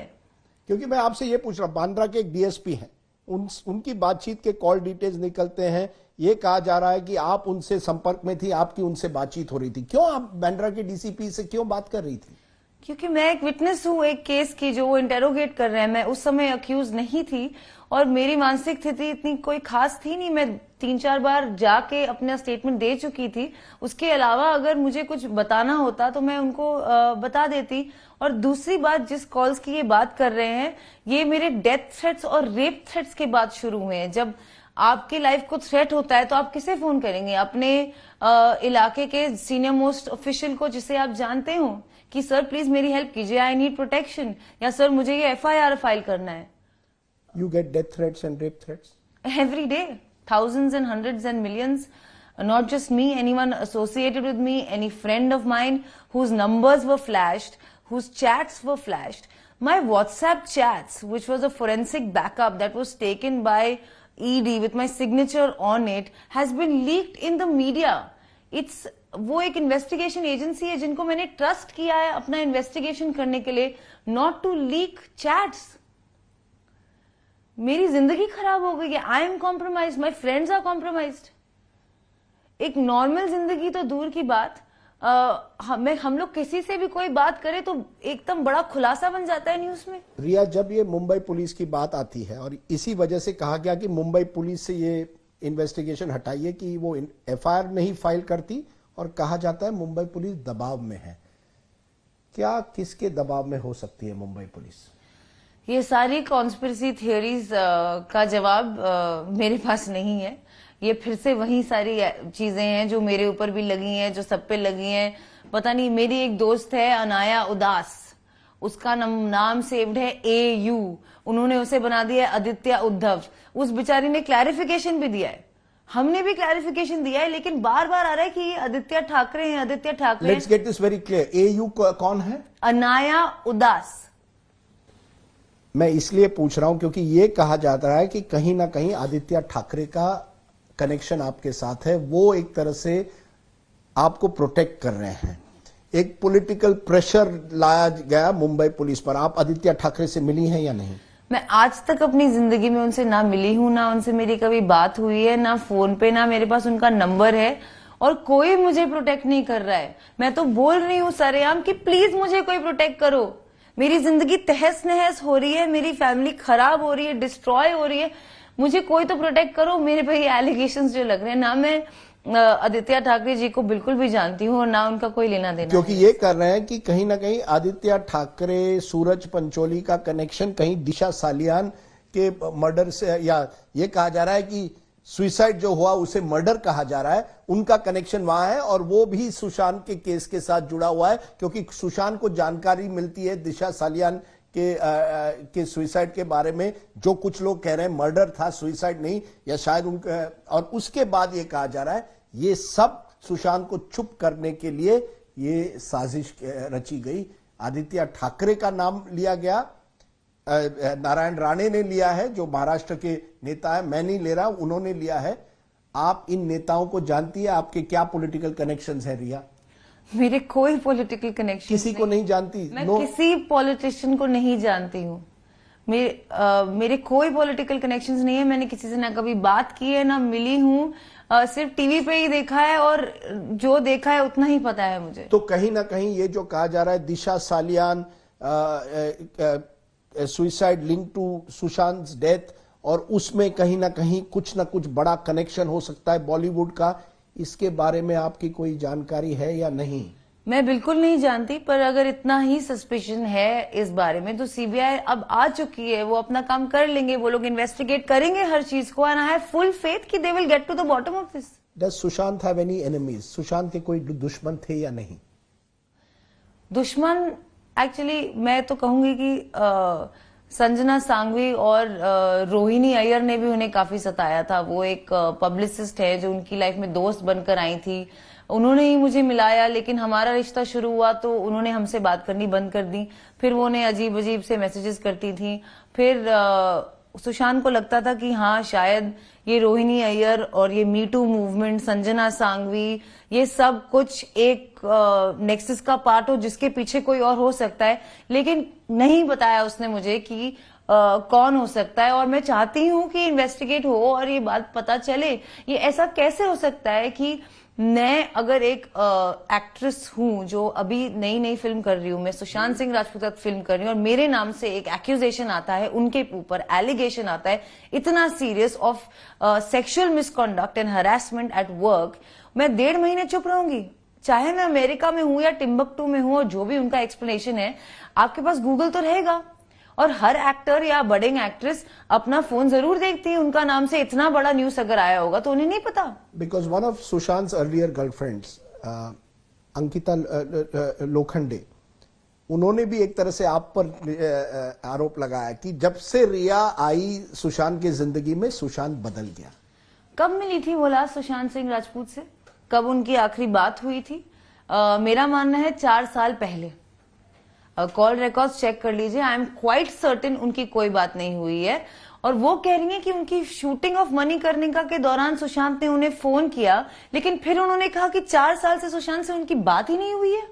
क्योंकि मैं आपसे ये पूछ रहा हूँ, बांद्रा के एक डीएसपी हैं, उनकी बातचीत के कॉल डिटेल्स निकलते हैं. ये कहा जा रहा है कि आप उनसे संपर्क में थी, आपकी उनसे बातचीत हो रही थी. क्यों आप बांद्रा के डीसीपी से क्यों बात कर रही थी? क्योंकि मैं एक विटनेस हूँ एक केस की जो वो इंटेरोगेट कर रहे हैं. मैं उस समय अक्यूज नहीं थी और मेरी मानसिक स्थिति इतनी कोई खास थी नहीं. मैं 3-4 बार जाके अपना स्टेटमेंट दे चुकी थी. उसके अलावा अगर मुझे कुछ बताना होता तो मैं उनको बता देती. और दूसरी बात, जिस कॉल्स की ये बात कर रहे हैं, ये मेरे डेथ थ्रेट्स और रेप थ्रेट्स के बाद शुरू हुए हैं. जब आपकी लाइफ को थ्रेट होता है तो आप किसे फोन करेंगे? अपने इलाके के सीनियर मोस्ट ऑफिशियल को जिसे आप जानते हो कि सर प्लीज मेरी हेल्प कीजिए, आई नीड प्रोटेक्शन, या सर मुझे ये FIR फाइल करना है. You get death threats and rape threats? Every day. Thousands and hundreds and millions. Not just me, anyone associated with me, any friend of mine whose numbers were flashed, whose chats were flashed. My WhatsApp chats, which was a forensic backup that was taken by ED with my signature on it, has been leaked in the media. It's वो एक इन्वेस्टिगेशन एजेंसी है जिनको मैंने ट्रस्ट किया है अपना इन्वेस्टिगेशन करने के लिए, नॉट टू लीक चैट्स. मेरी जिंदगी खराब हो गई है. I am compromised, my friends are compromised. एक नॉर्मल जिंदगी तो दूर की बात, हम लोग किसी से भी कोई बात करें तो एकदम बड़ा खुलासा बन जाता है न्यूज में. रिया, जब ये मुंबई पुलिस की बात आती है और इसी वजह से कहा गया कि मुंबई पुलिस से ये इन्वेस्टिगेशन हटाइए कि वो FIR नहीं फाइल करती, और कहा जाता है मुंबई पुलिस दबाव में है. क्या किसके दबाव में हो सकती है मुंबई पुलिस? ये सारी कॉन्स्पिरेसी थियोरीज का जवाब मेरे पास नहीं है. ये फिर से वही सारी चीजें हैं जो मेरे ऊपर भी लगी हैं, जो सब पे लगी हैं. पता नहीं, मेरी एक दोस्त है अनाया उदास, उसका नाम सेव्ड है AU, उन्होंने उसे बना दिया आदित्य उद्धव. उस बेचारी ने क्लैरिफिकेशन भी दिया है, हमने भी क्लैरिफिकेशन दिया है, लेकिन बार बार आ रहा है कि ये आदित्य ठाकरे हैं, Aditya Thackeray. Let's get this very clear. AU कौन है? अनाया उदास. मैं इसलिए पूछ रहा हूं क्योंकि ये कहा जाता है कि कहीं ना कहीं आदित्य ठाकरे का कनेक्शन आपके साथ है, वो एक तरह से आपको प्रोटेक्ट कर रहे हैं. एक पॉलिटिकल प्रेशर लाया गया मुंबई पुलिस पर. आप आदित्य ठाकरे से मिली हैं या नहीं? मैं आज तक अपनी जिंदगी में उनसे ना मिली हूं, ना उनसे मेरी कभी बात हुई है, ना फोन पे, ना मेरे पास उनका नंबर है, और कोई मुझे प्रोटेक्ट नहीं कर रहा है. मैं तो बोल रही हूँ सरेआम कि प्लीज मुझे कोई प्रोटेक्ट करो. मेरी जिंदगी तहस नहस हो रही है, मेरी फैमिली खराब हो रही है, डिस्ट्रॉय हो रही है. मुझे कोई तो प्रोटेक्ट करो. मेरे पे ये एलिगेशंस जो लग रहे हैं, ना मैं आदित्य ठाकरे जी को बिल्कुल भी जानती हूँ और ना उनका कोई लेना देना. क्योंकि ये कर रहे हैं कि कहीं ना कहीं आदित्य ठाकरे, सूरज पंचोली का कनेक्शन कहीं दिशा सालियान के मर्डर से, या ये कहा जा रहा है कि सुसाइड जो हुआ उसे मर्डर कहा जा रहा है, उनका कनेक्शन वहां है, और वो भी सुशांत के केस के साथ जुड़ा हुआ है. क्योंकि सुशांत को जानकारी मिलती है दिशा सालियान के सुसाइड के बारे में जो कुछ लोग कह रहे हैं मर्डर था, सुसाइड नहीं, या शायद उनका, और उसके बाद ये कहा जा रहा है ये सब सुशांत को चुप करने के लिए ये साजिश रची गई। आदित्य ठाकरे का नाम लिया गया, नारायण राणे ने लिया है जो महाराष्ट्र के नेता है, मैं नहीं ले रहा, उन्होंने लिया है। आप इन नेताओं को जानती है? आपके क्या पॉलिटिकल कनेक्शंस है रिया? मेरे कोई पॉलिटिकल कनेक्शन किसी को नहीं जानती? मैं किसी पॉलिटिशियन को नहीं जानती हूँ। मेरे कोई पॉलिटिकल कनेक्शंस नहीं है। मैंने किसी से ना कभी बात की है ना मिली हूँ, सिर्फ टीवी पे ही देखा है और जो देखा है उतना ही पता है मुझे। तो कहीं ना कहीं ये जो कहा जा रहा है Disha Salian suicide link to Sushant death, और उसमें कहीं ना कहीं कुछ ना कुछ बड़ा कनेक्शन हो सकता है बॉलीवुड का, इसके बारे में आपकी कोई जानकारी है या नहीं? मैं बिल्कुल नहीं जानती, पर अगर इतना ही सस्पिशन है इस बारे में तो सीबीआई अब आ चुकी है, वो अपना काम कर लेंगे, वो लोग इन्वेस्टिगेट करेंगे हर चीज को, and I have full faith कि they will get to the bottom of this. Does Sushant have any enemies? Sushant के कोई दुश्मन थे या नहीं? दुश्मन एक्चुअली मैं तो कहूंगी कि संजना सांघवी और रोहिणी अय्यर ने भी उन्हें काफी सताया था। वो एक पब्लिसिस्ट है जो उनकी लाइफ में दोस्त बनकर आई थी, उन्होंने ही मुझे मिलाया, लेकिन हमारा रिश्ता शुरू हुआ तो उन्होंने हमसे बात करनी बंद कर दी। फिर वो उन्हें अजीब अजीब से मैसेजेस करती थी। फिर सुशांत को लगता था कि हाँ शायद ये रोहिणी अय्यर और ये me too movement, Sanjana Sanghvi, ये सब कुछ एक नेक्सस का पार्ट हो जिसके पीछे कोई और हो सकता है, लेकिन नहीं बताया उसने मुझे कि कौन हो सकता है। और मैं चाहती हूं कि इन्वेस्टिगेट हो और ये बात पता चले। ये ऐसा कैसे हो सकता है कि मैं अगर एक एक्ट्रेस हूं जो अभी नई नई फिल्म कर रही हूं, मैं सुशांत सिंह राजपूत फिल्म कर रही हूं और मेरे नाम से एक एक्यूजेशन आता है, उनके ऊपर एलिगेशन आता है इतना serious of sexual misconduct and harassment at work, मैं 1.5 महीने चुप रहूंगी? चाहे मैं अमेरिका में हूं या टिम्बकटू में हूं, और जो भी उनका एक्सप्लेनेशन है, आपके पास गूगल तो रहेगा, और हर एक्टर या बडिंग एक्ट्रेस अपना फोन जरूर देखती है, उनका नाम से इतना बड़ा न्यूज अगर आया होगा तो उन्हें नहीं पता। Because one of Sushant earlier girlfriends Ankita Lokhande, उन्होंने भी एक तरह से आप पर आरोप लगाया कि जब से रिया आई सुशांत की जिंदगी में, सुशांत बदल गया। कब मिली थी वो लास्ट सुशांत सिंह राजपूत से? कब उनकी आखिरी बात हुई थी? मेरा मानना है 4 साल पहले। कॉल रिकॉर्ड्स चेक कर लीजिए, आई एम क्वाइट सर्टेन उनकी कोई बात नहीं हुई है। और वो कह रही है कि उनकी शूटिंग ऑफ मणिकर्णिका के दौरान सुशांत ने उन्हें फोन किया, लेकिन फिर उन्होंने कहा कि 4 साल से सुशांत से उनकी बात ही नहीं हुई है।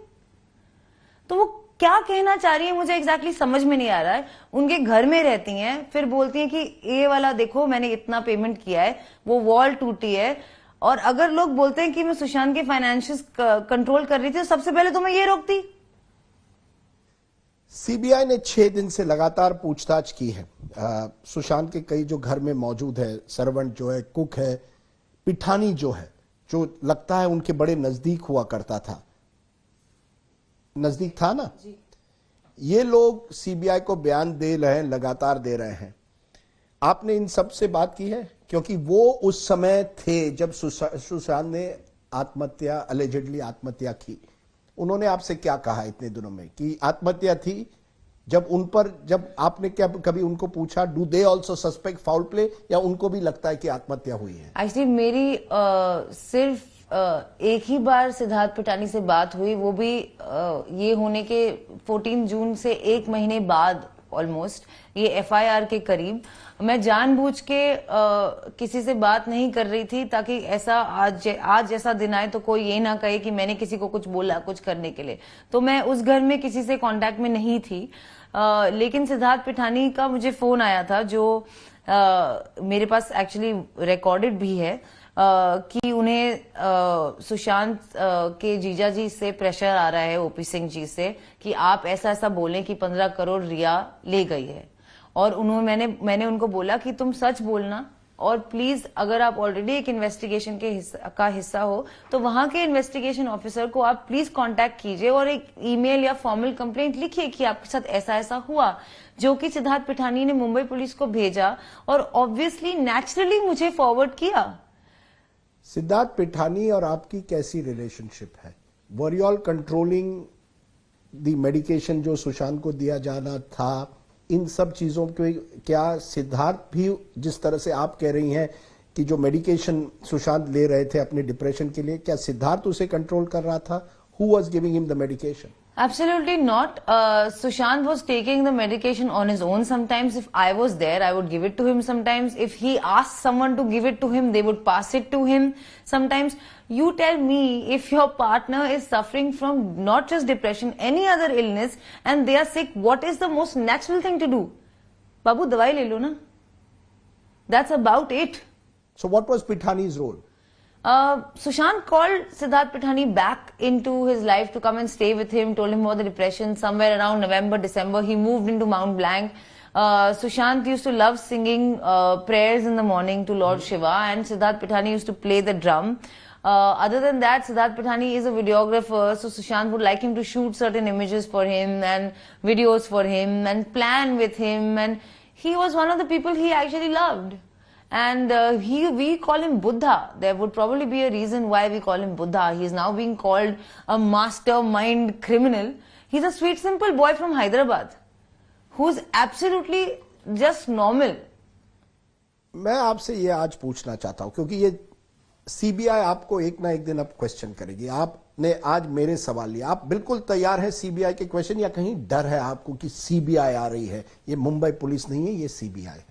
तो वो क्या कहना चाह रही है मुझे एग्जैक्टली समझ में नहीं आ रहा है। उनके घर में रहती हैं, फिर बोलती हैं कि ये वाला देखो मैंने इतना पेमेंट किया है, वो वॉल टूटी है। और अगर लोग बोलते हैं कि मैं सुशांत के फाइनेंशियल्स कंट्रोल कर रही थी, तो सबसे पहले तो मैं ये रोकती। सीबीआई ने 6 दिन से लगातार पूछताछ की है। सुशांत के कई जो घर में मौजूद है, सर्वेंट जो है, कुक है, पिठानी जो है, जो लगता है उनके बड़े नजदीक हुआ करता था, नजदीक था ना जी। ये लोग सीबीआई को बयान दे रहे हैं, लगातार दे रहे हैं। आपने इन सब से बात की है? क्योंकि वो उस समय थे जब सुशांत ने आत्महत्या, अलेजेडली आत्महत्या की। उन्होंने आपसे क्या कहा इतने दिनों में कि आत्महत्या थी? जब उन पर, जब आपने क्या कभी उनको पूछा do they also suspect foul play, या उनको भी लगता है कि आत्महत्या हुई है? एक्चुअली मेरी सिर्फ एक ही बार सिद्धार्थ पिठानी से बात हुई, वो भी ये होने के 14 जून से 1 महीने बाद ऑलमोस्ट, ये एफआईआर के करीब। मैं जानबूझ के किसी से बात नहीं कर रही थी ताकि ऐसा आज जैसा दिन आए तो कोई ये ना कहे कि मैंने किसी को कुछ बोला कुछ करने के लिए। तो मैं उस घर में किसी से कांटेक्ट में नहीं थी। लेकिन सिद्धार्थ पिठानी का मुझे फोन आया था, जो मेरे पास एक्चुअली रिकॉर्डेड भी है, कि उन्हें सुशांत के जीजा जी से प्रेशर आ रहा है, ओपी सिंह जी से, कि आप ऐसा ऐसा बोलें कि 15 करोड़ रिया ले गई है। और उन्होंने मैंने उनको बोला कि तुम सच बोलना, और प्लीज अगर आप ऑलरेडी एक इन्वेस्टिगेशन का हिस्सा हो तो वहां के इन्वेस्टिगेशन ऑफिसर को आप प्लीज कांटेक्ट कीजिए और एक ईमेल या फॉर्मल कंप्लेंट लिखिए कि आपके साथ ऐसा ऐसा हुआ, जो कि सिद्धार्थ पिठानी ने मुंबई पुलिस को भेजा और ऑब्वियसली नेचुरली मुझे फॉरवर्ड किया। सिद्धार्थ पिठानी और आपकी कैसी रिलेशनशिप है? Were you all controlling the medication जो सुशांत को दिया जाना था, इन सब चीजों के क्या सिद्धार्थ भी जिस तरह से आप कह रही हैं कि जो मेडिकेशन सुशांत ले रहे थे अपने डिप्रेशन के लिए, क्या सिद्धार्थ उसे कंट्रोल कर रहा था? Who was giving him the medication? Absolutely not. Sushant was taking the medication on his own. Sometimes if I was there, I would give it to him. Sometimes if he asked someone to give it to him, they would pass it to him. Sometimes you tell me, if your partner is suffering from not just depression, any other illness, and they are sick, what is the most natural thing to do? Babu, dawai le lo na. That's about it. So what was Pithani's role? Sushant called Siddharth Pithani back into his life to come and stay with him, told him about the depression. Somewhere around November, December, he moved into Mount Blanc. Sushant used to love singing prayers in the morning to Lord Shiva, and Siddharth Pithani used to play the drum. Other than that, Siddharth Pithani is a videographer, so Sushant would like him to shoot certain images for him and videos for him and plan with him, and he was one of the people he actually loved. And we call him Buddha. There would probably be a reason why we call him Buddha. He is now being called a mastermind criminal. He's a sweet, simple boy from Hyderabad who's absolutely just normal. मैं आपसे ये आज पूछना चाहता हूं क्योंकि ये सीबीआई आपको एक ना एक दिन अब क्वेश्चन करेगी। आपने आज मेरे सवाल लिया, आप बिल्कुल तैयार हैं सीबीआई के क्वेश्चन, या कहीं डर है आपको कि सीबीआई आ रही है? ये मुंबई पुलिस नहीं है, ये सीबीआई।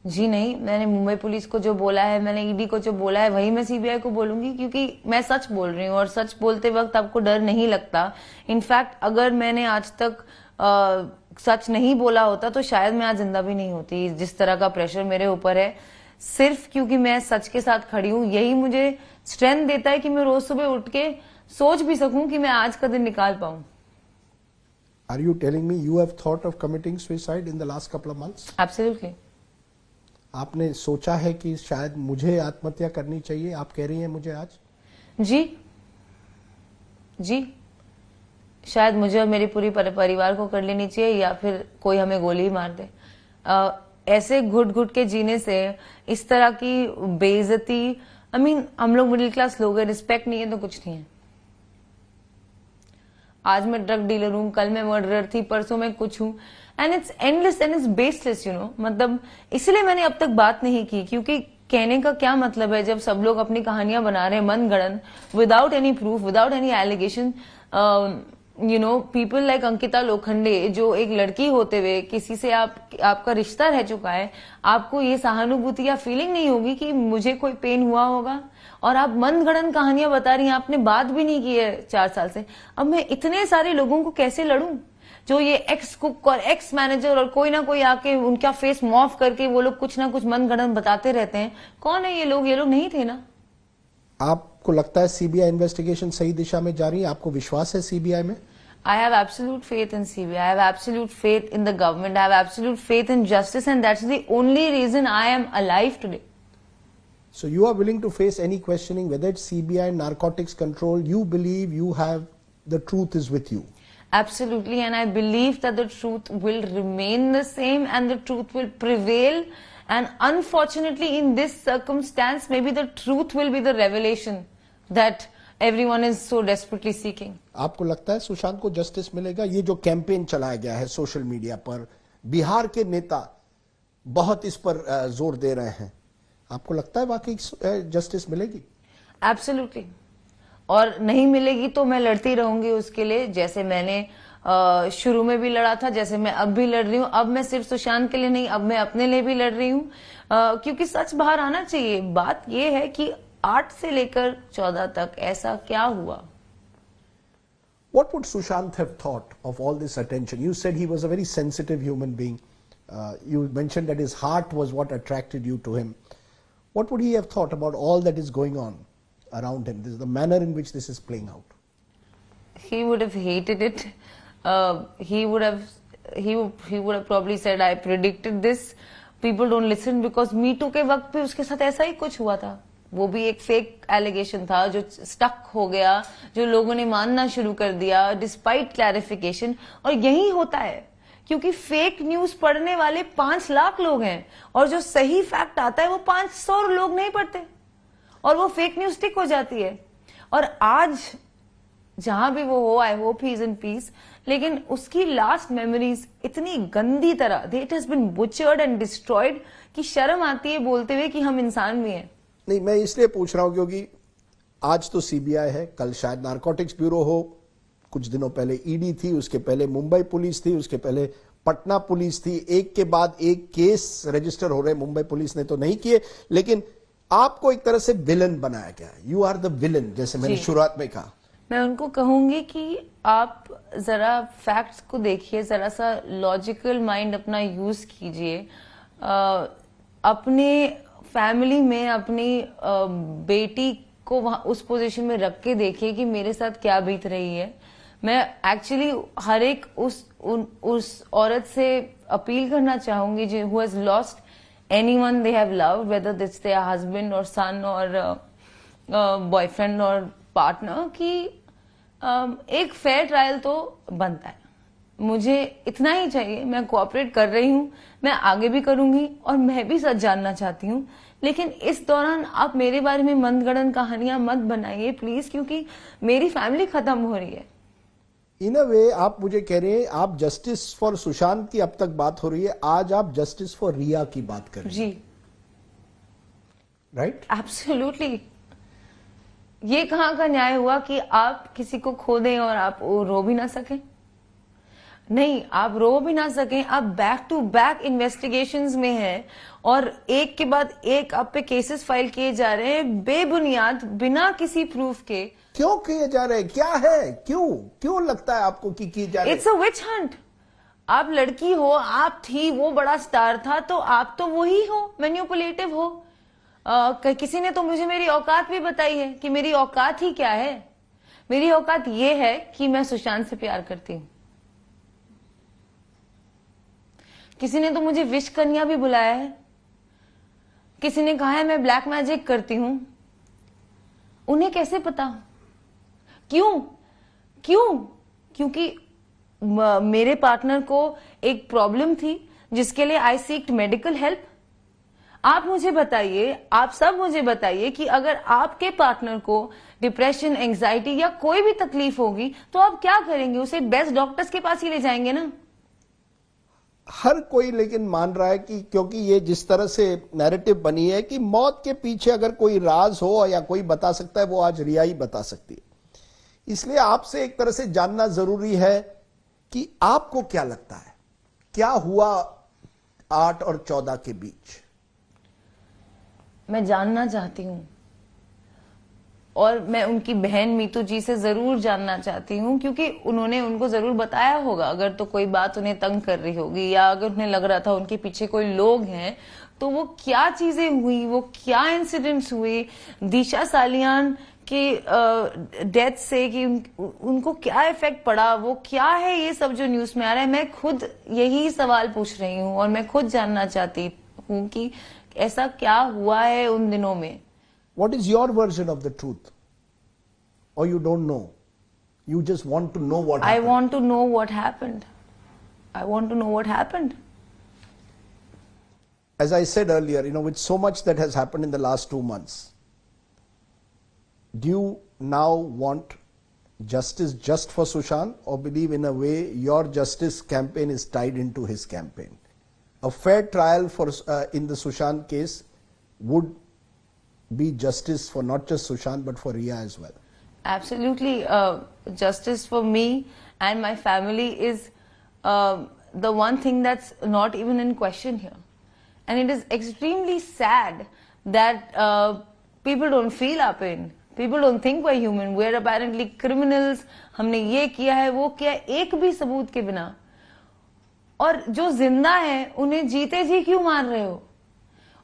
जी नहीं, मैंने मुंबई पुलिस को जो बोला है, मैंने ईडी को जो बोला है, वही मैं सीबीआई को बोलूंगी, क्योंकि मैं सच बोल रही हूँ और सच बोलते वक्त आपको डर नहीं लगता। इनफैक्ट अगर मैंने आज तक सच नहीं बोला होता तो शायद मैं आज जिंदा भी नहीं होती। जिस तरह का प्रेशर मेरे ऊपर है, सिर्फ क्योंकि मैं सच के साथ खड़ी हूँ, यही मुझे स्ट्रेंथ देता है कि मैं रोज सुबह उठ के सोच भी सकूं कि मैं आज का दिन निकाल पाऊं। Are you telling me you have thought of committing suicide in the last couple of months? Absolutely. आपने सोचा है कि शायद मुझे आत्महत्या करनी चाहिए? आप कह रही हैं मुझे आज? जी, शायद मुझे और मेरी पूरी परिवार को कर लेनी चाहिए, या फिर कोई हमें गोली ही मार दे। ऐसे घुट घुट के जीने से, इस तरह की बेइज्जती, हम लोग मिडिल क्लास लोग हैं, रिस्पेक्ट नहीं है तो कुछ नहीं है। आज मैं ड्रग डीलर हूं, कल मैं मर्डरर थी, परसों मैं कुछ हूं, and it's endless and it's baseless, मतलब इसलिए मैंने अब तक बात नहीं की, क्योंकि कहने का क्या मतलब है जब सब लोग अपनी कहानियां बना रहे हैं मन गढ़न, without any proof, without any allegation. People like Ankita Lokhande, जो एक लड़की होते हुए किसी से आपका रिश्ता रह चुका है, आपको ये सहानुभूति या फीलिंग नहीं होगी कि मुझे कोई पेन हुआ होगा, और आप मनगढ़ंत कहानियां बता रही हैं। आपने बात भी नहीं की है 4 साल से। अब मैं इतने सारे लोगों को कैसे लड़ूं, जो ये एक्स कुक और एक्स मैनेजर और कोई ना कोई आके उनका फेस मॉफ करके वो लोग कुछ ना कुछ मनगढ़ंत बताते रहते हैं। कौन है ये लोग? ये लोग नहीं थे ना। आपको लगता है सीबीआई इन्वेस्टिगेशन सही दिशा में जा रही है? आपको विश्वास है सीबीआई में? I have absolute faith in CBI. I have absolute faith in the government. I have absolute faith in justice, and that's the only reason I am alive today. So you are willing to face any questioning, whether it's CBI, narcotics control, you believe you have, the truth is with you. Absolutely, and I believe that the truth will remain the same and the truth will prevail. And unfortunately, in this circumstance, maybe the truth will be the revelation that everyone is so desperately seeking. आपको लगता है सुशांत को जस्टिस मिलेगा? ये जो कैंपेन चलाया गया है सोशल मीडिया पर, बिहार के नेता बहुत इस पर जोर दे रहे हैं, आपको लगता है वाकई जस्टिस मिलेगी? एब्सोल्युटली, और नहीं मिलेगी तो मैं लड़ती रहूंगी उसके लिए, जैसे मैंने शुरू में भी लड़ा था, जैसे मैं अब भी लड़ रही हूँ। अब मैं सिर्फ सुशांत के लिए नहीं, अब मैं अपने लिए भी लड़ रही हूँ, क्योंकि सच बाहर आना चाहिए। बात यह है कि 8 से लेकर 14 तक ऐसा क्या हुआ? What would Sushant have thought of all this attention? You said he was a very sensitive human being. You mentioned that his heart was what attracted you to him. What would he have thought about all that is going on around him? This is the manner in which this is playing out. He would have hated it. He would have probably said, "I predicted this. People don't listen," because Me Too के वक्त भी उसके साथ ऐसा ही कुछ हुआ था। वो भी एक फेक एलिगेशन था जो स्टक हो गया, जो लोगों ने मानना शुरू कर दिया डिस्पाइट क्लैरिफिकेशन। और यही होता है क्योंकि फेक न्यूज पढ़ने वाले 5 लाख लोग हैं, और जो सही फैक्ट आता है वो 500 लोग नहीं पढ़ते, और वो फेक न्यूज स्टिक हो जाती है। और आज जहां भी वो हो, I hope he is in peace. लेकिन उसकी लास्ट मेमोरीज इतनी गंदी तरह, it has been butchered and destroyed, कि शर्म आती है बोलते हुए कि हम इंसान भी हैं। नहीं, मैं इसलिए पूछ रहा हूं क्योंकि आज तो सीबीआई है, कल शायद नारकोटिक्स ब्यूरो हो, कुछ दिनों पहले ईडी थी, उसके पहले मुंबई पुलिस थी, उसके पहले पटना पुलिस थी। एक के बाद एक केस रजिस्टर हो रहे। मुंबई पुलिस ने तो नहीं किए, लेकिन आपको एक तरह से विलन बनाया गया है। यू आर द विलन, जैसे मैंने शुरुआत में कहा। मैं उनको कहूंगी कि आप जरा फैक्ट्स को देखिए, जरा सा लॉजिकल माइंड अपना यूज कीजिए। अपने फैमिली में अपनी बेटी को वहां उस पोजीशन में रख के देखिए कि मेरे साथ क्या बीत रही है। मैं एक्चुअली हर एक उस औरत से अपील करना चाहूंगी जो who has lost anyone they have loved, whether it's there husband और सन और बॉयफ्रेंड और पार्टनर, कि एक फेयर ट्रायल तो बनता है। मुझे इतना ही चाहिए। मैं कोऑपरेट कर रही हूँ, मैं आगे भी करूंगी और मैं भी सच जानना चाहती हूँ। लेकिन इस दौरान आप मेरे बारे में मनगढ़ंत कहानियां मत बनाइए प्लीज, क्योंकि मेरी फैमिली खत्म हो रही है। इन अ वे आप मुझे कह रहे हैं, आप जस्टिस फॉर सुशांत की अब तक बात हो रही है, आज आप जस्टिस फॉर रिया की बात कर रही हैं। जी, राइट? एब्सोल्युटली। ये कहाँ का न्याय हुआ कि आप किसी को खो दें और आप रो भी ना सकें? नहीं, आप रो भी ना सकें, आप बैक टू बैक इन्वेस्टिगेशंस में हैं और एक के बाद एक आप पे केसेस फाइल किए जा रहे हैं बेबुनियाद, बिना किसी प्रूफ के। क्यों किए जा रहे हैं? क्या है? क्यों लगता है आपको कि किए जा रहे हैं? It's a witch hunt. आप लड़की हो, आप थी, वो बड़ा स्टार था, तो आप तो वही हो, मैनिपुलेटिव हो। किसी ने तो मुझे मेरी औकात भी बताई है कि मेरी औकात ही क्या है। मेरी औकात ये है कि मैं सुशांत से प्यार करती हूँ। किसी ने तो मुझे विश कन्या भी बुलाया है। किसी ने कहा है मैं ब्लैक मैजिक करती हूं। उन्हें कैसे पता? क्यों? क्योंकि मेरे पार्टनर को एक प्रॉब्लम थी जिसके लिए आई सीक्ड मेडिकल हेल्प। आप मुझे बताइए, आप सब मुझे बताइए कि अगर आपके पार्टनर को डिप्रेशन, एंजाइटी या कोई भी तकलीफ होगी तो आप क्या करेंगे? उसे बेस्ट डॉक्टर्स के पास ही ले जाएंगे ना। हर कोई लेकिन मान रहा है कि क्योंकि ये जिस तरह से नैरेटिव बनी है कि मौत के पीछे अगर कोई राज हो या कोई बता सकता है, वो आज रिया ही बता सकती है। इसलिए आपसे एक तरह से जानना जरूरी है कि आपको क्या लगता है, क्या हुआ 8 और 14 के बीच? मैं जानना चाहती हूं और मैं उनकी बहन मीतू जी से जरूर जानना चाहती हूँ, क्योंकि उन्होंने उनको जरूर बताया होगा अगर तो कोई बात उन्हें तंग कर रही होगी या अगर उन्हें लग रहा था उनके पीछे कोई लोग हैं, तो वो क्या चीजें हुई, वो क्या इंसिडेंट्स हुए दिशा सालियान के डेथ से, कि उनको क्या इफेक्ट पड़ा, वो क्या है ये सब जो न्यूज में आ रहा है। मैं खुद यही सवाल पूछ रही हूँ और मैं खुद जानना चाहती हूँ कि ऐसा क्या हुआ है उन दिनों में। What is your version of the truth? Or you don't know? You just want to know what happened? I want to know what happened. I want to know what happened. As I said earlier, with so much that has happened in the last 2 months, do you now want justice just for Sushant, or believe in a way your justice campaign is tied into his campaign? A fair trial for in the Sushant case would be justice for not just Sushant but for Riya as well. Absolutely, justice for me and my family is the one thing that's not even in question here, and it is extremely sad that people don't feel our pain. People don't think we're human. We're apparently criminals. हमने ये किया है, वो किया है, एक भी सबूत के बिना। और जो जिंदा है उन्हें जीते जी क्यों मार रहे हो?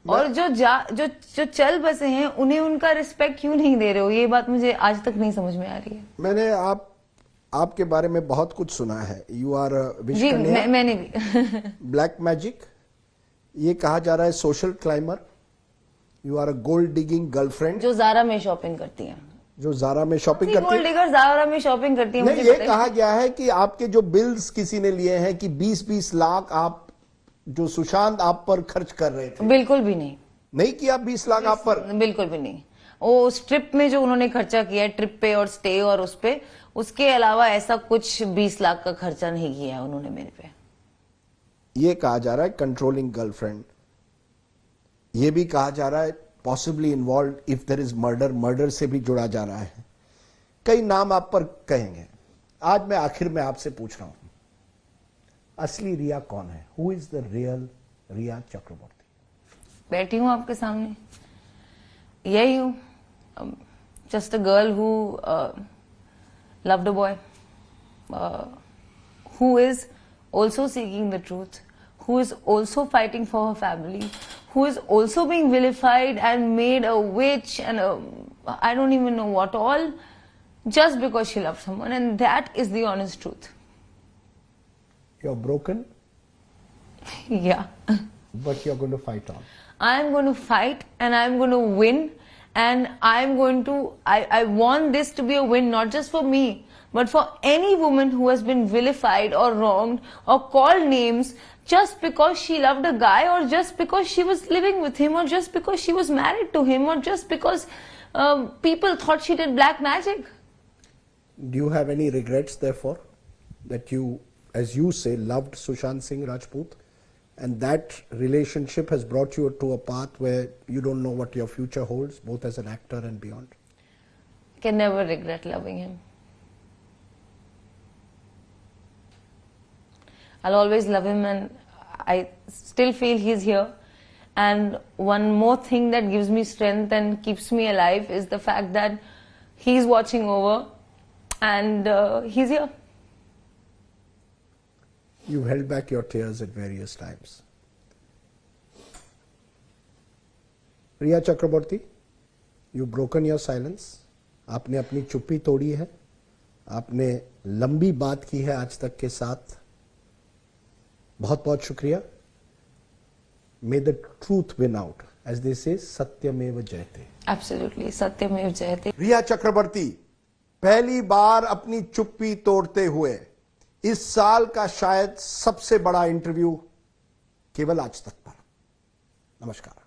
और जो चल बसे हैं उन्हें उनका रिस्पेक्ट क्यों नहीं दे रहे हो? ये बात मुझे आज तक नहीं समझ में आ रही है। मैंने आपके बारे में बहुत कुछ सुना है। यू आर जी, मैंने भी ब्लैक मैजिक, ये कहा जा रहा है, social climber, you are a gold digging girlfriend जो ज़ारा में शॉपिंग करती है। जो ज़ारा में शॉपिंग करती है। गोल्ड डिगर ज़ारा में शॉपिंग करती है। नहीं, ये कहा गया है कि आपके जो बिल्स किसी ने लिए हैं कि 20-20 लाख आप जो सुशांत आप पर खर्च कर रहे थे। बिल्कुल भी नहीं किया 20 लाख आप पर? बिल्कुल भी नहीं। उस ट्रिप में जो उन्होंने खर्चा किया है, ट्रिप पे और स्टे और उस पे, उसके अलावा ऐसा कुछ 20 लाख का खर्चा नहीं किया है उन्होंने मेरे पे। ये कहा जा रहा है कंट्रोलिंग गर्लफ्रेंड, ये भी कहा जा रहा है possibly involve if there is murder, murder से भी जुड़ा जा रहा है। कई नाम आप पर कहेंगे। आज मैं आखिर में आपसे पूछ रहा हूं, असली रिया कौन है? हु इज द रियल रिया चक्रवर्ती? बैठी हूं आपके सामने, यही हूं, just a girl who loved a boy, who is also seeking the truth, who is also fighting for her family, who is also being vilified and made a witch and I don't even know what all, just because she loved someone, and that is the honest truth. You're broken, Yeah. but you're going to fight on. I'm going to fight and I'm going to win, and I'm going to, I want this to be a win, not just for me, but for any woman who has been vilified or wronged or called names just because she loved a guy, or just because she was living with him, or just because she was married to him, or just because people thought she did black magic. Do you have any regrets, therefore, that you, as you say, loved Sushant Singh Rajput, and that relationship has brought you to a path where you don't know what your future holds, both as an actor and beyond? I can never regret loving him. I'll always love him, and I still feel he's here. And one more thing that gives me strength and keeps me alive is the fact that he's watching over, and he's here. You've held back your tears at various times. Riya Chakraborty, you've broken your silence. आपने अपनी चुप्पी तोड़ी है, आपने लंबी बात की है आज तक के साथ। बहुत बहुत शुक्रिया। May the truth win out, as they say, सत्यमेव जयते। Absolutely, सत्यमेव जयते। रिया चक्रवर्ती पहली बार अपनी चुप्पी तोड़ते हुए इस साल का शायद सबसे बड़ा इंटरव्यू केवल आज तक पर। नमस्कार।